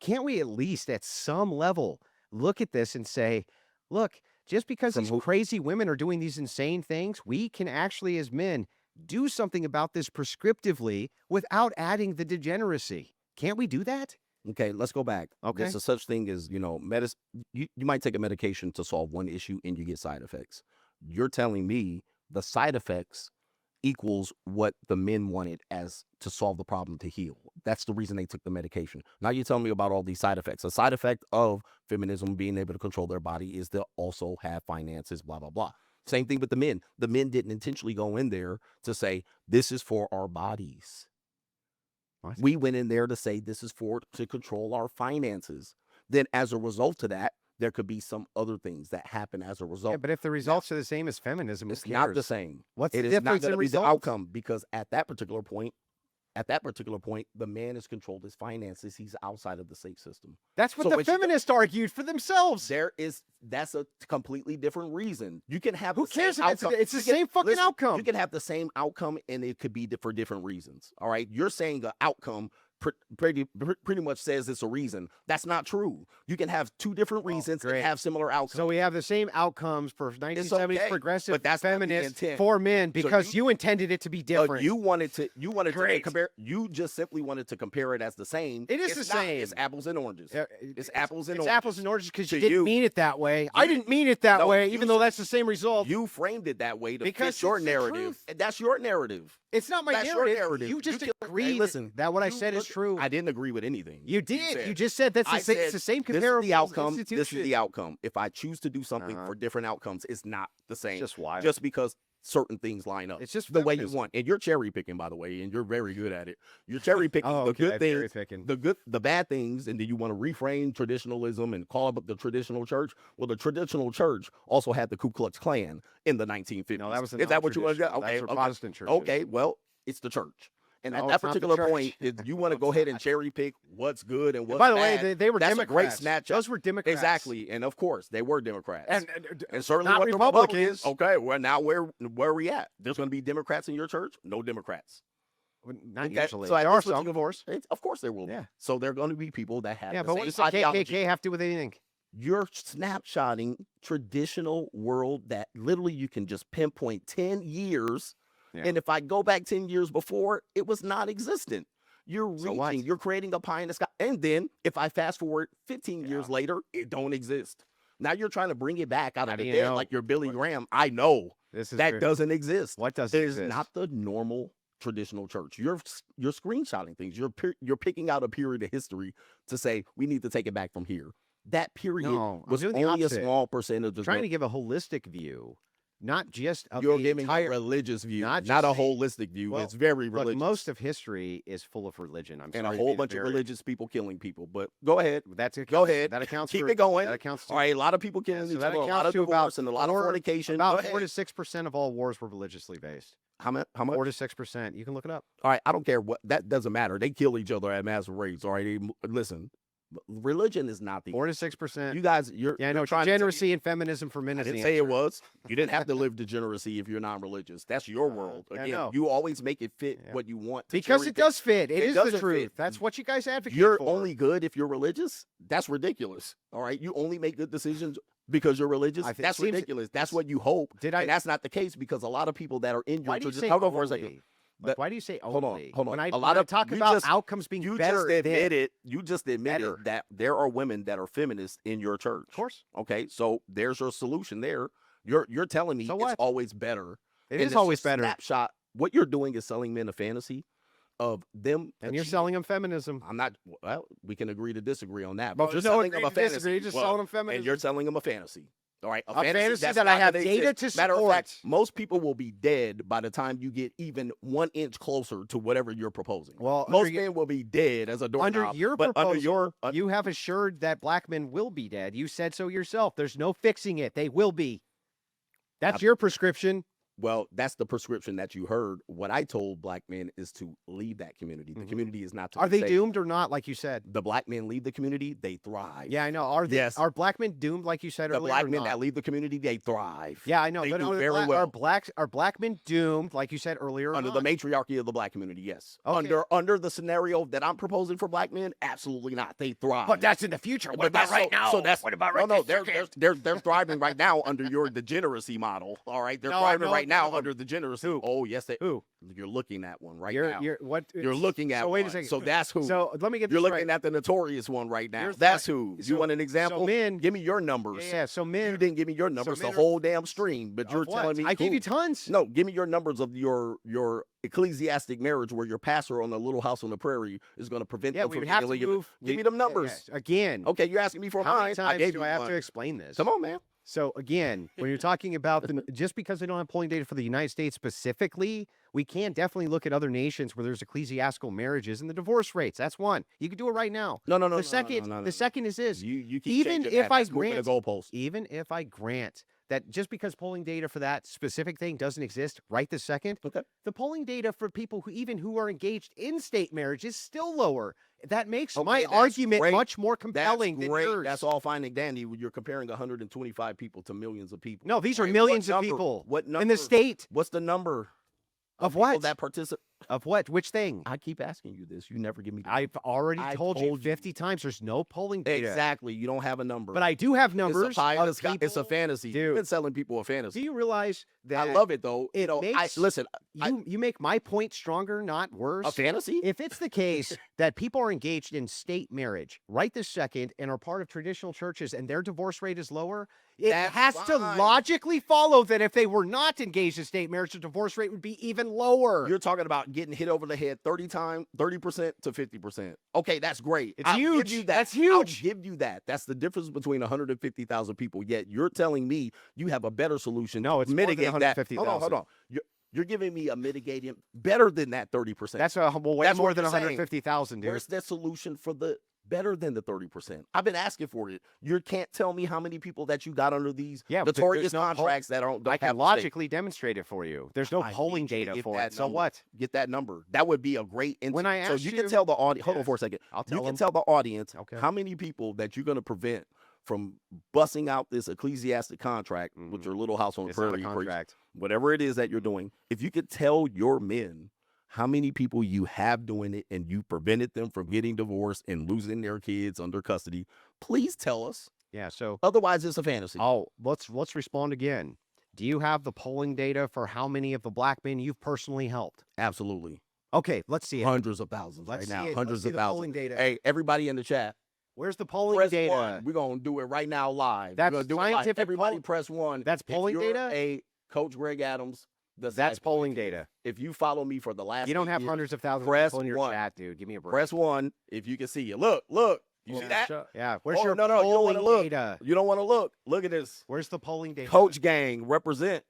can't we at least at some level look at this and say, look, just because From these who- crazy women are doing these insane things, we can actually, as men, do something about this prescriptively without adding the degeneracy. Can't we do that? Okay, let's go back. Okay. There's a such thing as, you might take a medication to solve one issue and you get side effects. You're telling me the side effects equals what the men wanted as to solve the problem to heal. That's the reason they took the medication. Now you're telling me about all these side effects. A side effect of feminism being able to control their body is to also have finances, blah, blah, blah. Same thing with the men. The men didn't intentionally go in there to say, this is for our bodies. What? We went in there to say this is to control our finances. Then as a result of that, there could be some other things that happen as a result. Yeah, but if the results are the same as feminism, who It's not the cares? same. What's It the is not difference going in to be the results? outcome, because at that particular point, the man has controlled his finances. He's outside of the safe system. That's what So the when she- feminists argued for themselves. That's a completely different reason. You can have Who the same cares if outcome. it's the You can- same fucking listen, outcome? You can have the same outcome, and it could be for different reasons. All right, you're saying the outcome pretty much says it's a reason. That's not true. You can have two different reasons and great. have similar outcomes. So we have the same outcomes for 1970s okay, progressive but that's not the feminists intent. for men because you intended it to be different. You wanted to Great. compare. You just simply wanted to compare it as the same. It is It's the not. same. It's apples and oranges. It's apples and It's oranges. apples and oranges because you To didn't you- mean it that way. I didn't mean it that No, way, you even though that's the same result. You framed it that way to Because fit your it's the narrative. truth. And that's your narrative. It's not my That's your narrative. narrative. You just can- hey, agreed listen, that what I you said is look- true. I didn't agree with anything. You did. said. You just said that's I the same, said, it's the same This is comparable the outcome. This is institution. the outcome. If I choose to do something Uh-huh. for different outcomes, it's not the same. Just wild. Just because certain things line up. It's just the way you feminism. want. And you're cherry picking, by the way, and you're very good at it. You're cherry picking Oh, the okay, good cherry things, picking. the bad things, and then you want to reframe traditionalism and call up the traditional church. Well, the traditional church also had the Ku Klux Klan in the 1950s. No, that was the Is that what you want to non-traditional. Okay, That's for okay. Protestant churches. Okay, well, it's the church. And No, at that it's not the particular church. point, if you want to No, go it's ahead not. and cherry pick what's good and what's By the bad, way, they were that's Democrats. a great snatch. Those were Democrats. Exactly, and of course they were Democrats, And certainly not what the Republicans. Republicans. Okay, well now where are we at? There's going to be Democrats in your church? No Democrats. Not Okay, usually. so at There are this some, particular- of course. Of course there will be. Yeah. So there are going to be people that have Yeah, the but same what does the ideology. KKK have to do with anything? You're snapshotting traditional world that literally you can just pinpoint 10 years. Yeah. And if I go back 10 years before, it was non-existent. You're So what? reaching, you're creating a pie in the sky. And then if I fast forward 15 years later, it don't exist. Now you're trying to bring it back out How of do the you dead know? like you're Billy Graham. I know This is that true. doesn't exist. What does There's exist? not the normal traditional church. You're screenshotting things. You're picking out a period of history to say we need to take it back from here. That period No, I'm was doing the only a opposite. small percentage of Trying to give a holistic view, not just of you're the giving entire. a religious view, not not a just saying- holistic view. Well, It's very Look, religious. most of history is full of religion. I'm and sorry a to whole be bunch of very- religious people killing people. But go ahead. Go ahead. That accounts Keep for it going. That accounts to, All right, a lot of people killing so each that other, a lot accounts of to about divorce and a lot of fornication. Go About ahead. 4 to 6% of all wars were religiously based. How much? 4 to 6%. You can look it up. All right, I don't care what. That doesn't matter. They kill each other at massive rates. All right, listen. Religion is not the. 4 to 6%. You guys, you're Yeah, I know. you're trying to tell me- Degeneracy and feminism for men I is didn't the say it answer. was. You didn't have to live degeneracy if you're non-religious. That's your world. I Again, know. you always make it fit Yeah. what you want. To Because cherry it pick. does fit. It It is the doesn't truth. fit. That's what you guys advocate You're for. only good if you're religious. That's ridiculous. All right, you only make good decisions because you're religious. I think- That's seems- ridiculous. That's what you hope. Did I- And that's not the case because a lot of people that are in your Why do you tradition. say Hold on for a second. only? Like, why do you say Hold on, only? hold on. When I, A lot when I of- talk you about just- outcomes being You better, just than- admitted. You just admitted Better. that there are women that are feminists in your church. Of course. Okay, so there's your solution there. You're telling me So it's what? always better. It And is it's always a better. Snapshot. What you're doing is selling men a fantasy of them. And you're achieving- selling them feminism. I'm not. Well, we can agree to disagree on that. But But you're no selling agree them a to fantasy. disagree, you're just Well, selling them feminism. and you're selling them a fantasy. All right, A fantasy that's that I not have gonna data exist. to Matter of fact, support. most people will be dead by the time you get even 1 inch closer to whatever you're proposing. Well, Most under, men will be dead as a doorknob. under your but proposal, under your you have assured that black men will be dead. You said so yourself. There's no fixing it. They will be. That's your prescription. well, that's the prescription that you heard. What I told black men is to leave that community. The Mhm. community is not to Are be they saved. doomed or not? Like you said. The black men leave the community, they thrive. Yeah, I know. Are they, Yes. Are black men doomed? Like you said The earlier. black or men not? that leave the community, they thrive. Yeah, I know. They but do are very black, well. Are black men doomed? Like you said earlier. Or Under not? the matriarchy of the black community, yes. Okay. Under the scenario that I'm proposing for black men, absolutely not. They thrive. But that's in the future. What But about that's right now? So that's what about no, right no. this They're second? they're thriving right now under your degeneracy model. All right, they're No, thriving no, right now no. under the degeneracy. Who? Oh yes, they. Who? You're looking at one right now. You're what? You're looking at So wait one. a second. So that's who. So let me get this You're right. looking at the notorious one right now. Here's That's the- who. so- You want an example? So men. Give me your numbers. Yeah. So men. You didn't give me your numbers. men The are- whole damn stream. But you're of what? telling me I gave who? you tons. No, give me your numbers of your ecclesiastic marriage where your pastor on the little house on the prairie is going to prevent Yeah, them we from would have to illegally- move. Give me them numbers. Again. Okay, you're asking me for How mine. many times I gave do you I have one. to explain this? Come on, man. So again, when you're talking about just because they don't have polling data for the United States specifically, we can definitely look at other nations where there's ecclesiastical marriages and the divorce rates. That's one. You can do it right now. No, no, no, The no, second, no, no, no, the no. second is this. You keep Even changing if that. I That's moving the grant, goalpost. even if I grant that just because polling data for that specific thing doesn't exist right this second, Okay. the polling data for people who are engaged in state marriage is still lower. That makes my that's argument great. much more That's compelling than great. yours. That's all fine and dandy when you're comparing 125 people to millions of people. No, these are Right, millions what of number? people What number? in the state. What's the number Of people what? that participate? Of what? Which thing? I keep asking you this. You never give me. I've already I told you told you. 50 times there's no polling data. Exactly. You don't have a number. But I do have it's numbers a pie in of the sky. It's a people- fantasy. Dude. You've been selling people a Do fantasy. you realize that I love it though. it makes listen. you make my point stronger, not worse? A fantasy? If it's the case that people are engaged in state marriage right this second and are part of traditional churches and their divorce rate is lower, it That's has to fine. logically follow that if they were not engaged in state marriage, the divorce rate would be even lower. You're talking about getting hit over the head 30% to 50%. Okay, that's great. It's I'll give huge. you that. That's huge. I'll give you that. That's the difference between 150,000 people. Yet you're telling me you have a better solution. No, to it's more than mitigate that. 150,000. Hold on. You're giving me a mitigating better than that 30%. That's way That's more what than you're saying. 150,000, dude. Where's that solution for the better than the 30%? I've been asking for it. You can't tell me how many people that you got under these Yeah, but notorious there's no contracts that don't I have can the state. logically demonstrate it for you. There's no I polling need you to data get for that it. So number. what? Get that number. That would be a great. When I so asked you you- can tell the audience. Hold on Yes. for a second. I'll You tell can them. tell the audience Okay. how many people that you're going to prevent from busting out this ecclesiastic contract with your little house on the It's not a prairie, preach, contract. whatever it is that you're doing. If you could tell your men how many people you have doing it and you prevented them from getting divorced and losing their kids under custody, please tell us. Yeah, so Otherwise, it's a fantasy. let's respond again. Do you have the polling data for how many of the black men you've personally helped? Absolutely. Okay, let's see it. Hundreds of thousands Let's right see now. it. Let's Hundreds see of the thousands. polling data. Hey, everybody in the chat. Where's the polling Press data? one. We're gonna do it right now live. That's We're gonna do it live. scientific Everybody poll- press one. That's If polling you're data? A Coach Greg Adams. That's polling data. If you follow me for the last, You don't 8 have years, hundreds of thousands of press people in your one. chat, dude. Give me a break. Press one if you can see it. Look. You see that? Yeah, where's Oh, your no, you don't polling wanna look. data? You don't want to look. Look at this. Where's the polling data? Coach Gang represent.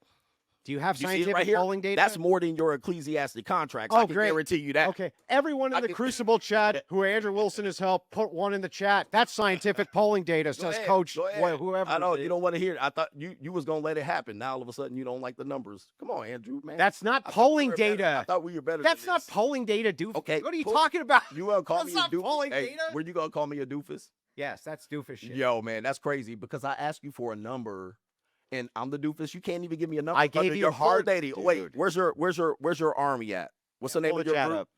Do you have You see it scientific right here? polling data? That's more than your ecclesiastic contracts. Oh, I can great. guarantee you that. Okay, everyone in I the can- Crucible chat who Andrew Wilson has helped, put one in the chat. That's scientific polling data, Go says ahead, Coach go ahead. whoever. I know it you is. don't want to hear it. I thought you was gonna let it happen. Now all of a sudden you don't like the numbers. Come on, Andrew, man. That's not I thought we polling were better- I data. thought we were better. That's than not this. polling data, doofus. Okay, What are you pull- talking about? You gonna call That's me a not doofus? polling Hey, data. were you gonna call me a doofus? Yes, that's doofus shit. Yo, man, that's crazy because I asked you for a number, and I'm the doofus. You can't even give me a number. I gave under you your hard data. dude. Wait, where's your army at? What's the name Pull of the your chat group? up.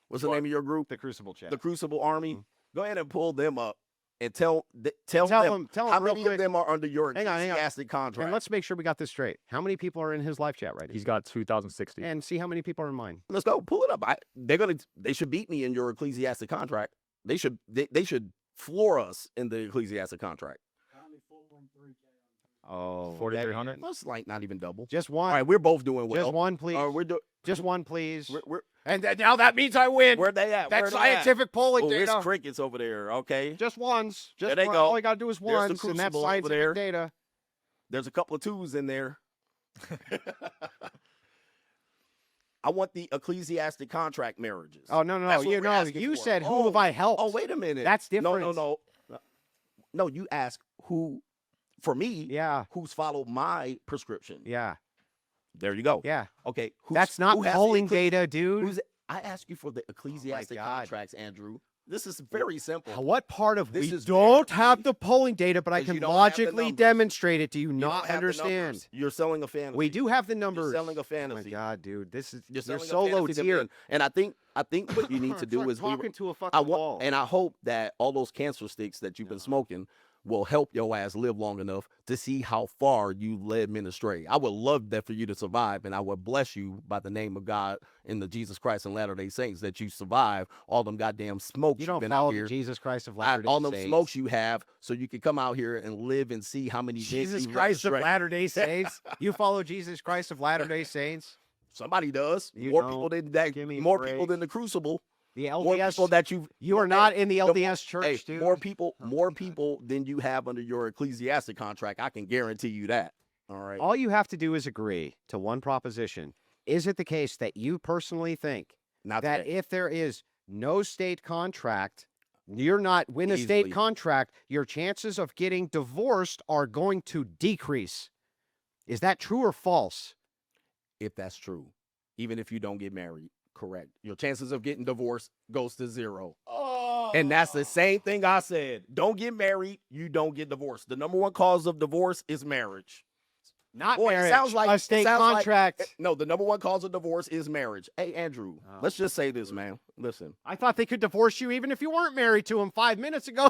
What's the name of your group? The Crucible chat. The Crucible Army. Mhm. Go ahead and pull them up and tell Tell them them how real many quick. of them are under your Hang on. ecclesiastic contract. And let's make sure we got this straight. How many people are in his live chat right now? He's got 2,060. And see how many people are in mine. Let's go. Pull it up. They should beat me in your ecclesiastic contract. They should floor us in the ecclesiastic contract. Oh, 4,300. That's like not even double. just All one. right, we're both doing well. Just one, please. We're doing. Just one, please. We're And now that means I win. where they at? That's Where they at? scientific polling Oh, data. it's crickets over there. Okay, Just ones. Just There they one. go. All you gotta do is There's the ones, and that's Crucible over scientific there. data. there's a couple of twos in there. I want the ecclesiastic contract marriages. Oh no, That's what you we're know, asking you for. said who have I helped? Oh, wait a minute. That's No, different. no. You ask who, for me, Yeah, who's followed my prescription. yeah, There you go. yeah. Okay. That's not who has the polling ecclesi- data, dude. Who's I ask you for the ecclesiastic God. contracts, Andrew. This is very simple. What part of This we is don't very have easy. the polling data, but I 'Cause can you don't have the logically numbers. demonstrate it? Do you You not don't have the understand? numbers. You're selling a fantasy. We do have the You're numbers. selling a Oh my fantasy. God, dude, this is You're you're selling a so low fantasy to tier. men. And I think what you need to do is talking to a fucking I wall. want, and I hope that all those cancer sticks that you've been smoking will help your ass live long enough to see how far you led men astray. I would love that for you to survive, and I would bless you by the name of God and the Jesus Christ and Latter-day Saints that you survive all them goddamn smokes You you've don't been follow out the here. Jesus Christ of Latter-day All them Saints. smokes you have, so you can come out here and live and see how many men Jesus you led Christ of astray. Latter-day Saints. You follow Jesus Christ of Latter-day Saints. Somebody does. You More don't. people than that. Give me a More people break. than the Crucible. The More LDS, people that you are not in the more- LDS church, hey, dude. more people than you have under your ecclesiastic contract. I can guarantee you that. All right. All you have to do is agree to one proposition. Is it the case that you personally think Not that today. if there is no state contract, you're not win a Easily. state contract, your chances of getting divorced are going to decrease? Is that true or false? If that's true, even if you don't get married, correct. Your chances of getting divorced goes to 0. And that's the same thing I said. Don't get married, you don't get divorced. The number one cause of divorce is marriage. Not Boy, marriage. it sounds like a state contract. no, the number one cause of divorce is marriage. Hey, Andrew, let's just say this, man. Listen. I thought they could divorce you even if you weren't married to him 5 minutes ago.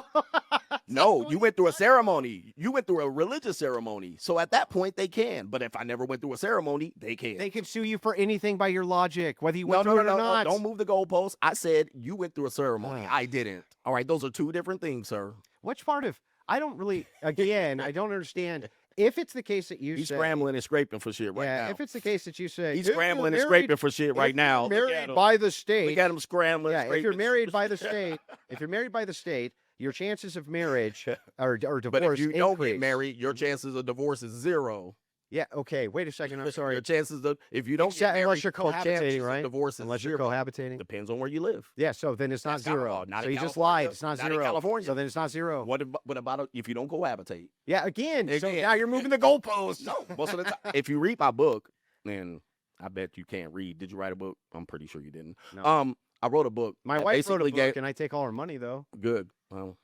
No, you went through a ceremony. You went through a religious ceremony. So at that point, they can. But if I never went through a ceremony, they can't. They can sue you for anything by your logic, whether you No, went through it or no. not. Don't move the goalpost. I said you went through a ceremony. I didn't. All right, those are two different things, sir. Which part of I don't really again, I don't understand. If it's the case that you He's say scrambling and scraping for shit right now. if it's the case that you say He's if you're scrambling and married- scraping for shit right if now. you're Look at married him. by the state. Look at him scrambling. Yeah, if you're scraping. married by the state, your chances of marriage or divorce But if you don't increase. get married, your chances of divorce is 0. Yeah, okay. Wait a second. I'm sorry. Your chances of if you don't Except get married, unless you're your chances cohabitating, of right? Divorce is Unless you're 0. cohabitating. Depends on where you live. Yeah, so then it's not That's not 0. allowed. Not So in you just California. lied. It's not Not in 0. California. So then it's not 0. What about if you don't cohabitate? Yeah, again. So Again. now you're moving the goalposts. No, most of the time. If you read my book, and I bet you can't read. Did you write a book? I'm pretty sure you didn't. No. I wrote a book. My that wife wrote a basically book, gave- and I take all her money, though. Good. Well,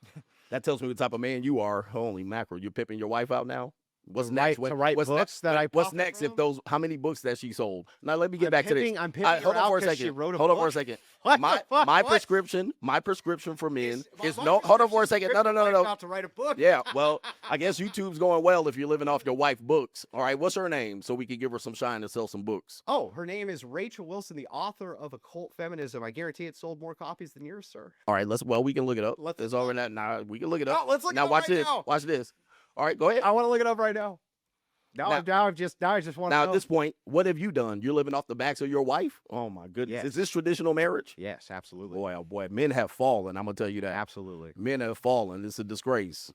that tells me what type of man you are. Holy mackerel! You're pimping your wife out now. What's To next? write- to write what's books next? that I What's profit next? If from? those, how many books that she sold? Now let me get I'm back to this. pimping All right, her hold on out for a 'cause second. she wrote a Hold on for a book? second. What My the fuck? my What? prescription for men is My no. Hold on for a prescription second. No. About to write a book. Yeah, well, I guess YouTube's going well if you're living off your wife's books. All right, what's her name so we can give her some shine to sell some books? Oh, her name is Rachel Wilson, the author of Occult Feminism. I guarantee it sold more copies than yours, sir. All right, we can look it up. Let's- It's over that. Nah, we can look it up. Oh, let's look it now up watch right this. now. Watch this. All right, go ahead. I want to look it up right now. Now I just want to Now know. at this point, what have you done? You're living off the backs of your wife? Oh my goodness. Yes. Is this traditional marriage? Yes, absolutely. Boy, oh boy, men have fallen. I'm gonna tell you that. Absolutely. Men have fallen. It's a disgrace.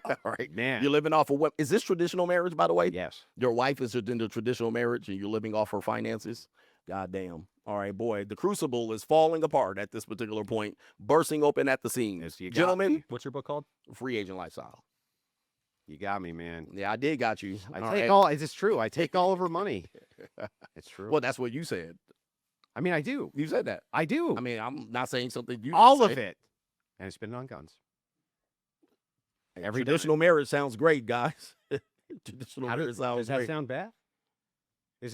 All right. Man. You're living off of what? Is this traditional marriage, by the way? Yes. Your wife is in the traditional marriage and you're living off her finances? God damn. All right, boy. The crucible is falling apart at this particular point, bursting open at the seams. Yes, you got Gentlemen, me. What's your book called? free agent lifestyle. You got me, man. Yeah, I did got you. I All take right. all. It's true. I take all of her money. It's true. Well, that's what you said. I mean, I do. You said that. I do. I mean, I'm not saying something you all didn't of say. it, and I spend it on guns. Every traditional marriage sounds great, guys. Traditional How marriage sounds does that great. sound bad?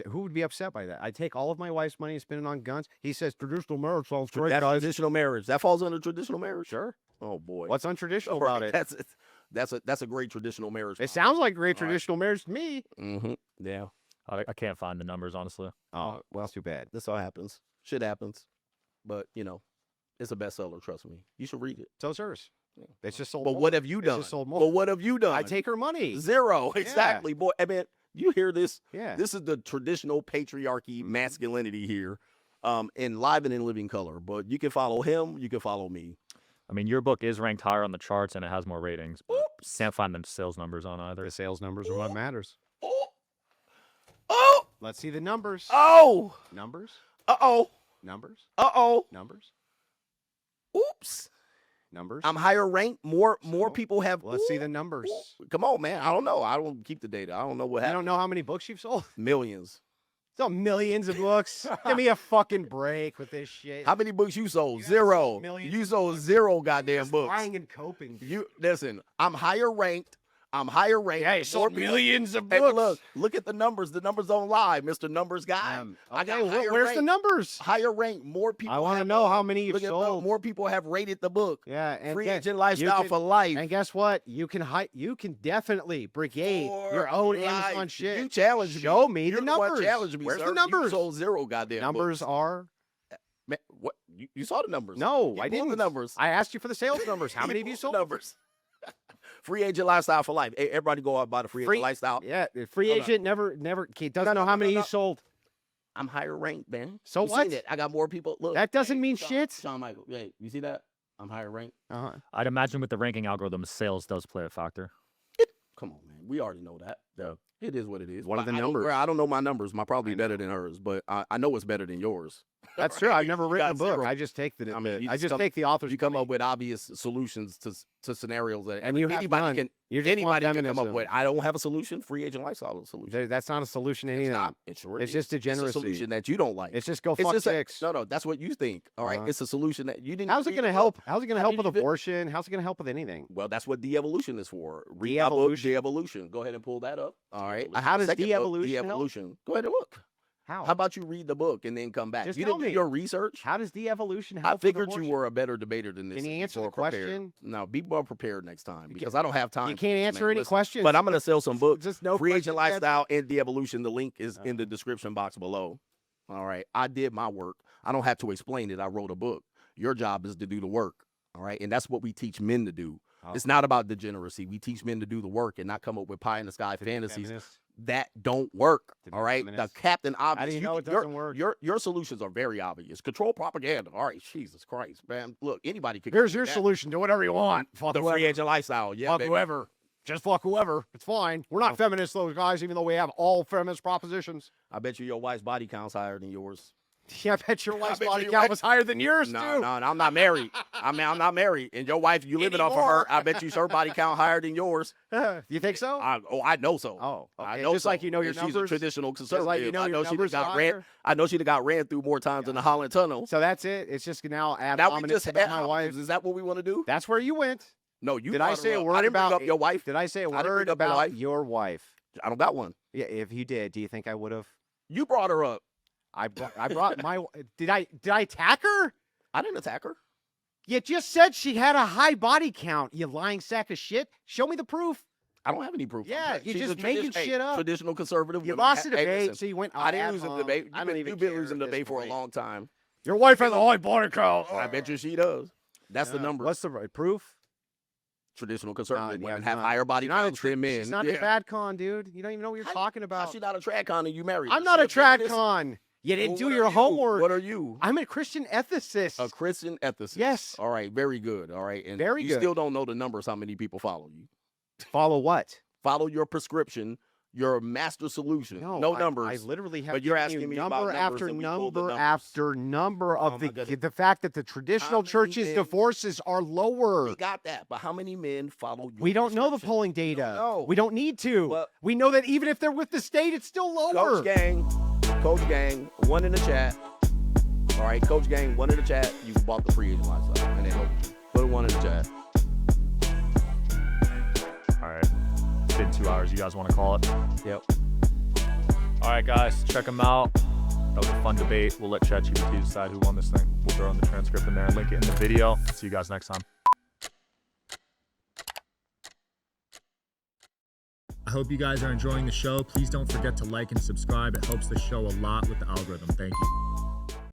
Who would be upset by that? I take all of my wife's money and spend it on guns. He says traditional marriage sounds great, That's guys. traditional marriage. That falls under traditional marriage. Sure. Oh boy. What's untraditional All about right, it? That's a great traditional marriage. It sounds like great All right. traditional marriage to me. Mm-hmm. Yeah. I can't find the numbers, honestly. Oh, well, too bad. This all happens. Shit happens. But it's a bestseller. Trust me. You should read it. So's hers. It's just sold. But more. what have you It's done? just sold more. But what have you done? I take her money. 0. Exactly, boy. I mean, you hear this? Yeah. This is the traditional patriarchy, masculinity here, in live and in living color. But you can follow him. You can follow me. I mean, your book is ranked higher on the charts and it has more ratings. But can't find the sales numbers on either. The sales numbers are what matters. Oh. Oh. Let's see the numbers. Oh. Numbers. Uh-oh. Numbers. Uh-oh. Numbers. Oops. Numbers. I'm higher ranked. More So, people have. Let's see the numbers. Come on, man. I don't know. I don't keep the data. I don't know what I happened. don't know how many books you've sold. Millions. So millions of books. Give me a fucking break with this shit. How many books you sold? You 0. millions You of sold 0 goddamn Just books. lying and coping. You listen. I'm higher ranked. Yeah, you sold More people- millions of Hey, books. look at the numbers. The numbers don't lie, Mr. Numbers guy. I got Okay, higher where's the ranked. numbers? Higher ranked. More people. I want to have- know how many you've Look at sold. more people have rated the book. Yeah, and Free guess- agent lifestyle can- for life. And guess what? You can definitely brigade your own Amazon life. shit. You challenged me. Show me You're the one numbers. challenged me, Where's sir. the numbers? You sold 0 goddamn Numbers books. are Man, what? You saw the numbers? no, You I blew didn't. the numbers. I asked you for the sales numbers. How many have you blew sold? the numbers. Free agent lifestyle for life. Hey, everybody go out and buy the free agent lifestyle. Yeah, the free Hold on. agent never he doesn't know how many he sold. I'm higher ranked, man. So You seen what? it. I got more people. Look, That doesn't mean Shawn, shit. Shawn Michael, hey, you see that? I'm higher ranked. I'd imagine with the ranking algorithm, sales does play a factor. Come on, man. We already know that. Yeah. It is what it is. One of But the I don't- numbers. I don't know my numbers. My probably I better than hers, but I know it's better than yours. That's true. I've never You written a got book. 0. I just take the. I mean, you I just just come- take the author's. You come money. up with obvious solutions to scenarios that And you have anybody none. can You just want anybody can come up feminism. with. I don't have a solution. Free agent lifestyle is a solution. That's not a solution to It's anything. not. It sure It's is. just It's a degeneracy. solution that you don't like. It's just go It's fuck just chicks. no, that's what you think. All right, Uh-huh. it's a solution that you didn't. How's it read going to the help? book. How's it going to How help did with you fit- abortion? How's it going to help with anything? Well, that's what de-evolution is for. Read my book, De-evolution? De-evolution. Go ahead and pull that up. All right. How does Second book, de-evolution help? De-evolution. Go ahead and look. How? How about you read the book and then come back? Just You tell didn't do me. your research. How does de-evolution help? I with figured you abortion? were a better debater than this. Can you answer More the prepared. question? No, be more prepared next time You because I don't have time. You for can't this, answer man. any Listen, questions. But I'm going to sell some books. Just no Free Agent questions answered. Lifestyle and De-Evolution. The link is in the description box below. All right. I did my work. I don't have to explain it. I wrote a book. Your job is to do the work. All right. And that's what we teach men to do. Oh. It's not about degeneracy. We teach men to do the work and not come up with pie in the sky fantasies that don't work. To be All right. The feminist. captain obvious. How do you know it your- doesn't work? Your solutions are very obvious. Control propaganda. All right. Jesus Christ, man. Look, anybody could. Here's do your that. solution. Do whatever you want. Fuck The whoever. free agent lifestyle. Yeah, Fuck baby. whoever. Just fuck whoever. It's fine. We're not Oh. feminists, those guys, even though we have all feminist propositions. I bet you your wife's body count's higher than yours. Yeah, I bet your wife's bet body your count wife- was higher than yours, No, too. no, I'm not married. I'm not married. And your wife, you living off of Anymore. her. I bet you her body count higher than yours. You think so? I know so. Oh, I okay. know Just so. like you know your And numbers. She's a traditional Just conservative. like you know I your know she numbers got are ran. higher. I know she'd have got ran through more times in the Holland Tunnel. So that's it. It's just now ad Now we hominem just about my wife. Is that what we want to do? That's where you went. No, you. Did I brought say her a up. word I didn't bring about up your wife? Did I say a I didn't word bring up your about wife. your wife? I don't got one. Yeah, if you did, do you think I would have? You brought her up. I brought my. Did I attack her? I didn't attack her. You just said she had a high body count. You lying sack of shit. Show me the proof. I don't have any proof. Yeah, She's you're a just making shit up. Traditional conservative. You woman. lost the Hey, debate, listen, so you went. I didn't ad lose the hom. debate. I don't even. You've been care losing at the this debate for a point. long time. Your wife has a high body count. I bet you she does. That's the number. What's the right proof? Traditional conservative yeah, women it's have not- higher body She's not a counts than men. She's not Yeah. a trad con, dude. You don't even know what you're talking How about. she not a trad con and you married? I'm her? not She a trad feminist? con. You didn't Well, do what your are you? homework. What are you? I'm a Christian ethicist. A Christian ethicist. Yes. All right. Very good. All right. And Very you good. still don't know the numbers. How many people follow you? Follow what? Follow your prescription. Your master solution. No numbers. I literally have But you're given you asking me number about numbers after and we pulled the number numbers. after number Oh of my goodness. the fact that the traditional many churches' men- divorces are lower. We got that. But how many men follow you? We don't know the polling data. know. We don't need to. But- we know that even if they're with the state, it's still lower. Coach Gang, one in the chat. All right, Coach Gang, one in the chat. You bought the free agent lifestyle, and they helped you. Put a one in the chat. All right. It's been 2 hours. You guys want to call it? Yep. All right, guys. Check them out. That was a fun debate. We'll let ChatGPT decide who won this thing. We'll throw in the transcript in there and link it in the video. See you guys next time. I hope you guys are enjoying the show. Please don't forget to like and subscribe. It helps the show a lot with the algorithm. Thank you.